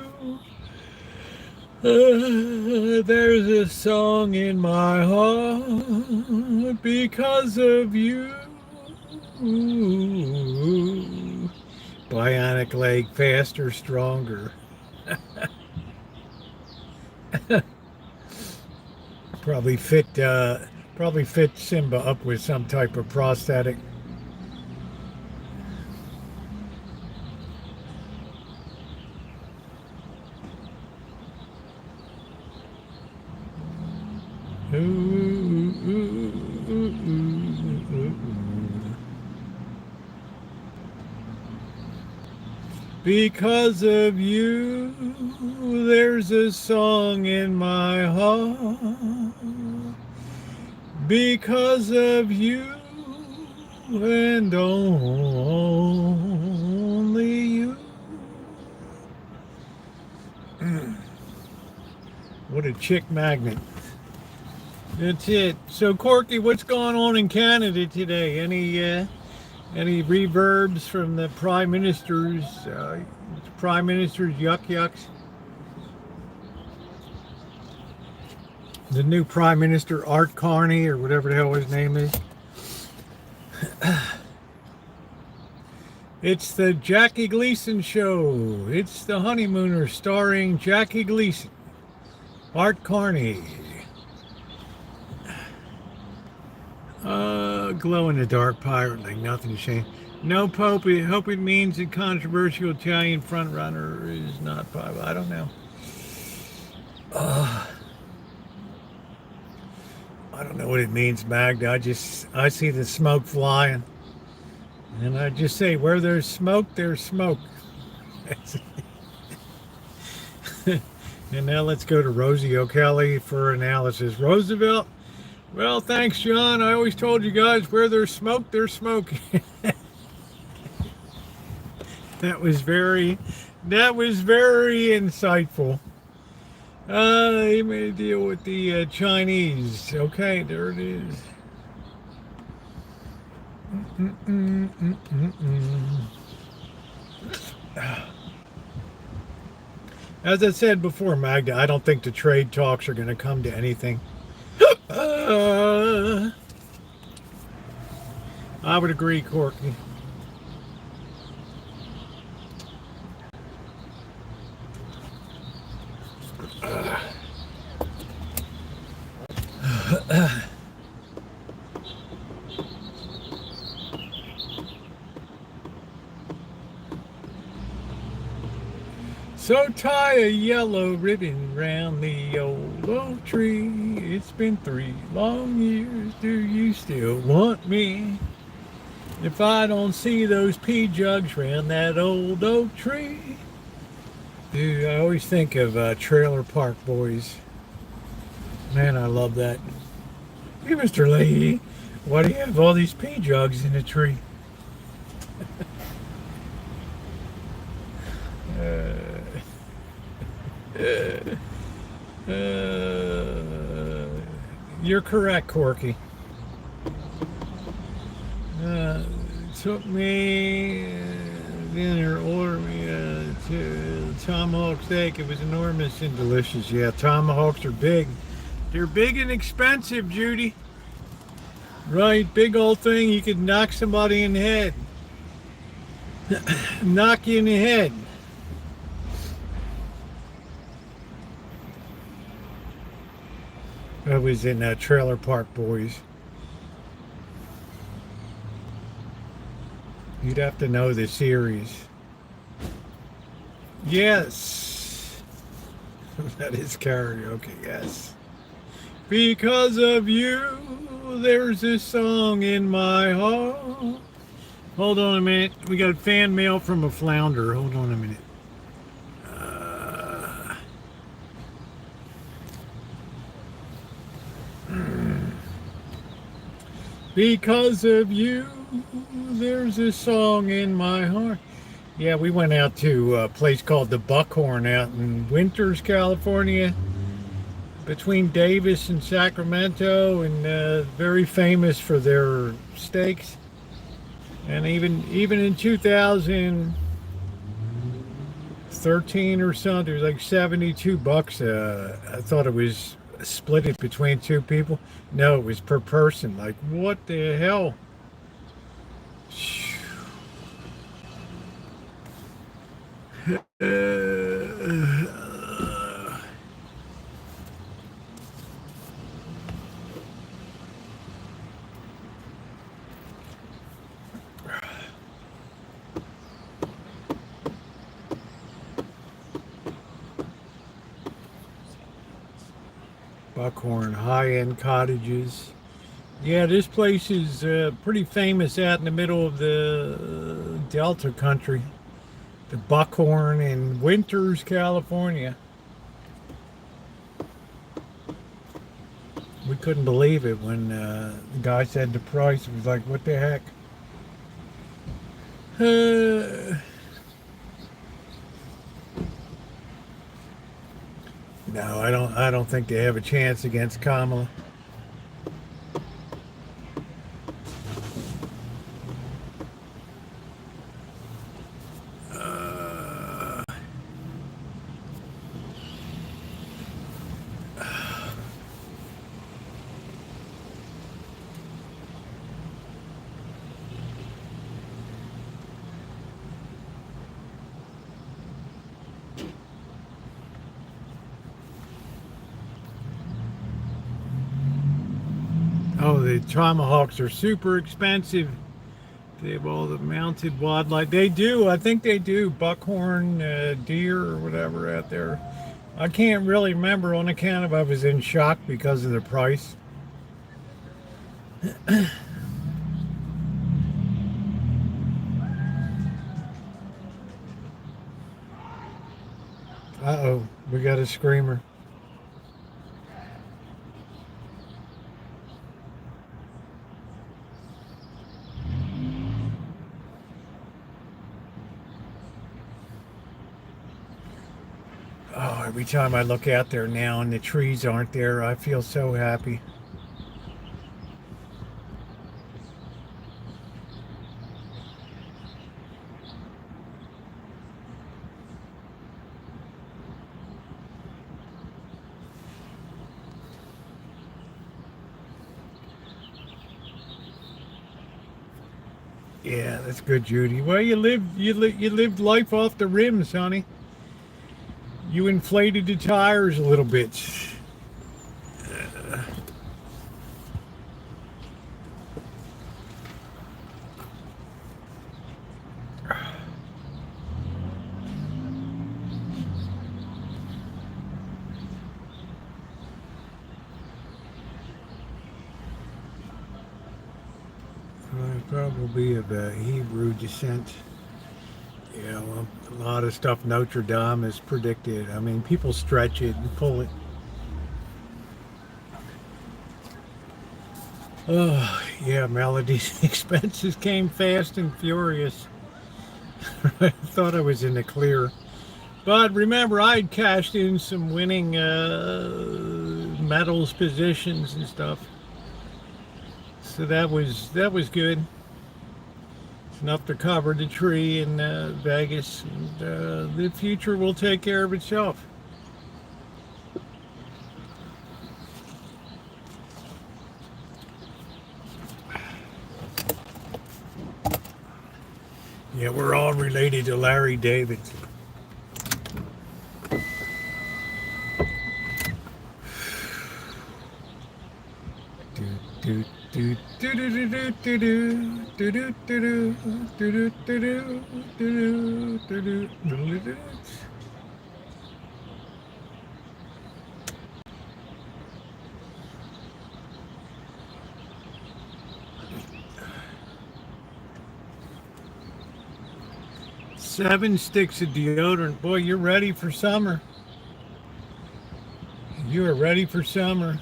There's a song in my heart because of you. Bionic leg, faster, stronger. Probably fit Simba up with some type of prosthetic. Because of you, there's a song in my heart. Because of you and only you. What a chick magnet. That's it. So Corky, what's going on in Canada today? Any reverbs from the Prime Minister's yuck yucks? The new Prime Minister, Art Carney, or whatever the hell his name is. It's the Jackie Gleason show. It's the Honeymooners starring Jackie Gleason, Art Carney. Glow-in-the-dark pirate like nothing changed. No Pope. I hope it means the controversial Italian frontrunner is not Pope. I don't know. I don't know what it means, Magda. I see the smoke flying. And I just say, where there's smoke, there's smoke. And now let's go to Rosie for analysis. Roosevelt? Well, thanks, John. I always told you guys, where there's smoke, there's smoke. That was very insightful. He may deal with the Chinese. Okay, there it is. As I said before, Magda, I don't think the trade talks are going to come to anything. I would agree, Corky. So tie a yellow ribbon round the old oak tree. It's been 3 long years. Do you still want me? If I don't see those pea jugs round that old oak tree. Dude, I always think of Trailer Park Boys. Man, I love that. Hey, Mr. Leahy, why do you have all these pea jugs in the tree? You're correct, Corky. took me dinner, ordered me to tomahawk steak. It was enormous and delicious. Yeah, tomahawks are big. They're big and expensive, Judy. Right, big old thing. You could knock somebody in the head. Knock you in the head. I was in Trailer Park Boys. You'd have to know the series. Yes. That is karaoke, yes. Because of you, there's this song in my heart. Hold on a minute. We got fan mail from a flounder. Hold on a minute. Because of you, there's a song in my heart. Yeah, we went out to a place called the Buckhorn out in Winters, California, between Davis and Sacramento, and very famous for their steaks. And even in 2013 or something, it was like $72. I thought it was split it between two people. No, it was per person. Like, what the hell? Buckhorn high-end cottages. Yeah, this place is pretty famous out in the middle of the Delta country. The Buckhorn in Winters, California. We couldn't believe it when the guy said the price. It was like, what the heck? No, I don't think they have a chance against Kamala. Oh, the tomahawks are super expensive. They have all the mounted wildlife. They do, I think they do buckhorn, deer or whatever out there. I can't really remember on account of I was in shock because of the price. Uh-oh, we got a screamer. Oh, every time I look out there now and the trees aren't there, I feel so happy. Yeah, that's good, Judy. Well, you lived life off the rims, honey. You inflated the tires a little bit. Probably of Hebrew descent. Yeah, well, a lot of stuff Notre Dame has predicted. I mean, people stretch it and pull it. Oh, yeah, Melody's expenses came fast and furious. I thought I was in the clear. But remember, I'd cashed in some winning metals positions and stuff. So that was good. It's enough to cover the tree in Vegas, and the future will take care of itself. Yeah, we're all related to Larry David. Seven sticks of deodorant. Boy, you're ready for summer. You are ready for summer.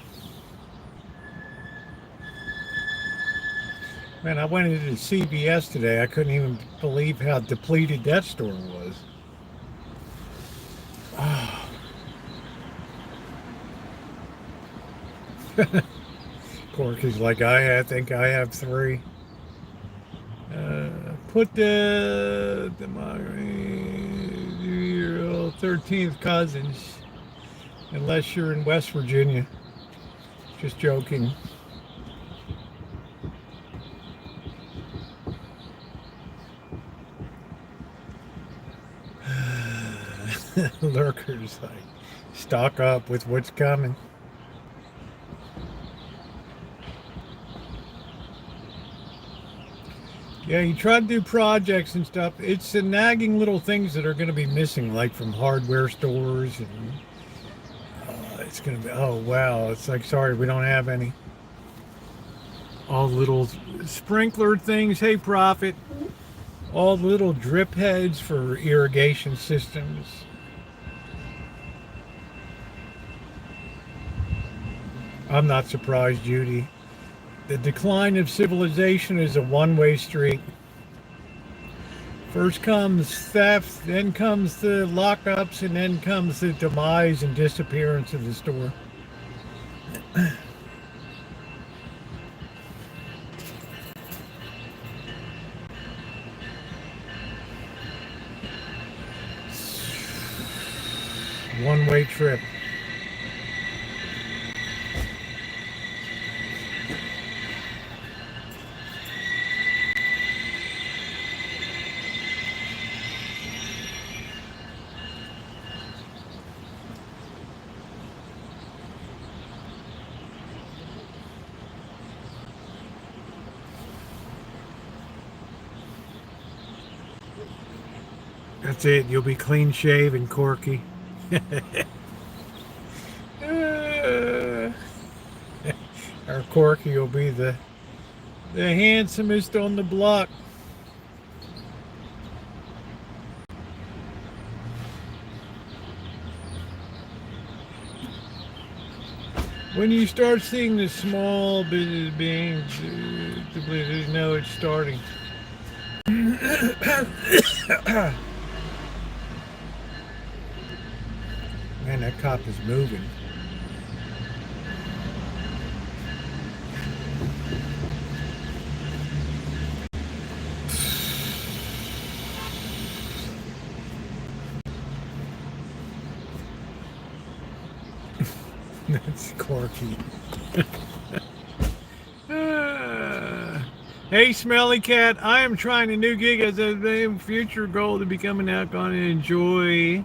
Man, I went into CVS today. I couldn't even believe how depleted that store was. Oh. Corky's like, I think I have 3. Put my 13th cousins, unless you're in West Virginia. Just joking. Lurkers, like, stock up with what's coming. Yeah, you try to do projects and stuff. It's the nagging little things that are going to be missing, like from hardware stores, and it's going to be, oh wow, it's like, sorry, we don't have any. All little sprinkler things, hey Prophet. All little drip heads for irrigation systems. I'm not surprised, Judy. The decline of civilization is a one-way street. First comes theft, then comes the lockups, and then comes the demise and disappearance of the store. One-way trip. That's it. You'll be clean shaven, Corky. Our Corky will be the handsomest on the block. When you start seeing the small business beings, you know it's starting. Man, that cop is moving. That's Corky. Hey, Smelly Cat. I am trying a new gig as a future goal to become an alcoholic and enjoy.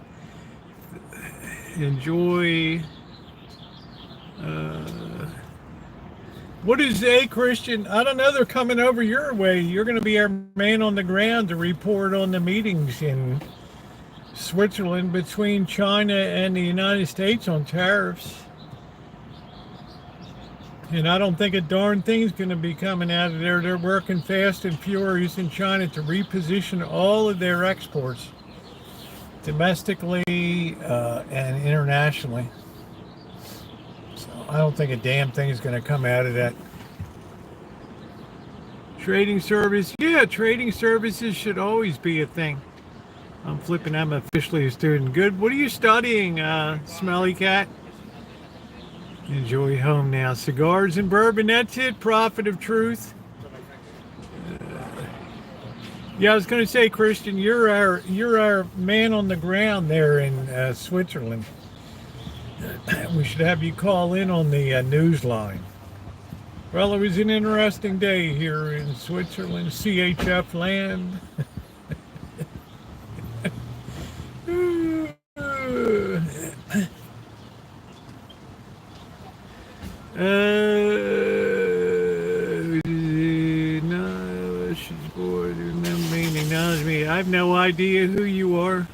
What is a Christian? I don't know. They're coming over your way. You're going to be our man on the ground to report on the meetings in Switzerland between China and the United States on tariffs. And I don't think a darn thing's going to be coming out of there. They're working fast and furious in China to reposition all of their exports domestically and internationally. So I don't think a damn thing is going to come out of that. Trading service. Yeah, trading services should always be a thing. I'm flipping. I'm officially a student. Good. What are you studying, Smelly Cat? Enjoy home now. Cigars and bourbon. That's it. Prophet of truth. Yeah, I was going to say, Christian, you're our man on the ground there in Switzerland. We should have you call in on the news line. Well, it was an interesting day here in Switzerland, CHF land. No, she's bored. Remember me, he knows me. I have no idea who you are.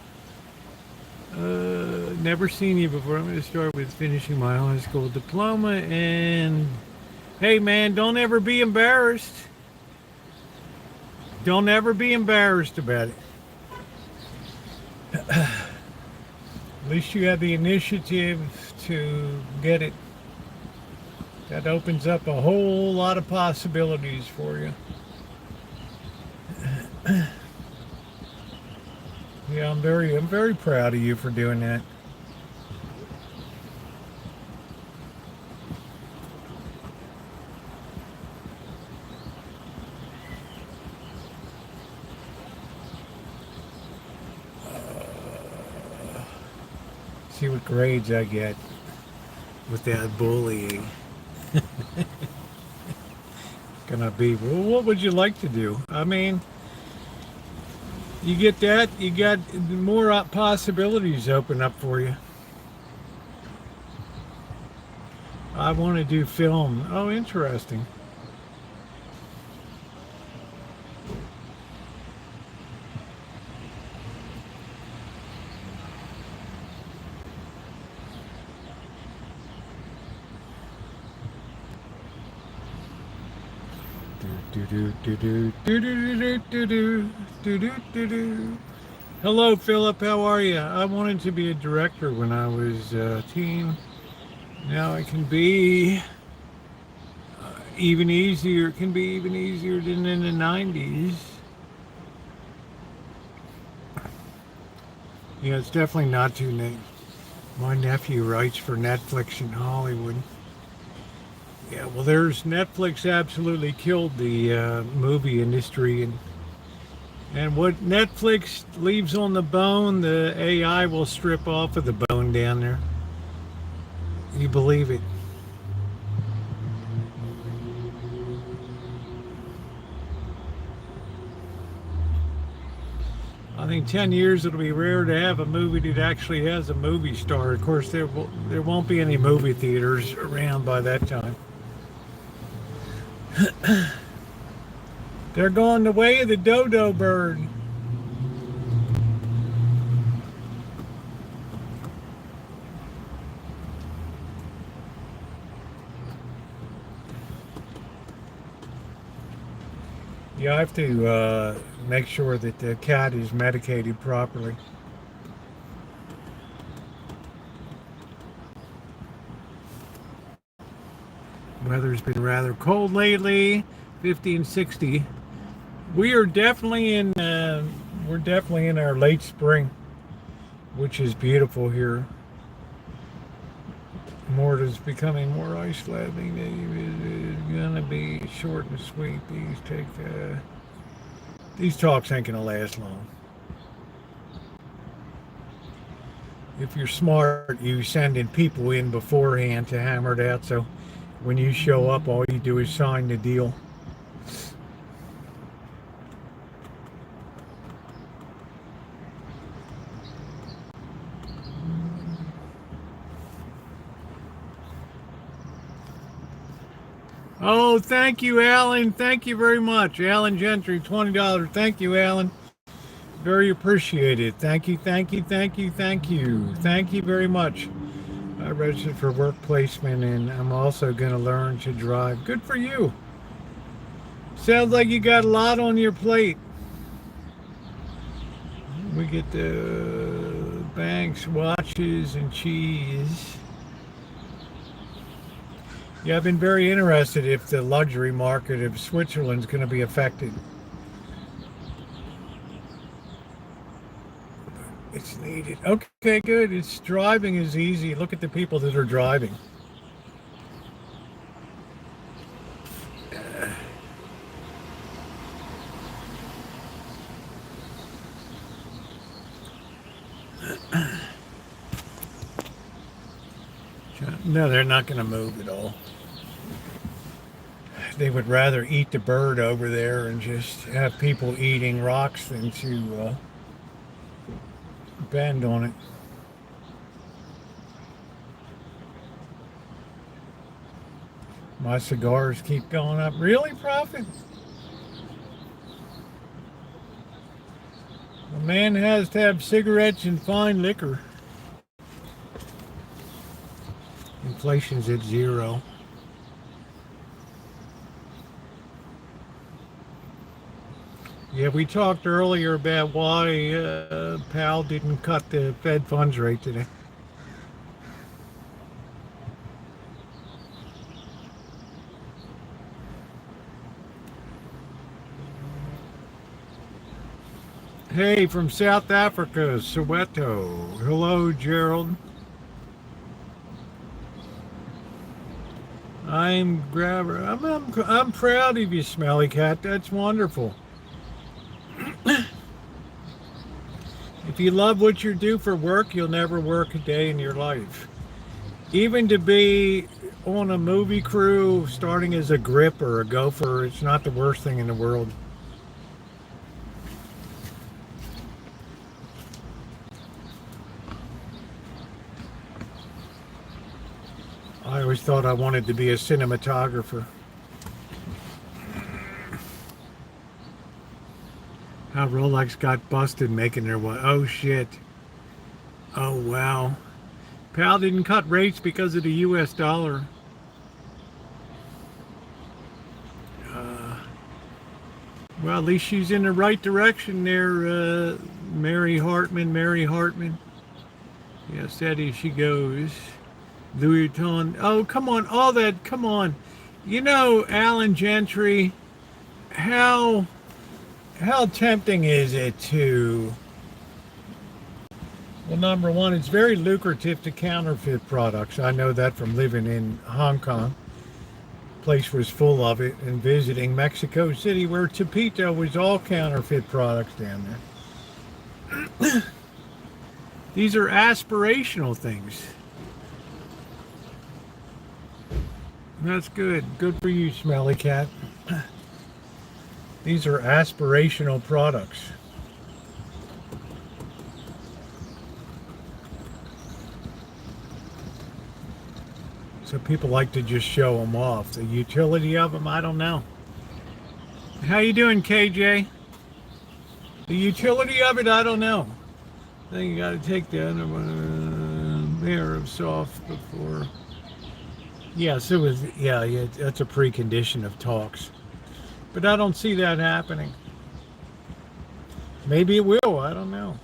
Never seen you before. I'm going to start with finishing my high school diploma. And hey, man, don't ever be embarrassed. Don't ever be embarrassed about it. At least you have the initiative to get it. That opens up a whole lot of possibilities for you. Yeah, I'm very proud of you for doing that. See what grades I get with that bullying. Gonna be, well, what would you like to do? I mean, you get that, you got more possibilities open up for you. I want to do film. Oh, interesting. Hello, Philip. How are you? I wanted to be a director when I was a teen. Now it can be even easier. It can be even easier than in the 90s. Yeah, it's definitely not too late. My nephew writes for Netflix in Hollywood. Yeah, well, there's Netflix absolutely killed the movie industry, and what Netflix leaves on the bone, the AI will strip off of the bone down there. You believe it? I think 10 years it'll be rare to have a movie that actually has a movie star. Of course, there won't be any movie theaters around by that time. They're going the way of the dodo bird. You have to make sure that the cat is medicated properly. Weather's been rather cold lately, 50 and 60. We are definitely in we're definitely in our late spring, which is beautiful here. Morta's becoming more isolating. It's gonna be short and sweet. These talks ain't gonna last long. If you're smart, you send in people in beforehand to hammer it out, so when you show up, all you do is sign the deal. Oh, thank you, Alan. Thank you very much. Alan Gentry, $20. Thank you, Alan. Very appreciated. Thank you, thank you, thank you, thank you. Thank you very much. I registered for work placement, and I'm also going to learn to drive. Good for you. Sounds like you got a lot on your plate. We get the banks, watches, and cheese. Yeah, I've been very interested if the luxury market of Switzerland's going to be affected. It's needed. Okay, good. It's driving is easy. Look at the people that are driving. No, they're not going to move at all. They would rather eat the bird over there and just have people eating rocks than to bend on it. My cigars keep going up. Really, Prophet? A man has to have cigarettes and fine liquor. Inflation's at 0. Yeah, we talked earlier about why Powell didn't cut the Fed funds rate today. Hey, from South Africa, Soweto. Hello, Gerald. I'm proud of you, Smelly Cat. That's wonderful. If you love what you do for work, you'll never work a day in your life. Even to be on a movie crew, starting as a grip or a gopher, it's not the worst thing in the world. I always thought I wanted to be a cinematographer. How Rolex got busted making their way. Oh shit. Oh wow. Powell didn't cut rates because of the US dollar. Well, at least she's in the right direction there, Mary Hartman. Yeah, steady she goes. Louis Vuitton. Oh, come on. All that. Come on. You know, Alan Gentry, how tempting is it to... Well, number one, it's very lucrative to counterfeit products. I know that from living in Hong Kong. Place was full of it, and visiting Mexico City, where Tepito was all counterfeit products down there. These are aspirational things. That's good. Good for you, Smelly Cat. These are aspirational products. So people like to just show them off. The utility of them, I don't know. How you doing, KJ? The utility of it, I don't know. Then you got to take the other one, layer of soft before. Yes, it was. Yeah, that's a precondition of talks. But I don't see that happening. Maybe it will. I don't know.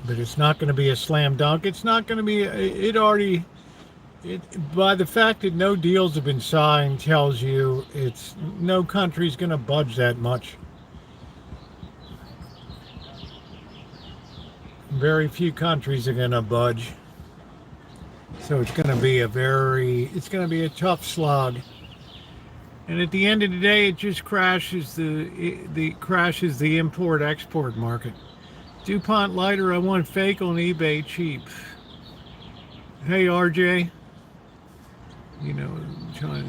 But it's not going to be a slam dunk. It's not going to be. By the fact that no deals have been signed tells you it's no country's going to budge that much. Very few countries are going to budge. So it's going to be a tough slog. And at the end of the day, it just crashes the import-export market. DuPont lighter, I want fake on eBay cheap. Hey, RJ. You know, China,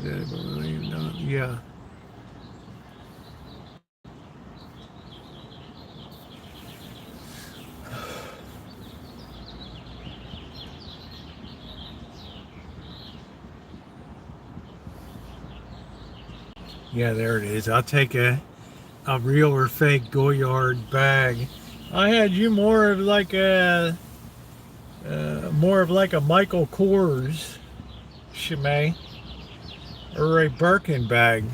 yeah. Yeah, there it is. I'll take a real or fake Goyard bag. I had you more of like a Michael Kors Chimay or a Birkin bag.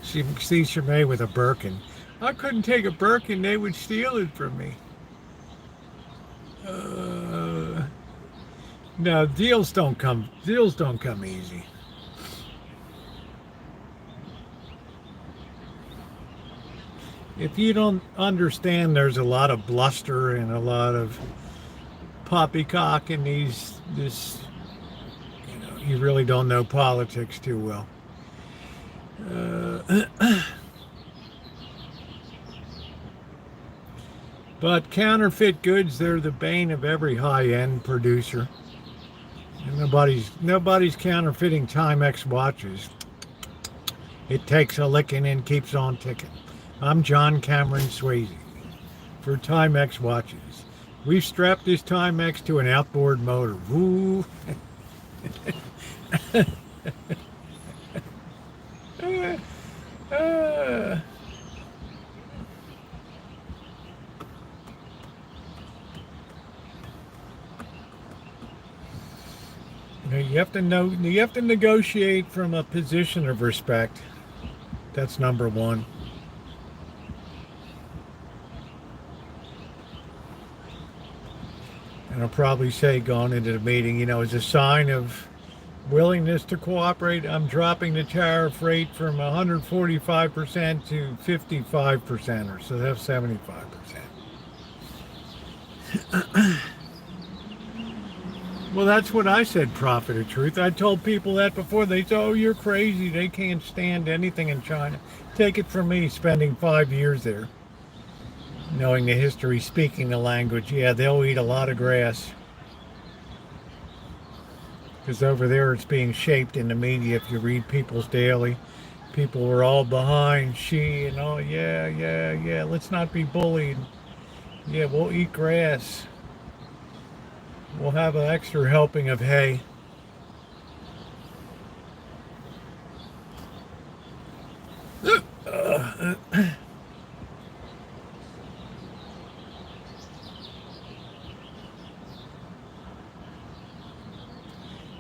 See Chimay with a Birkin. I couldn't take a Birkin; they would steal it from me. No, deals don't come easy. If you don't understand, there's a lot of bluster and a lot of poppycock in you really don't know politics too well. But counterfeit goods, they're the bane of every high-end producer. And nobody's counterfeiting Timex watches. It takes a licking and keeps on ticking. I'm John Cameron Swayze for Timex watches. We've strapped this Timex to an outboard motor. Woo! You have to know. You have to negotiate from a position of respect. That's number one. And I'll probably say going into the meeting, as a sign of willingness to cooperate, I'm dropping the tariff rate from 145% to 55%, or so that's 75%. Well, that's what I said, prophet of truth. I told people that before. They said, oh, you're crazy. They can't stand anything in China. Take it from me, spending 5 years there, knowing the history, speaking the language. Yeah, they'll eat a lot of grass. Because over there it's being shaped in the media. If you read People's Daily, people were all behind Xi and all, yeah, let's not be bullied. Yeah, we'll eat grass. We'll have an extra helping of hay.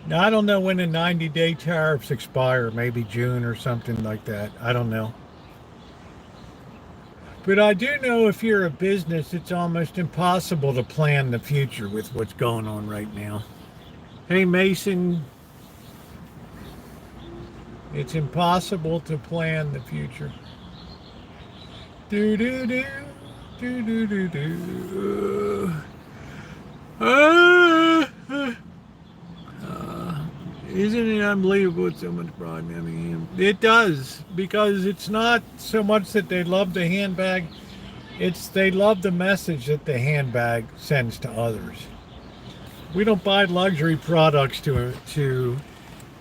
Now, I don't know when the 90-day tariffs expire, maybe June or something like that. I don't know. But I do know if you're a business, it's almost impossible to plan the future with what's going on right now. Hey, Mason, it's impossible to plan the future. Do-do-do, do-do-do-do. Isn't it unbelievable what so much pride? I mean, it does, because it's not so much that they love the handbag, it's they love the message that the handbag sends to others. We don't buy luxury products to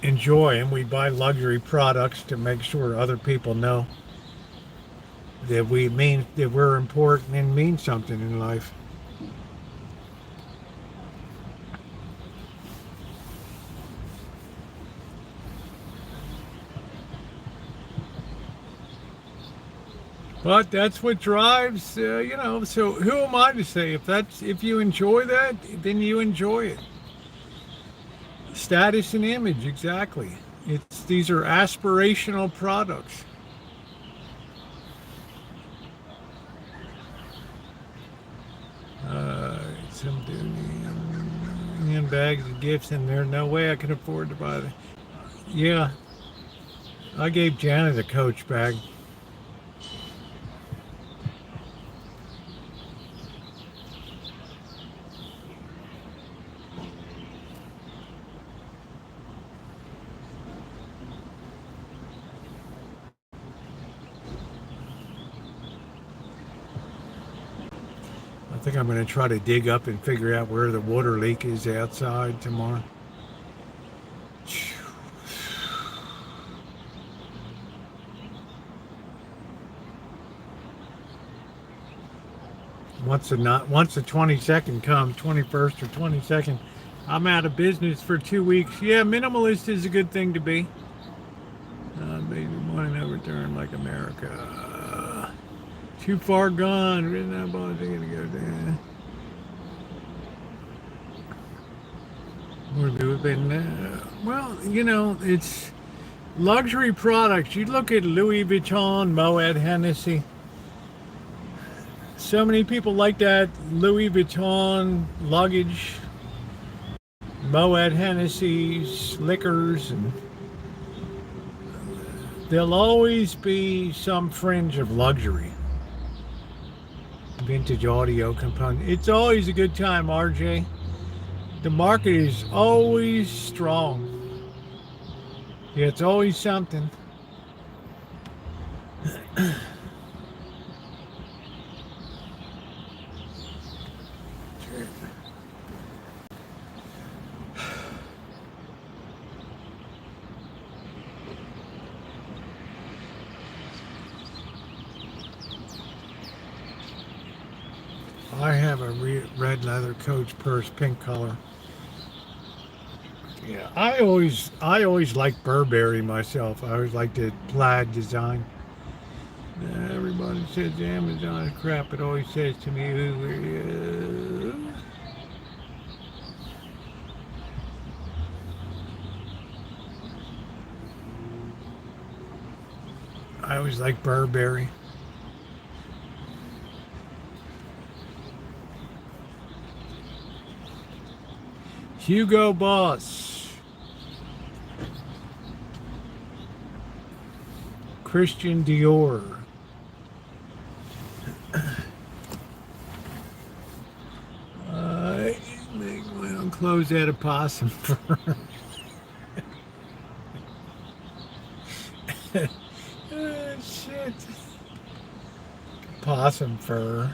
enjoy them. We buy luxury products to make sure other people know that we're important and mean something in life. But that's what drives, so who am I to say? If you enjoy that, then you enjoy it. Status and image, exactly. These are aspirational products. Some handbags and gifts in there. No way I can afford to buy them. Yeah, I gave Janet a Coach bag. I think I'm going to try to dig up and figure out where the water leak is outside tomorrow. Once the 22nd comes, 21st or 22nd, I'm out of business for 2 weeks. Yeah, minimalist is a good thing to be. Maybe one and overturn like America. Too far gone. Well, it's luxury products. You look at Louis Vuitton, Moet Hennessy. So many people like that Louis Vuitton luggage, Moet Hennessy's, liquors, and there'll always be some fringe of luxury. Vintage audio component. It's always a good time, RJ. The market is always strong. Yeah, it's always something. I have a red leather Coach purse, pink color. Yeah, I always liked Burberry myself. I always liked the plaid design. Everybody says Amazon is crap. It always says to me, I always liked Burberry. Hugo Boss. Christian Dior. I make my own clothes out of possum fur. Oh, shit. Possum fur.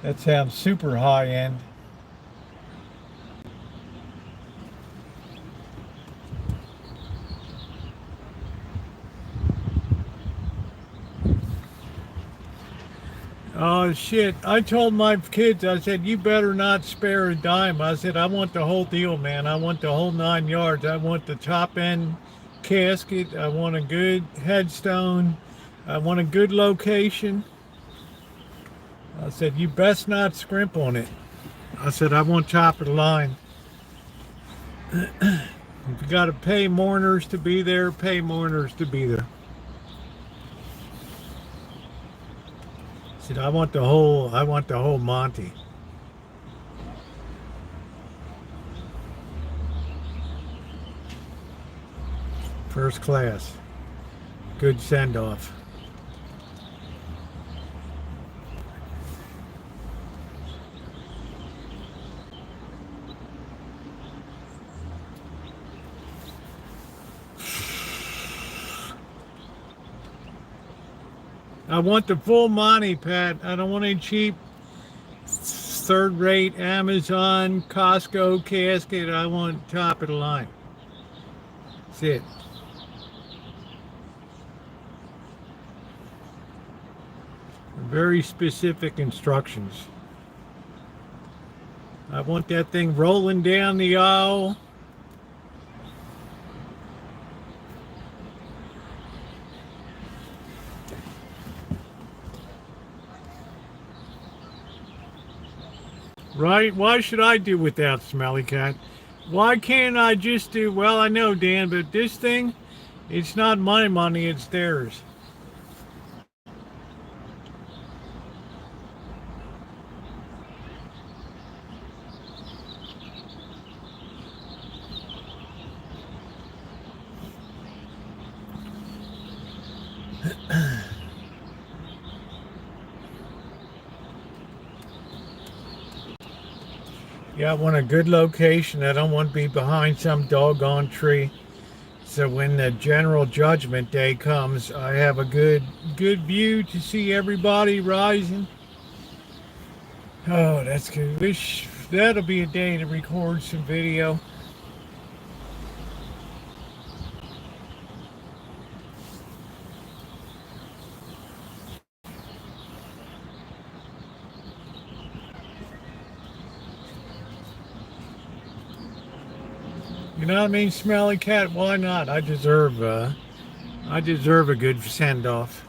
That sounds super high end. Oh shit, I told my kids, I said, you better not spare a dime. I said, I want the whole deal, man. I want the whole 9 yards. I want the top end casket. I want a good headstone. I want a good location. I said, you best not scrimp on it. I said, I want top of the line. If you got to pay mourners to be there, pay mourners to be there. I said, I want the whole Monty. First class. Good send off. I want the full Monty, Pat. I don't want any cheap third-rate Amazon, Costco casket. I want top of the line. That's it. Very specific instructions. I want that thing rolling down the aisle. Right? Why should I do without Smelly Cat? Why can't I just do, well, I know, Dan, but this thing, it's not my money, it's theirs. Yeah, I want a good location. I don't want to be behind some doggone tree. So when the general judgment day comes, I have a good view to see everybody rising. Oh, that's good. Wish that'll be a day to record some video. You know what I mean, Smelly Cat? Why not? I deserve a good send off.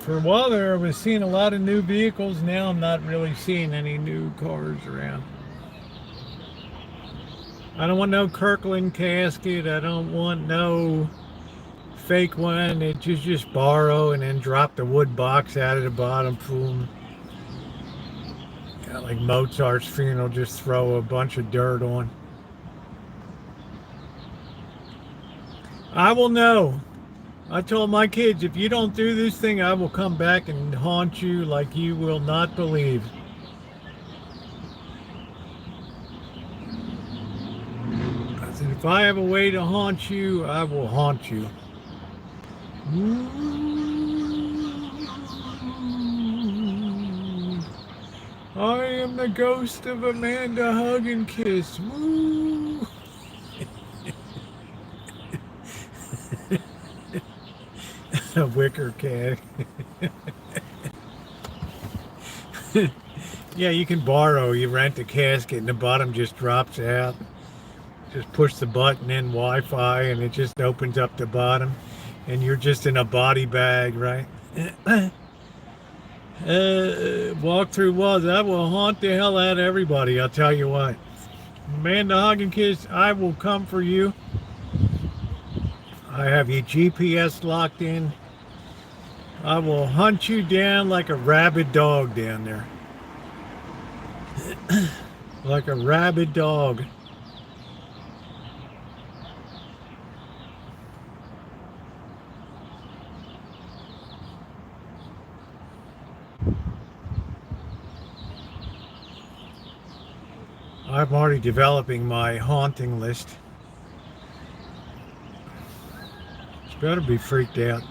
For a while there, I was seeing a lot of new vehicles. Now I'm not really seeing any new cars around. I don't want no Kirkland casket. I don't want no fake one. It just borrow and then drop the wood box out of the bottom. Boom. Got like Mozart's funeral, just throw a bunch of dirt on. I will know. I told my kids, if you don't do this thing, I will come back and haunt you like you will not believe. I said, if I have a way to haunt you, I will haunt you. I am the ghost of Amanda Hug and Kiss. Woo! A wicker cat. Yeah, you can borrow. You rent a casket and the bottom just drops out. Just push the button in Wi-Fi and it just opens up the bottom. And you're just in a body bag, right? Walk through walls. That will haunt the hell out of everybody, I'll tell you what. Amanda Hug and Kiss, I will come for you. I have your GPS locked in. I will hunt you down like a rabid dog down there. Like a rabid dog. I'm already developing my haunting list. It's better be freaked out.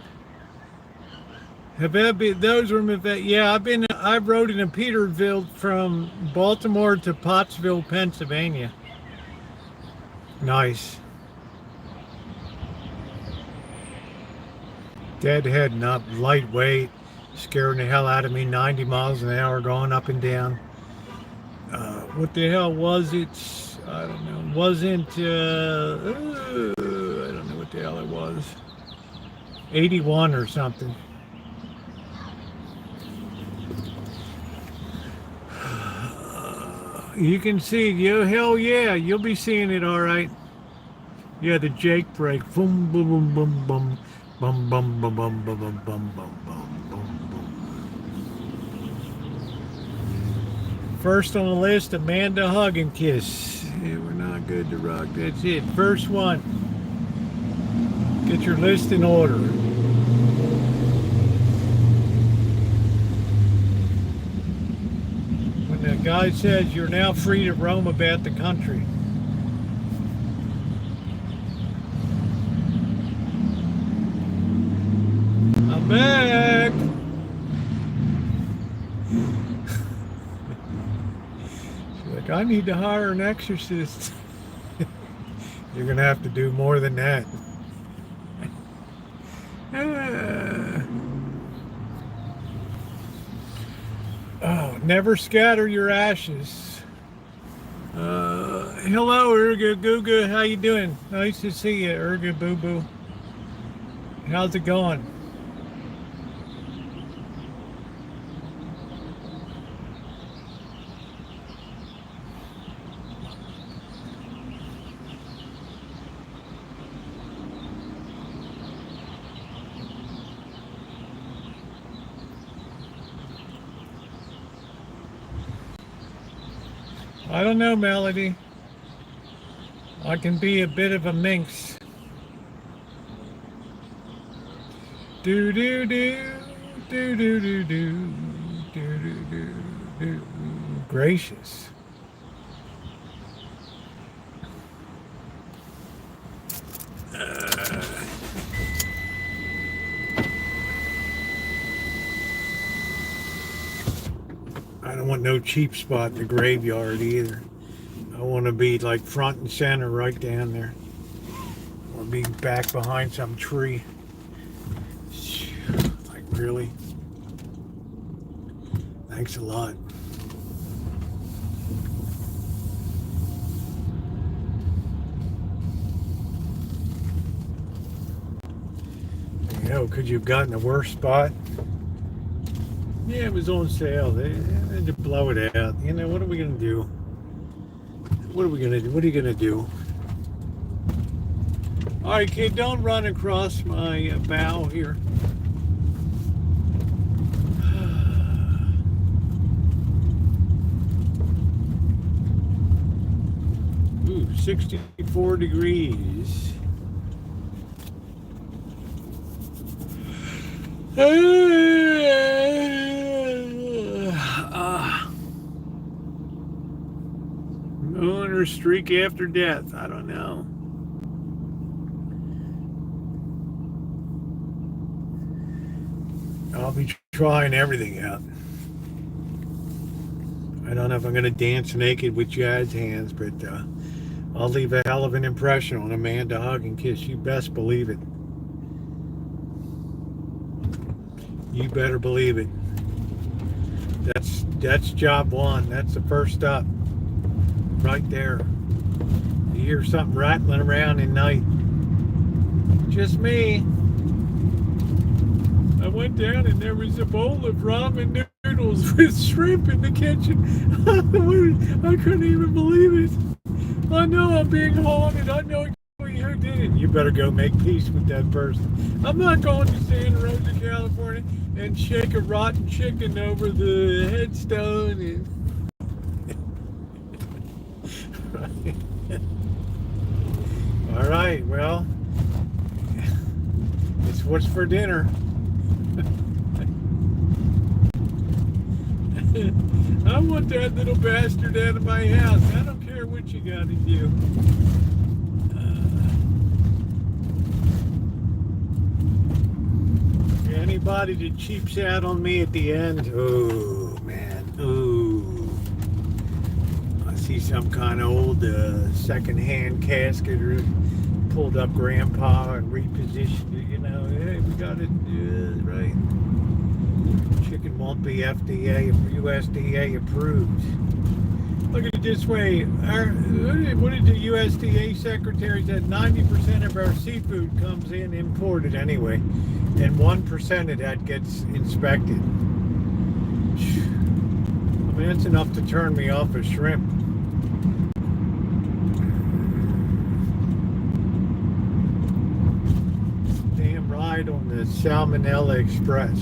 Have I been, those were my, yeah, I rode in Peterbilt from Baltimore to Pottsville, Pennsylvania. Nice. Deadhead, not lightweight, scaring the hell out of me, 90 miles an hour going up and down. What the hell was it? I don't know. Wasn't, I don't know what the hell it was. 81 or something. You can see, hell yeah, you'll be seeing it all right. Yeah, the Jake brake. Boom, boom, boom, boom, boom. Bum, bum, bum, bum, bum, bum, bum, bum, bum, bum, bum. First on the list, Amanda Hug and Kiss. Yeah, we're not good to rock. That's it. First one. Get your list in order. When the guy says you're now free to roam about the country. I'm back. She's like, I need to hire an exorcist. You're going to have to do more than that. Oh, never scatter your ashes. Hello, Urga Guga. How you doing? Nice to see you, Urga Boo Boo. How's it going? I don't know, Melody. I can be a bit of a minx. Do do do do do do do do do do do. Gracious. I don't want no cheap spot in the graveyard either. I want to be like front and center right down there. Or be back behind some tree. Like really? Thanks a lot. You know, could you have gotten a worse spot? Yeah, it was on sale. They had to blow it out. You know, what are we going to do? What are we going to do? What are you going to do? All right, kid, don't run across my bow here. Ooh, 64 degrees. Moon or streak after death. I don't know. I'll be trying everything out. I don't know if I'm going to dance naked with jazz hands, but I'll leave a hell of an impression on Amanda Hug and Kiss. You best believe it. You better believe it. That's job one. That's the first step. Right there. You hear something rattling around at night. Just me. I went down and there was a bowl of ramen noodles with shrimp in the kitchen. I couldn't even believe it. I know I'm being haunted. I know exactly who did it. You better go make peace with that person. I'm not going to Santa Rosa, California and shake a rotten chicken over the headstone. All right, well, it's what's for dinner. I want that little bastard out of my house. I don't care what you got to do. Anybody that cheaps out on me at the end, oh man, oh. I see some kind of old second-hand casket or pulled up grandpa and repositioned it, you know. Hey, we got it right. Chicken won't be FDA or USDA approved. Look at it this way. What did the USDA secretary said? 90% of our seafood comes in imported anyway, and 1% of that gets inspected. I mean, that's enough to turn me off of shrimp. Damn right on the Salmonella Express.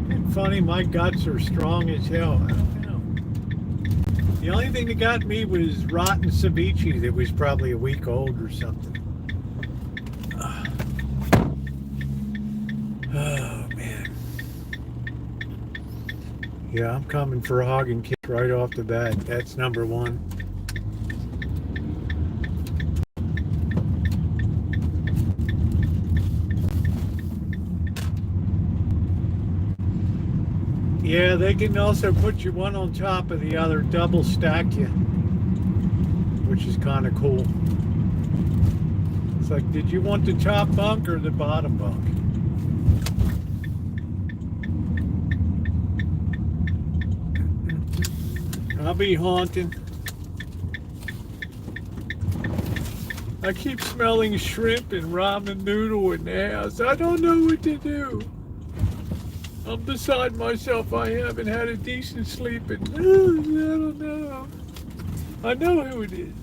And funny, my guts are strong as hell. I don't know. The only thing that got me was rotten ceviche that was probably a week old or something. Oh, man. Yeah, I'm coming for a hog and kiss right off the bat. That's number one. Yeah, they can also put you one on top of the other, double stack you, which is kind of cool. It's like, did you want the top bunk or the bottom bunk? I'll be haunting. I keep smelling shrimp and ramen noodle in the house. I don't know what to do. I'm beside myself. I haven't had a decent sleep and I don't know. I know who it is.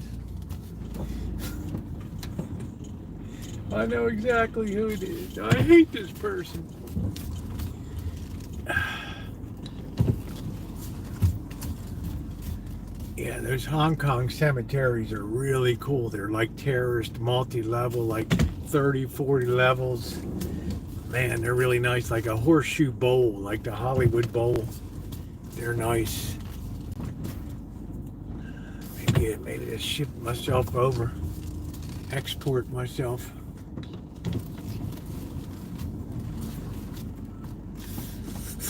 I know exactly who it is. I hate this person. Yeah, those Hong Kong cemeteries are really cool. They're like terraced, multi-level, like 30, 40 levels. Man, they're really nice, like a horseshoe bowl, like the Hollywood Bowl. They're nice. Maybe just ship myself over, export myself.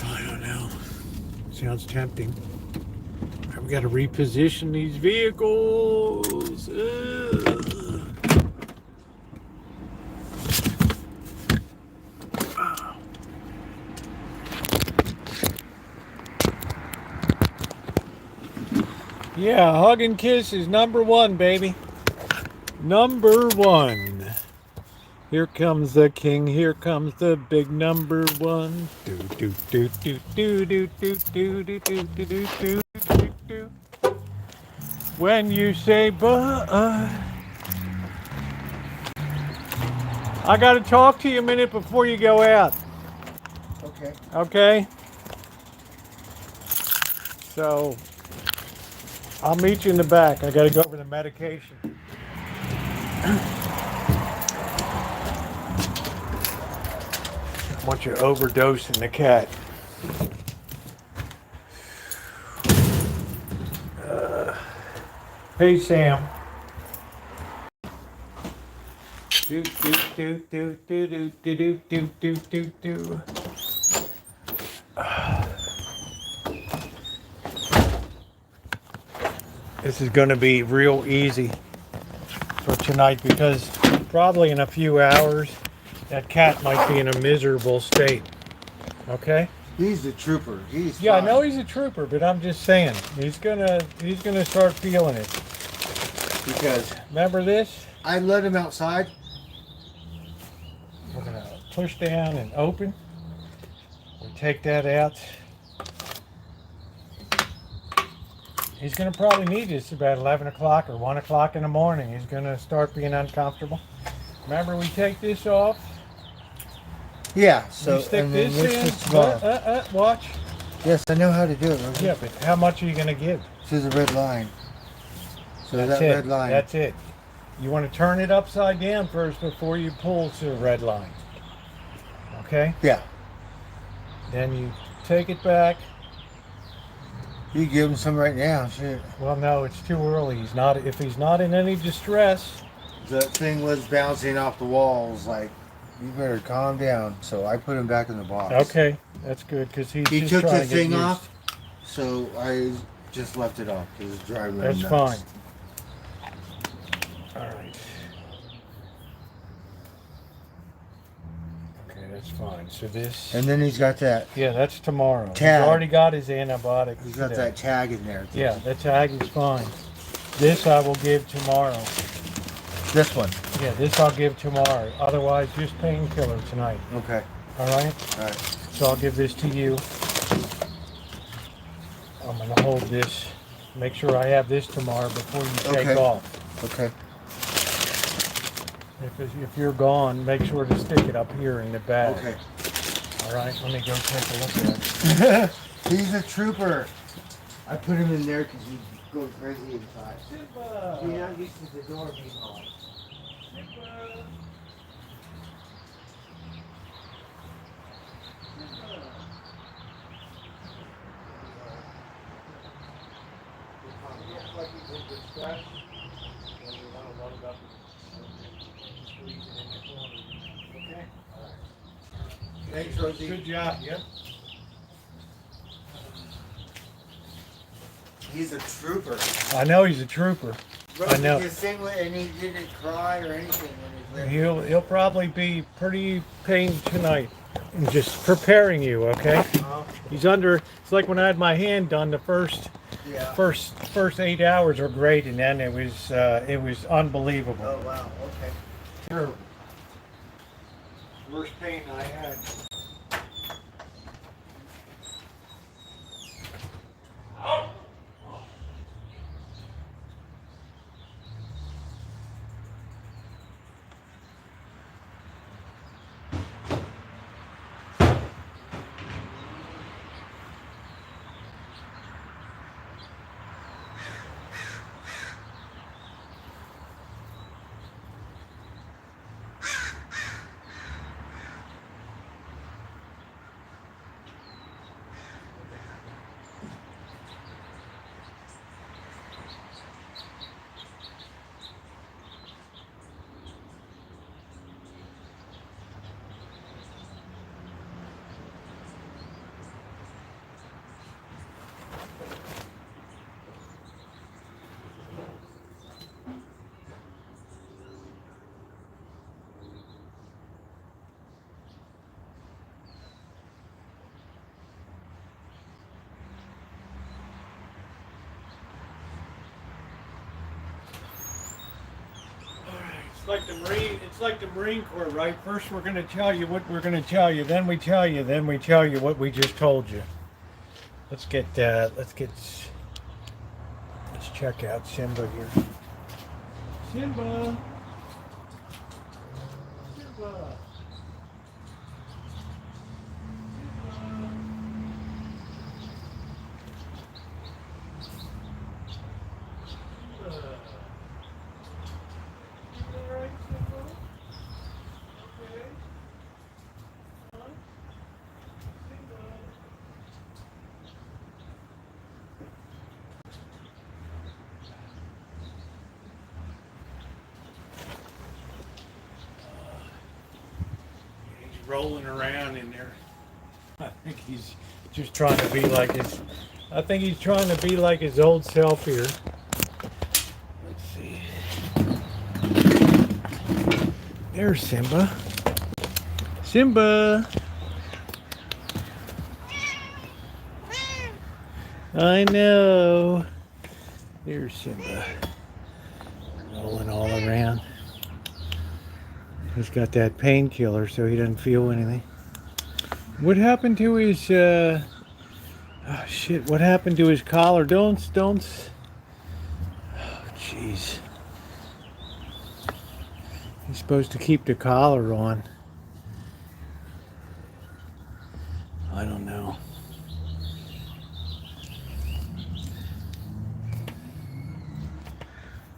I don't know. Sounds tempting. I've got to reposition these vehicles. Yeah, hug and kiss is number one, baby. Number one. Here comes the king. Here comes the big number one. Do do do do do do do do do do do do do do. When you say but, I gotta talk to you a minute before you go out. Okay. Okay. So I'll meet you in the back. I gotta go over the medication. I want you overdosing the cat. Hey Sam. Do do do do do do do do do do do. This is going to be real easy for tonight because probably in a few hours that cat might be in a miserable state. Okay? He's a trooper. He's Yeah, I fine. know he's a trooper, but I'm just saying he's gonna start feeling it. Because Remember this? I let him outside. We're gonna push down and open. We take that out. He's gonna probably need this about 11 o'clock or 1 o'clock in the morning. He's gonna start being uncomfortable. Remember, we take this off. Yeah. So We stick and then this in. is tomorrow. Watch. Yes, I know how to do it. Rosie. Yeah, but how much are you gonna give? This is a red line. So That's that it. red line. That's it. You want to turn it upside down first before you pull to the red line. Okay? Yeah. Then you take it back. You give him some right now. Shit. Well, no, it's too early. If he's not in any distress. The thing was bouncing off the walls. Like, you better calm down. So I put him back in the box. Okay, that's good because he's He just took trying the to get thing used. off, so I just left it off because it's driving me That's nuts. fine. All right. Okay, that's fine. So this. And then he's got that. Yeah, that's tomorrow. Tag. He's already got his antibiotics. He's got today. that tag in there. Yeah, the tag is fine. This I will give tomorrow. This one. Yeah, this I'll give tomorrow. Otherwise, just painkiller tonight. Okay. All right? All right. So I'll give this to you. I'm going to hold this. Make sure I have this tomorrow before you take Okay. off. Okay. If you're gone, make sure to stick it up here in the bag. Okay. All right, let me go take a look at it. He's a trooper. I put him in there because he goes crazy inside. Simba! He's not used to the door being on. Simba! Looks like he's in distress. And you want to load it up and squeeze it in the corner. Okay? All right. Thanks, Rosie. Good job. Yep. He's a trooper. I know he's a trooper. Rosie I know. just sing with, and he didn't cry or anything when he's little. He'll probably be pretty pained tonight. I'm just preparing you, okay? He's under. It's like when I had my hand done. The first Yeah. 8 hours were great, and then it was unbelievable. Oh wow. Okay. Terrible. Worst pain I had. It's like the Marine Corps, right? First we're going to tell you what we're going to tell you, then we tell you what we just told you. Let's check out Simba here. Simba. Simba. Rolling around in there. I think he's just trying to be like his. I think he's trying to be like his old self here. There's Simba. Simba! I know. There's Simba. Rolling all around. He's got that painkiller so he doesn't feel anything. What happened to his, oh shit, what happened to his collar? Don't, oh jeez. He's supposed to keep the collar on. I don't know.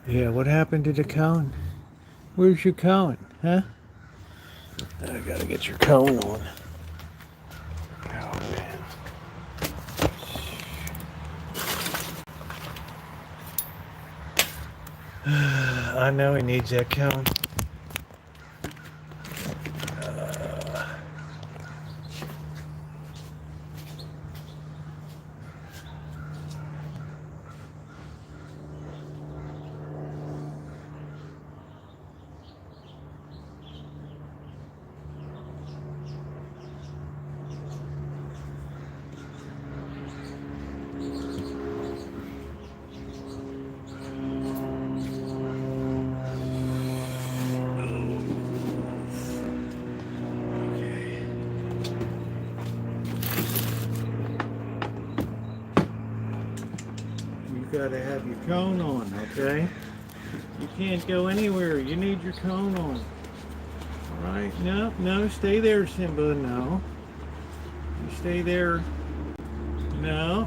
Yeah, what happened to the cone? Where's your cone, huh? I gotta get your cone on. Oh, man. I know he needs that cone. You gotta have your cone on, okay? You can't go anywhere. You need your cone on. All right? No, no, stay there, Simba. No. You stay there. No.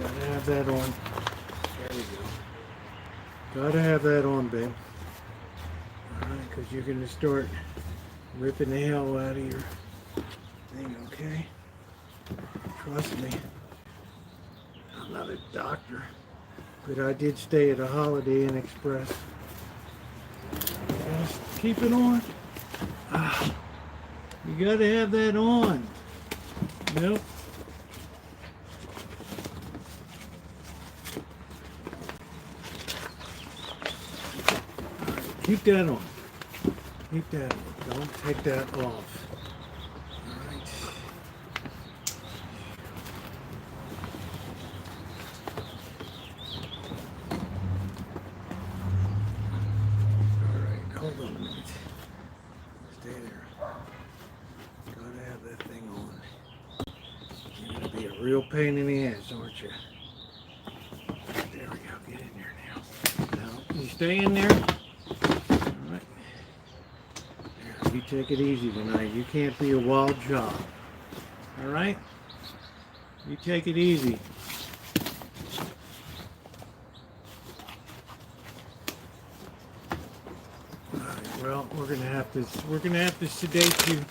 Gotta have that on. There we go. Gotta have that on, babe. Alright, because you're gonna start ripping the hell out of your thing, okay? Trust me. I'm not a doctor, but I did stay at a Holiday Inn Express. Just keep it on. Ah, you gotta have that on. Nope. Keep that on. Keep that on. Don't take that off. Alright. Alright, hold on a minute. Stay there. Gotta have that thing on. You're gonna be a real pain in the ass, aren't you? There we go. Get in there now. Now, you stay in there. You take it easy tonight. You can't be a wild child. Alright? You take it easy. Alright, well, we're gonna have to sedate you.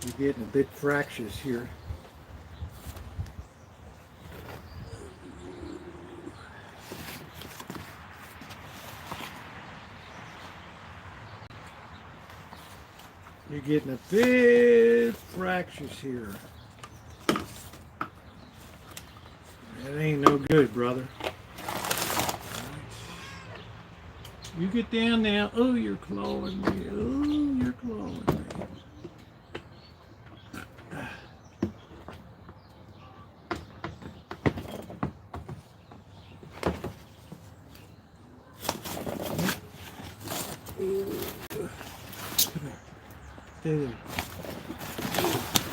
You're getting a bit fractious here. You're getting a bit fractious here. That ain't no good, brother. You get down now. Oh, you're clawing me. Oh, you're clawing me. Stay there.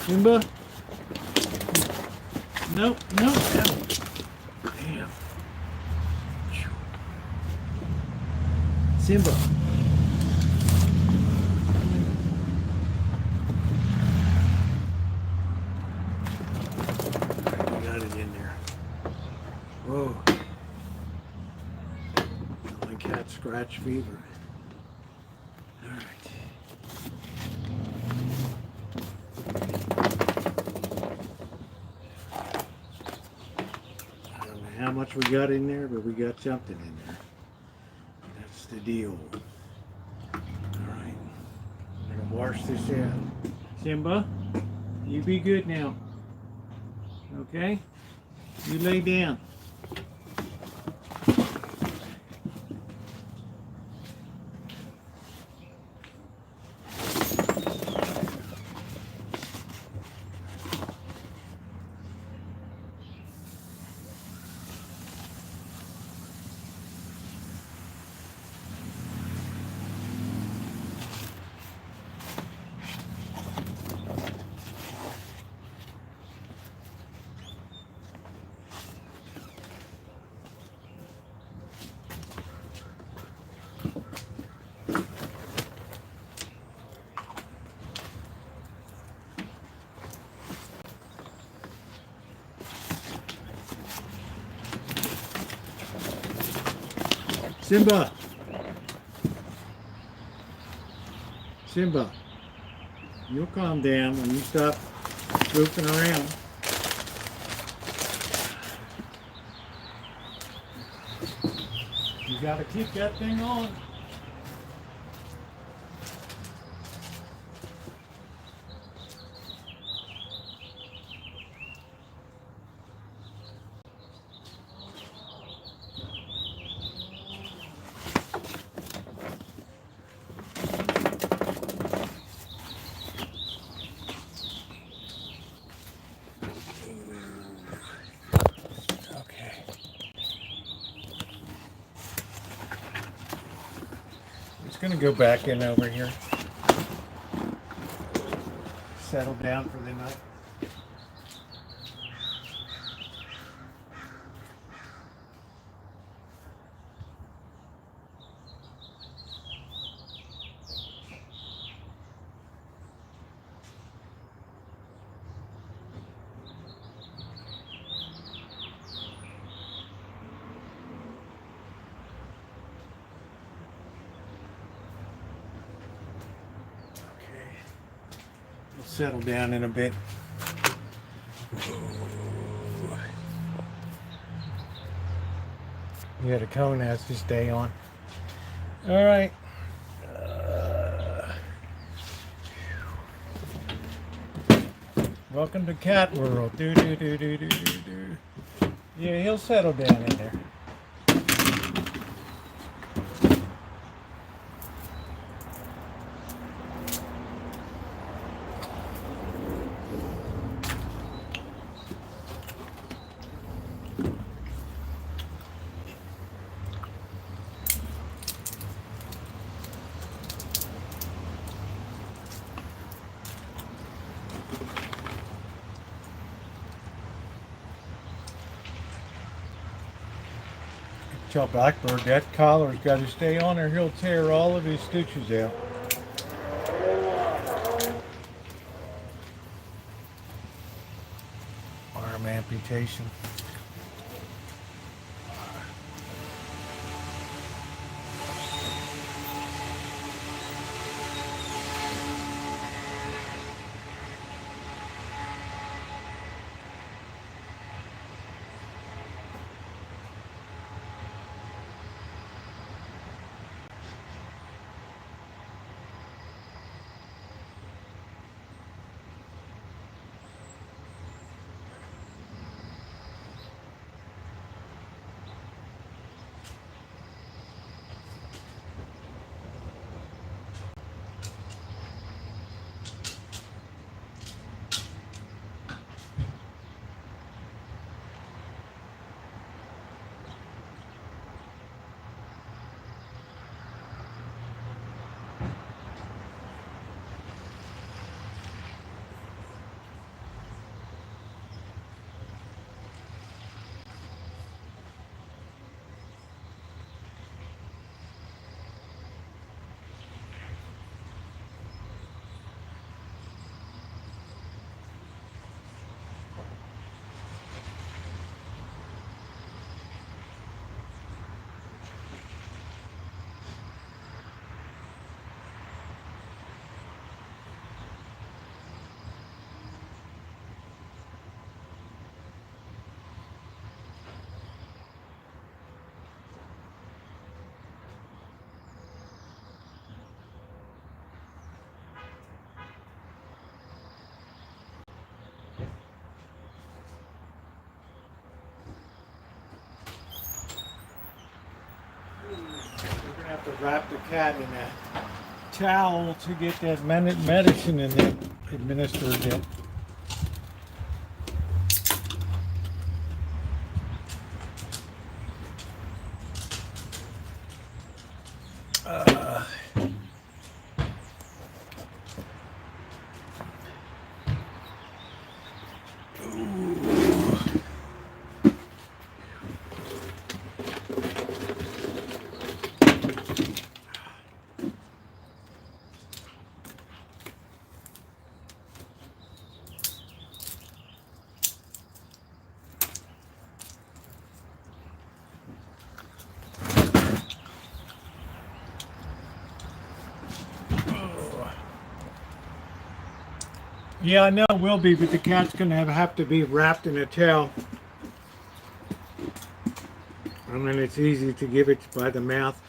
Simba? Nope, nope, no. Damn. Simba. I got it in there. Whoa. My cat scratch fever. All right. I don't know how much we got in there, but we got something in there. That's the deal. All right. I'm gonna wash this out. Simba, you be good now. Okay? You lay down. Simba. Simba. You'll calm down when you stop goofing around. You gotta keep that thing on. Gonna go back in over here. Settle down for the night. Settle down in a bit. Yeah, the cone has to stay on. All right. Welcome to Cat World. Do do do do do do do. Yeah, he'll settle down in there. Tell Blackbird that collar's got to stay on or he'll tear all of his stitches out. Arm amputation. wrap the cat in a towel to get that medicine in it administered it. Yeah, I know it will be, but the cat's gonna have to be wrapped in a towel. I mean, it's easy to give it by the mouth.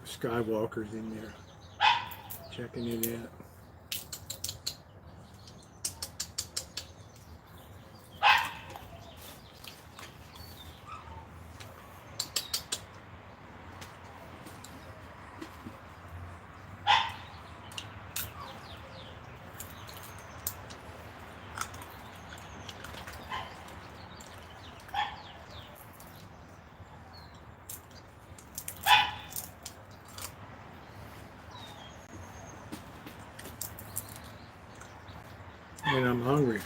Skywalker's in there, checking it out. And I'm hungry.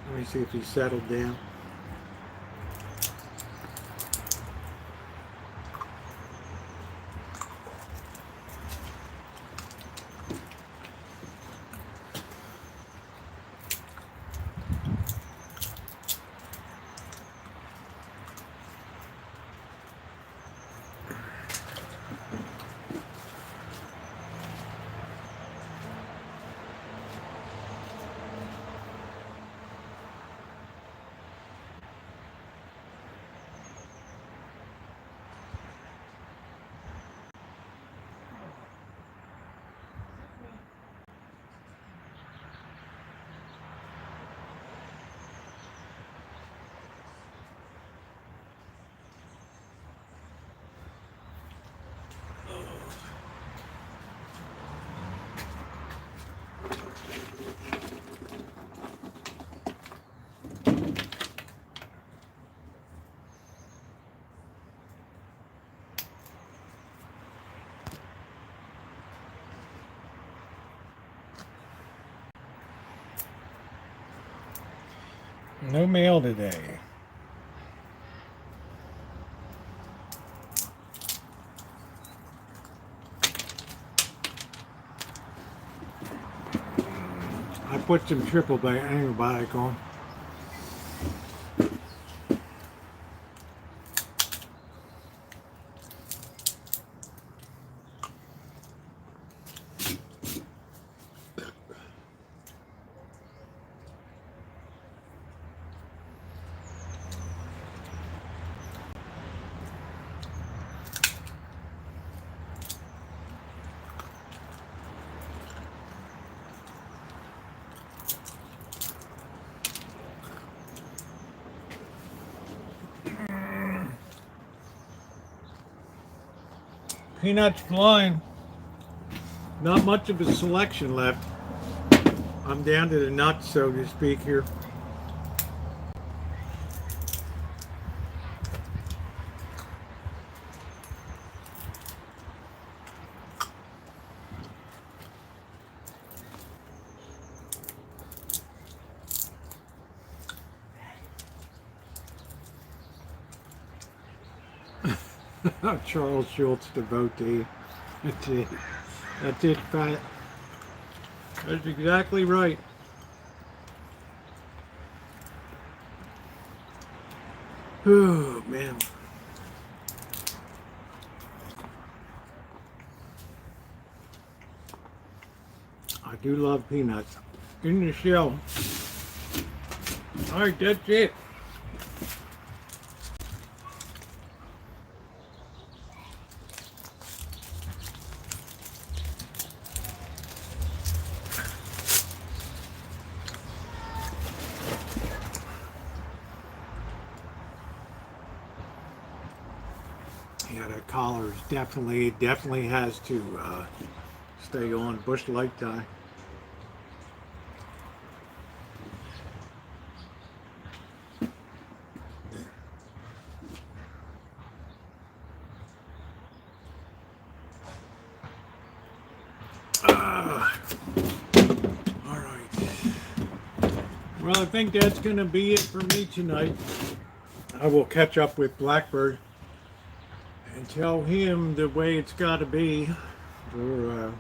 Let me see if he's settled down. No mail today. I put some triple antibiotic on. Peanuts flying. Not much of a selection left. I'm down to the nuts, so to speak, here. Charles Schultz devotee. That's it. That's it, Pat. That's exactly right. Oh, man. I do love peanuts. In the shell. Alright, that's it. Yeah, that collar is definitely has to stay on. Bush light tie. All right. Well, I think that's going to be it for me tonight. I will catch up with Blackbird and tell him the way it's got to be for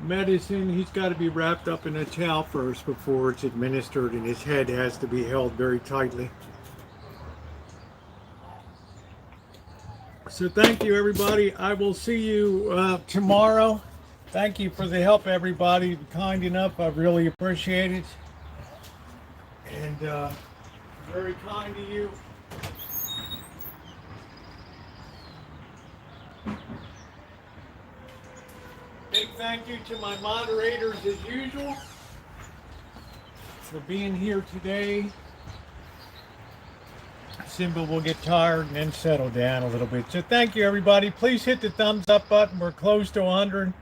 medicine. He's got to be wrapped up in a towel first before it's administered, and his head has to be held very tightly. So thank you, everybody. I will see you tomorrow. Thank you for the help, everybody. Kind enough. I really appreciate it. And very kind to you. Big thank you to my moderators as usual for being here today. Simba will get tired and then settle down a little bit. So thank you, everybody. Please hit the thumbs up button. We're close to 100.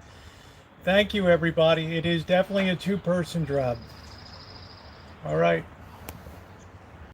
Thank you, everybody. It is definitely a two-person job. All right.